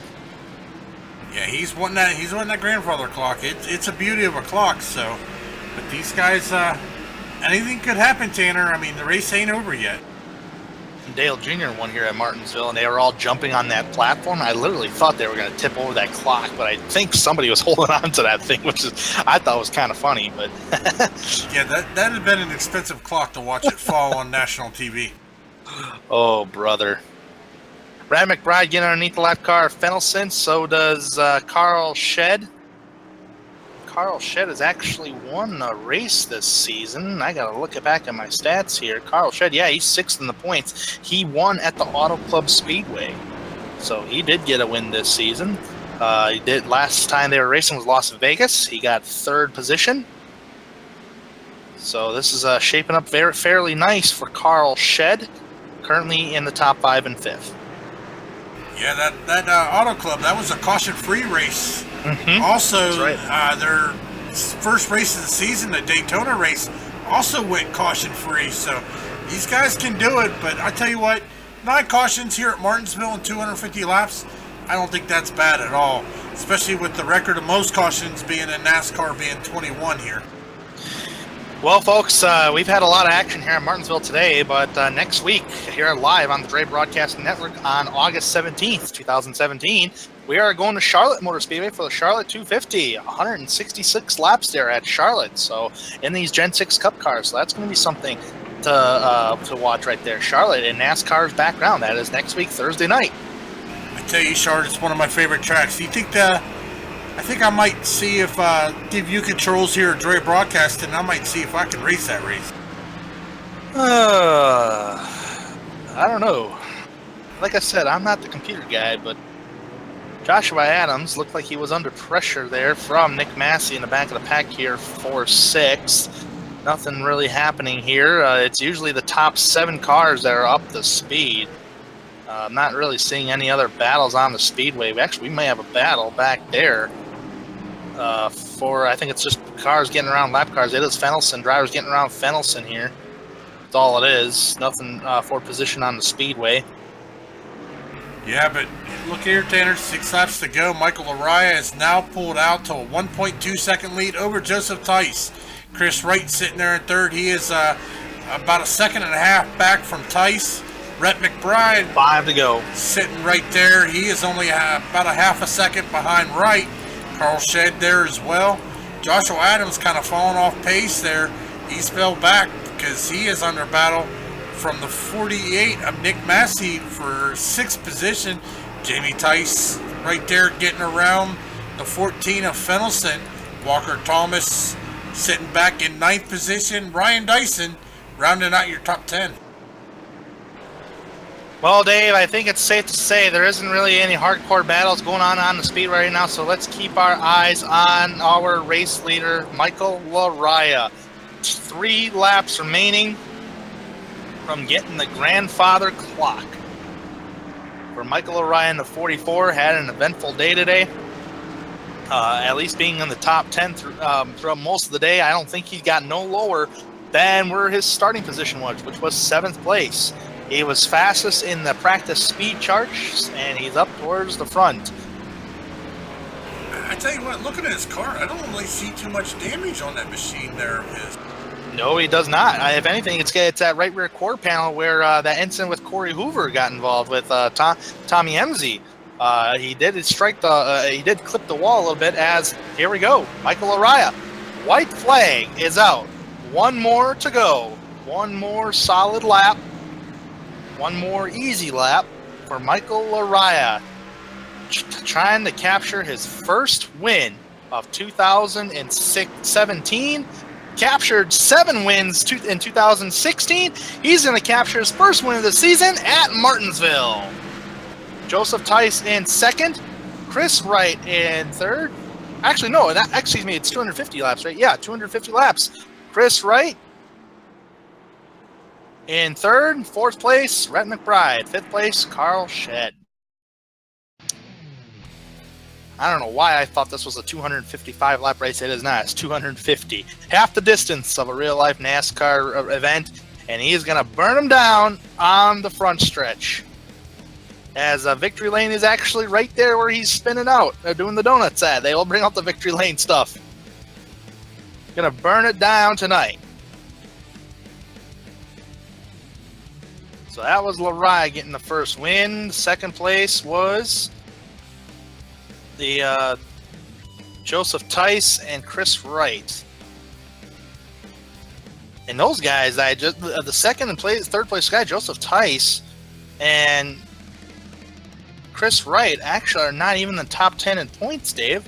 [SPEAKER 3] Yeah, he's wanting that grandfather clock. It's a beauty of a clock. So, but these guys, anything could happen, Tanner. I mean, the race ain't over yet.
[SPEAKER 2] Dale Jr. won here at Martinsville, and they were all jumping on that platform. I literally thought they were going to tip over that clock, but I think somebody was holding on to that thing, which I thought was kind of funny. But
[SPEAKER 3] yeah, that had been an expensive clock to watch it fall on national TV.
[SPEAKER 2] Oh, brother. Brad McBride getting underneath the lap car of Fennelson. So does Carl Shedd. Carl Shedd has actually won a race this season. I got to look back at my stats here. Carl Shedd, yeah, he's 6th in the points. He won at the Auto Club Speedway. So he did get a win this season. He did last time they were racing was Las Vegas. He got 3rd position. So this is shaping up fairly nice for Carl Shedd. Currently in the top 5 and 5th.
[SPEAKER 3] Yeah, that Auto Club, that was a caution-free race.
[SPEAKER 2] Mm-hmm.
[SPEAKER 3] Also,
[SPEAKER 2] right.
[SPEAKER 3] Their first race of the season, the Daytona race, also went caution-free. So these guys can do it, but I tell you what, 9 cautions here at Martinsville in 250 laps, I don't think that's bad at all, especially with the record of most cautions being in NASCAR being 21 here.
[SPEAKER 2] Well, folks, we've had a lot of action here in Martinsville today, but next week, here live on the Dre Broadcasting Network on August 17th, 2017, we are going to Charlotte Motor Speedway for the Charlotte 250, 166 laps there at Charlotte, so in these Gen 6 Cup cars, so that's going to be something to watch right there. Charlotte in NASCAR's background, that is next week, Thursday night.
[SPEAKER 3] I tell you, Charlotte's one of my favorite tracks. Do you think I think I might see if give you controls here at Dre Broadcasting. I might see if I can race that race.
[SPEAKER 2] I don't know. Like I said, I'm not the computer guy, but Joshua Adams looked like he was under pressure there from Nick Massey in the back of the pack here for 6th. Nothing really happening here. It's usually the top 7 cars that are up the speed. I'm not really seeing any other battles on the speedway. We may have a battle back there. I think it's just cars getting around lap cars. It is Fennelson, drivers getting around Fennelson here. That's all it is. Nothing for position on the speedway.
[SPEAKER 3] Yeah, but look here, Tanner. 6 laps to go. Michael Araya is now pulled out to a 1.2 second lead over Joseph Tice. Chris Wright sitting there in 3rd. He is about a second and a half back from Tice. Rhett McBride,
[SPEAKER 2] 5 to go.
[SPEAKER 3] sitting right there. He is only about a half a second behind Wright. Carl Shedd there as well. Joshua Adams kind of falling off pace there. He's fell back because he is under battle from the 48 of Nick Massey for 6th position. Jamie Tice right there getting around the 14 of Fennelson. Walker Thomas sitting back in 9th position. Ryan Dyson rounding out your top 10.
[SPEAKER 2] Well, Dave, I think it's safe to say there isn't really any hardcore battles going on the speed right now, so let's keep our eyes on our race leader, Michael Laraya. 3 laps remaining from getting the grandfather clock. For Michael Laraya in the 44, had an eventful day today. At least being in the top 10 throughout most of the day. I don't think he got no lower than where his starting position was, which was 7th place. He was fastest in the practice speed charts, and he's up towards the front.
[SPEAKER 3] I tell you what, looking at his car, I don't really see too much damage on that machine there of his.
[SPEAKER 2] No, he does not. If anything, it's that right rear quarter panel where that incident with Corey Hoover got involved with Tommy Emsey. He did he did clip the wall a little bit. As here we go, Michael Araya, white flag is out. 1 more to go. 1 more solid lap. 1 more easy lap for Michael Araya, trying to capture his first win of 2017. Captured 7 wins in 2016. He's going to capture his first win of the season at Martinsville. Joseph Tice in 2nd. Chris Wright in 3rd. Actually, no, excuse me, it's 250 laps, right? Yeah, 250 laps. Chris Wright in 3rd. 4th place, Rhett McBride. 5th place, Carl Shedd. I don't know why I thought this was a 255 lap race. It is not. It's 250. Half the distance of a real life NASCAR event. And he is going to burn them down on the front stretch. As Victory Lane is actually right there where he's spinning out. They're doing the donuts at. They will bring out the Victory Lane stuff. Going to burn it down tonight. So that was Laraya getting the first win. 2nd place was the Joseph Tice and Chris Wright. And those guys, the 2nd and 3rd place guy, Joseph Tice and Chris Wright, actually are not even in the top 10 in points, Dave.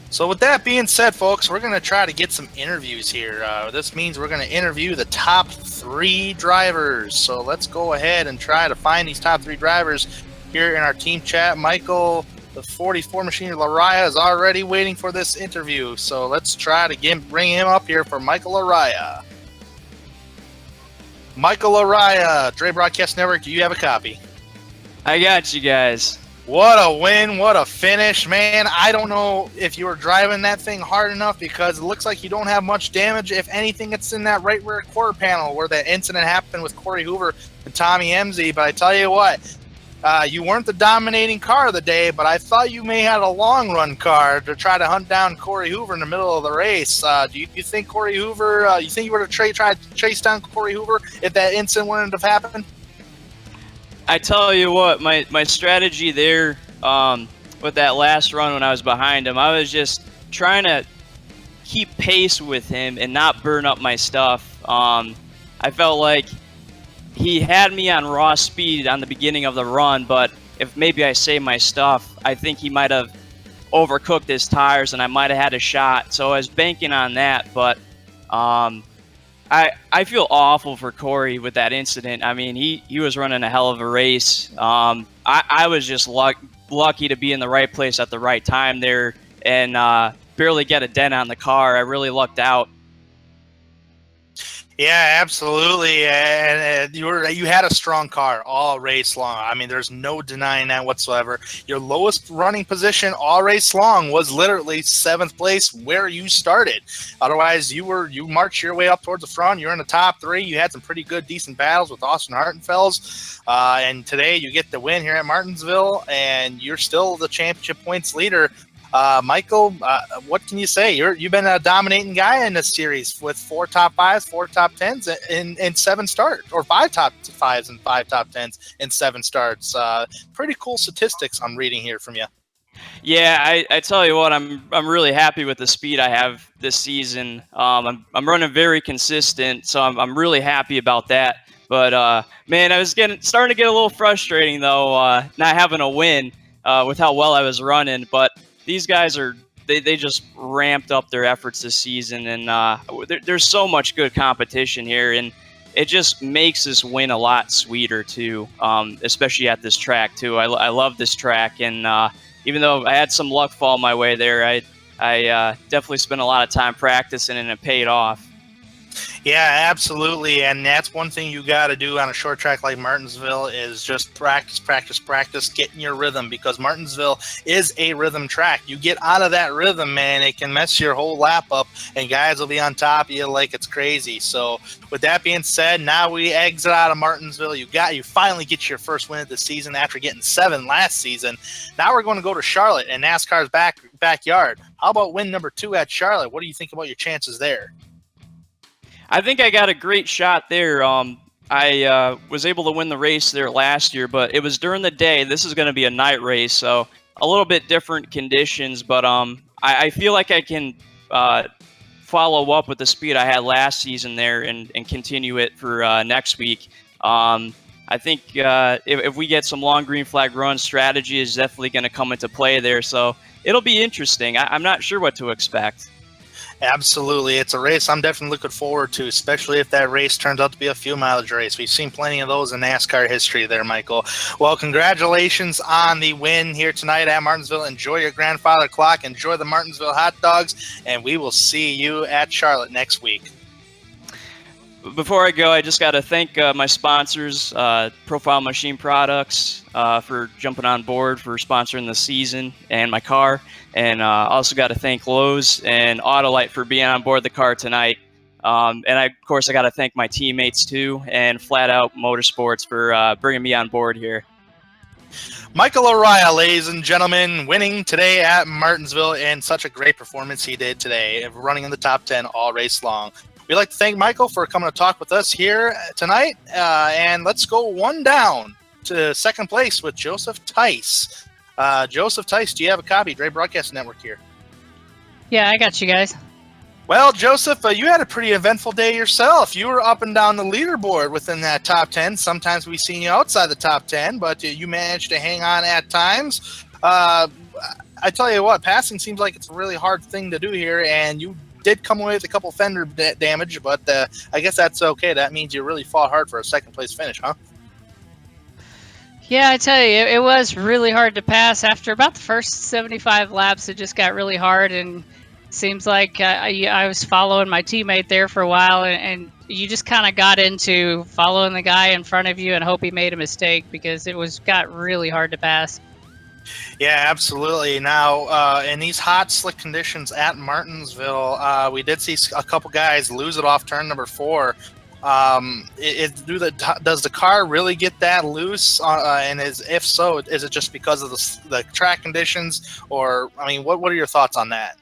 [SPEAKER 2] So with that being said, folks, we're going to try to get some interviews here. This means we're going to interview the top 3 drivers. So let's go ahead and try to find these top 3 drivers here in our team chat. Michael, the 44 Machine Laraya, is already waiting for this interview. So let's try to bring him up here for Michael Laraya. Michael Laraya, Dre Broadcast Network, do you have a copy?
[SPEAKER 5] I got you guys.
[SPEAKER 2] What a win, what a finish, man. I don't know if you were driving that thing hard enough because it looks like you don't have much damage. If anything, it's in that right rear quarter panel where that incident happened with Corey Hoover and Tommy Emsey. But I tell you what, you weren't the dominating car of the day, but I thought you may have a long run car to try to hunt down Corey Hoover in the middle of the race. Do you think Corey Hoover, you think you would have tried to chase down Corey Hoover if that incident wouldn't have happened?
[SPEAKER 5] I tell you what, my strategy there with that last run when I was behind him, I was just trying to keep pace with him and not burn up my stuff. I felt like he had me on raw speed on the beginning of the run, but if maybe I saved my stuff, I think he might have overcooked his tires and I might have had a shot. So I was banking on that, but I feel awful for Corey with that incident. I mean, he was running a hell of a race. I was just lucky to be in the right place at the right time there and barely get a dent on the car. I really lucked out.
[SPEAKER 2] Yeah, absolutely. And you had a strong car all race long. I mean, there's no denying that whatsoever. Your lowest running position all race long was literally 7th place where you started. Otherwise, you marched your way up towards the front. You're in the top 3. You had some pretty good, decent battles with Austin Hartenfels. And today you get the win here at Martinsville, and you're still the championship points leader. Michael, what can you say? You've been a dominating guy in this series with 4 top 5s, 4 top 10s, in 7 starts, or 5 top 5s and 5 top 10s in 7 starts. Pretty cool statistics I'm reading here from you.
[SPEAKER 5] Yeah, I tell you what, I'm really happy with the speed I have this season. I'm running very consistent, so I'm really happy about that. But man, I was starting to get a little frustrating though, not having a win with how well I was running, but these guys they just ramped up their efforts this season, and there's so much good competition here, and it just makes this win a lot sweeter too, especially at this track too. I love this track, and even though I had some luck fall my way there, I definitely spent a lot of time practicing, and it paid off.
[SPEAKER 2] Yeah, absolutely. And that's one thing you got to do on a short track like Martinsville is just practice, get in your rhythm, because Martinsville is a rhythm track. You get out of that rhythm, man, it can mess your whole lap up, and guys will be on top of you like it's crazy. So with that being said, now we exit out of Martinsville. You finally get your first win of the season after getting 7 last season. Now we're going to go to Charlotte and NASCAR's backyard. How about win number 2 at Charlotte? What do you think about your chances there?
[SPEAKER 5] I think I got a great shot there. I was able to win the race there last year, but it was during the day. This is going to be a night race, so a little bit different conditions, but I feel like I can follow up with the speed I had last season there and continue it for next week. I think if we get some long green flag run, strategy is definitely going to come into play there, so it'll be interesting. I'm not sure what to expect.
[SPEAKER 2] Absolutely. It's a race I'm definitely looking forward to, especially if that race turns out to be a few mileage race. We've seen plenty of those in NASCAR history there, Michael. Well, congratulations on the win here tonight at Martinsville. Enjoy your grandfather clock. Enjoy the Martinsville hot dogs, and we will see you at Charlotte next week.
[SPEAKER 5] Before I go, I just got to thank my sponsors, Profile Machine Products, for jumping on board for sponsoring the season and my car. And also got to thank Lowe's and Autolite for being on board the car tonight. And of course, I got to thank my teammates too, and Flat Out Motorsports for bringing me on board here.
[SPEAKER 2] Michael Araya, ladies and gentlemen, winning today at Martinsville, and such a great performance he did today, running in the top 10 all race long. We'd like to thank Michael for coming to talk with us here tonight. And let's go one down to second place with Joseph Tice. Joseph Tice, do you have a copy? Dre Broadcast Network here.
[SPEAKER 6] Yeah, I got you guys.
[SPEAKER 2] Well, Joseph, you had a pretty eventful day yourself. You were up and down the leaderboard within that top 10. Sometimes we've seen you outside the top 10, but you managed to hang on at times. I tell you what, passing seems like it's a really hard thing to do here, and you did come away with a couple fender damage, but I guess that's okay. That means you really fought hard for a second place finish, huh?
[SPEAKER 6] Yeah, I tell you, it was really hard to pass. After about the first 75 laps, it just got really hard, and seems like I was following my teammate there for a while, and you just kind of got into following the guy in front of you and hope he made a mistake, because it got really hard to pass.
[SPEAKER 2] Yeah, absolutely. Now, in these hot, slick conditions at Martinsville, we did see a couple guys lose it off turn number 4. Does the car really get that loose? And if so, is it just because of the track conditions? Or, I mean, what are your thoughts on that?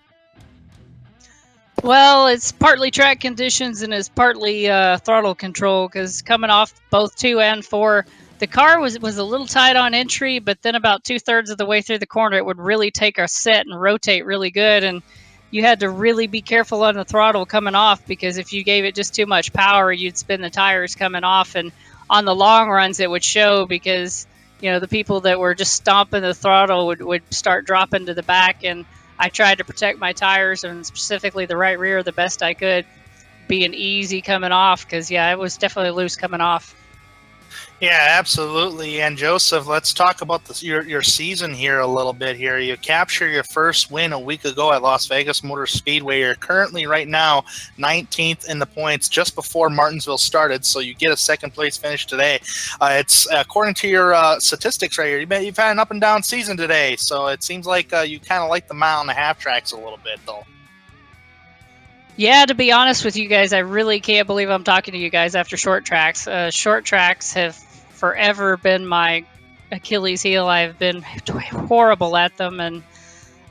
[SPEAKER 6] Well, it's partly track conditions and it's partly throttle control, because coming off both 2 and 4, the car was a little tight on entry, but then about 2/3 of the way through the corner, it would really take a set and rotate really good. And you had to really be careful on the throttle coming off, because if you gave it just too much power, you'd spin the tires coming off. And on the long runs, it would show, because the people that were just stomping the throttle would start dropping to the back, and I tried to protect my tires and specifically the right rear the best I could, being easy coming off, because it was definitely loose coming off.
[SPEAKER 2] Yeah, absolutely. And Joseph, let's talk about your season here a little bit here. You captured your first win a week ago at Las Vegas Motor Speedway. You're currently right now 19th in the points just before Martinsville started, so you get a second place finish today. It's according to your statistics right here, you've had an up and down season today, so it seems like you kind of like the mile and a half tracks a little bit, though.
[SPEAKER 6] Yeah, to be honest with you guys, I really can't believe I'm talking to you guys after short tracks. Short tracks have forever been my Achilles heel. I've been horrible at them, and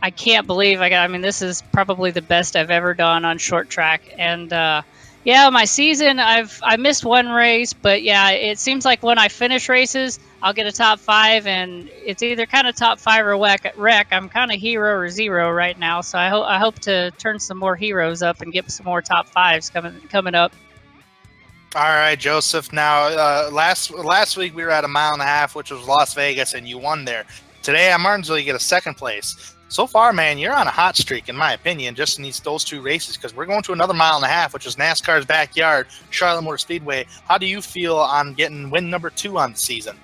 [SPEAKER 6] I can't believe this is probably the best I've ever done on short track. And my season, I missed one race, but it seems like when I finish races, I'll get a top 5, and it's either kind of top 5 or wreck. I'm kind of hero or zero right now, so I hope to turn some more heroes up and get some more top 5s coming up.
[SPEAKER 2] All right, Joseph. Now, last week we were at a mile and a half, which was Las Vegas, and you won there. Today at Martinsville, you get a second place. So far, man, you're on a hot streak, in my opinion, just in those 2 races, because we're going to another mile and a half, which is NASCAR's backyard, Charlotte Motor Speedway. How do you feel on getting win number 2 on the season?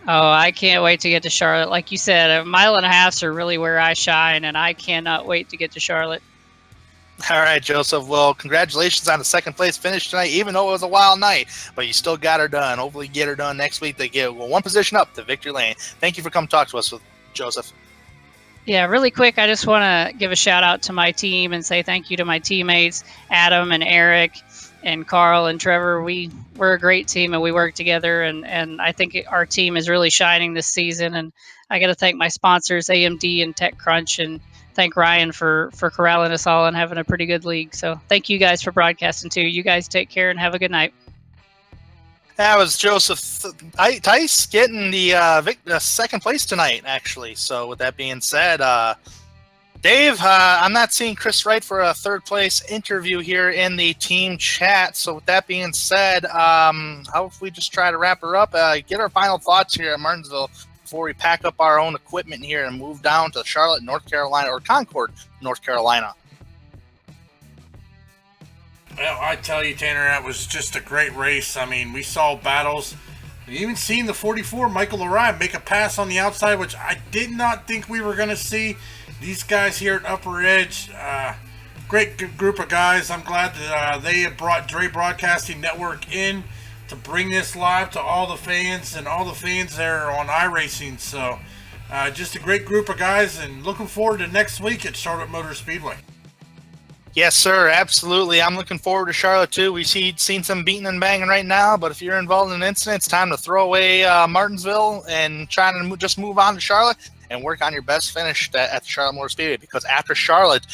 [SPEAKER 6] Oh, I can't wait to get to Charlotte. Like you said, a mile and a half are really where I shine, and I cannot wait to get to Charlotte.
[SPEAKER 2] All right, Joseph. Well, congratulations on the second place finish tonight, even though it was a wild night, but you still got her done. Hopefully get her done next week to get one position up to victory lane. Thank you for coming to talk to us, Joseph.
[SPEAKER 6] Yeah, really quick, I just want to give a shout out to my team and say thank you to my teammates, Adam and Eric and Carl and Trevor. We're a great team, and we work together, and I think our team is really shining this season. And I got to thank my sponsors, AMD and TechCrunch, and thank Ryan for corralling us all and having a pretty good league. So thank you guys for broadcasting too. You guys take care and have a good night.
[SPEAKER 2] That was Joseph Tice getting the second place tonight, actually. So with that being said, Dave, I'm not seeing Chris Wright for a third place interview here in the team chat. So with that being said, how if we just try to wrap her up, get our final thoughts here at Martinsville before we pack up our own equipment here and move down to Charlotte, North Carolina, or Concord, North Carolina.
[SPEAKER 3] Well, I tell you, Tanner, that was just a great race. I mean, we saw battles. We even seen the 44, Michael Larive, make a pass on the outside, which I did not think we were going to see. These guys here at Upper Edge, great group of guys. I'm glad that they have brought Dre Broadcasting Network in to bring this live to all the fans and all the fans there on iRacing. So just a great group of guys, and looking forward to next week at Charlotte Motor Speedway.
[SPEAKER 2] Yes, sir. Absolutely. I'm looking forward to Charlotte, too. We've seen some beating and banging right now, but if you're involved in an incident, it's time to throw away Martinsville and try to just move on to Charlotte and work on your best finish at the Charlotte Motor Speedway, because after Charlotte,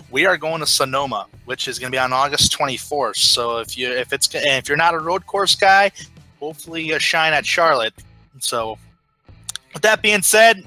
[SPEAKER 2] we are going to Sonoma, which is going to be on August 24th. So if you're not a road course guy, hopefully you shine at Charlotte. So with that being said,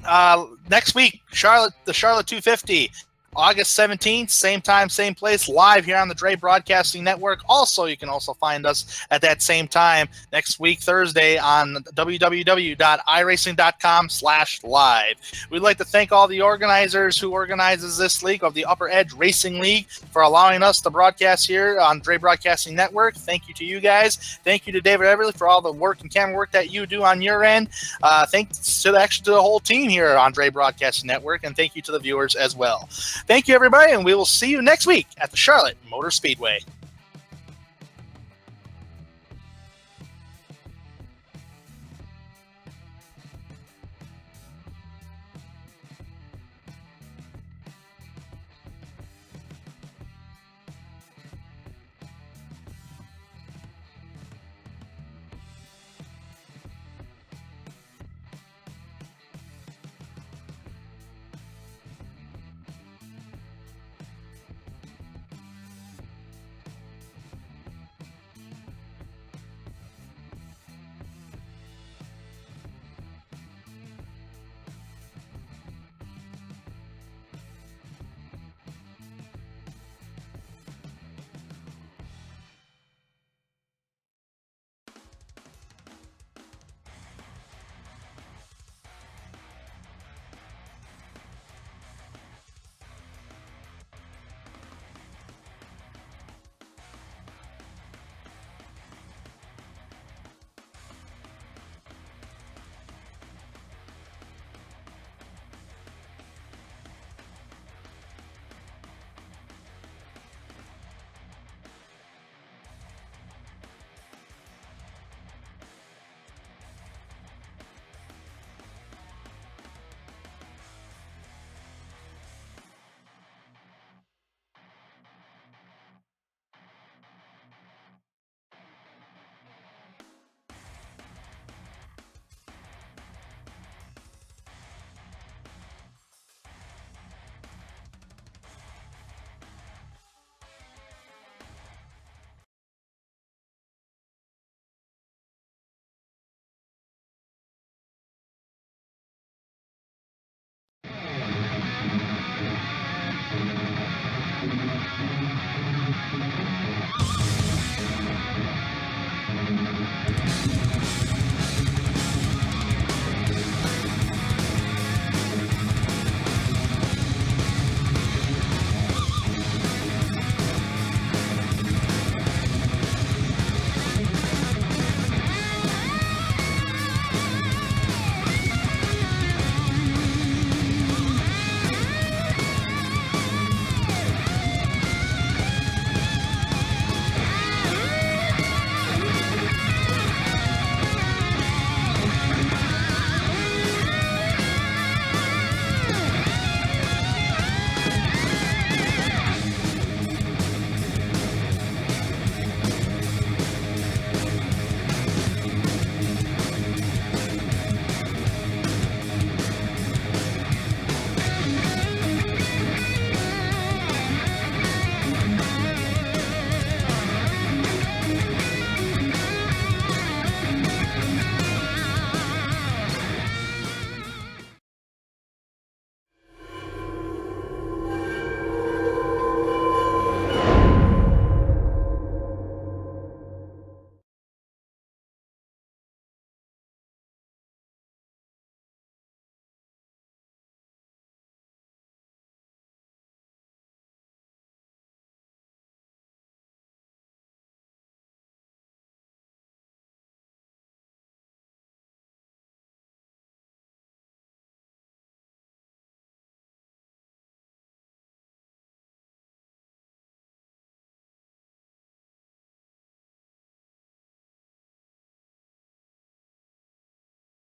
[SPEAKER 2] next week, the Charlotte 250. August 17th, same time, same place, live here on the Dre Broadcasting Network. Also, you can also find us at that same time next week, Thursday, on www.iracing.com/live. We'd like to thank all the organizers who organizes this league of the Upper Edge Racing League for allowing us to broadcast here on Dre Broadcasting Network. Thank you to you guys. Thank you to David Everly for all the work and camera work that you do on your end. Thanks to the whole team here on Dre Broadcasting Network, and thank you to the viewers as well. Thank you, everybody, and we will see you next week at the Charlotte Motor Speedway.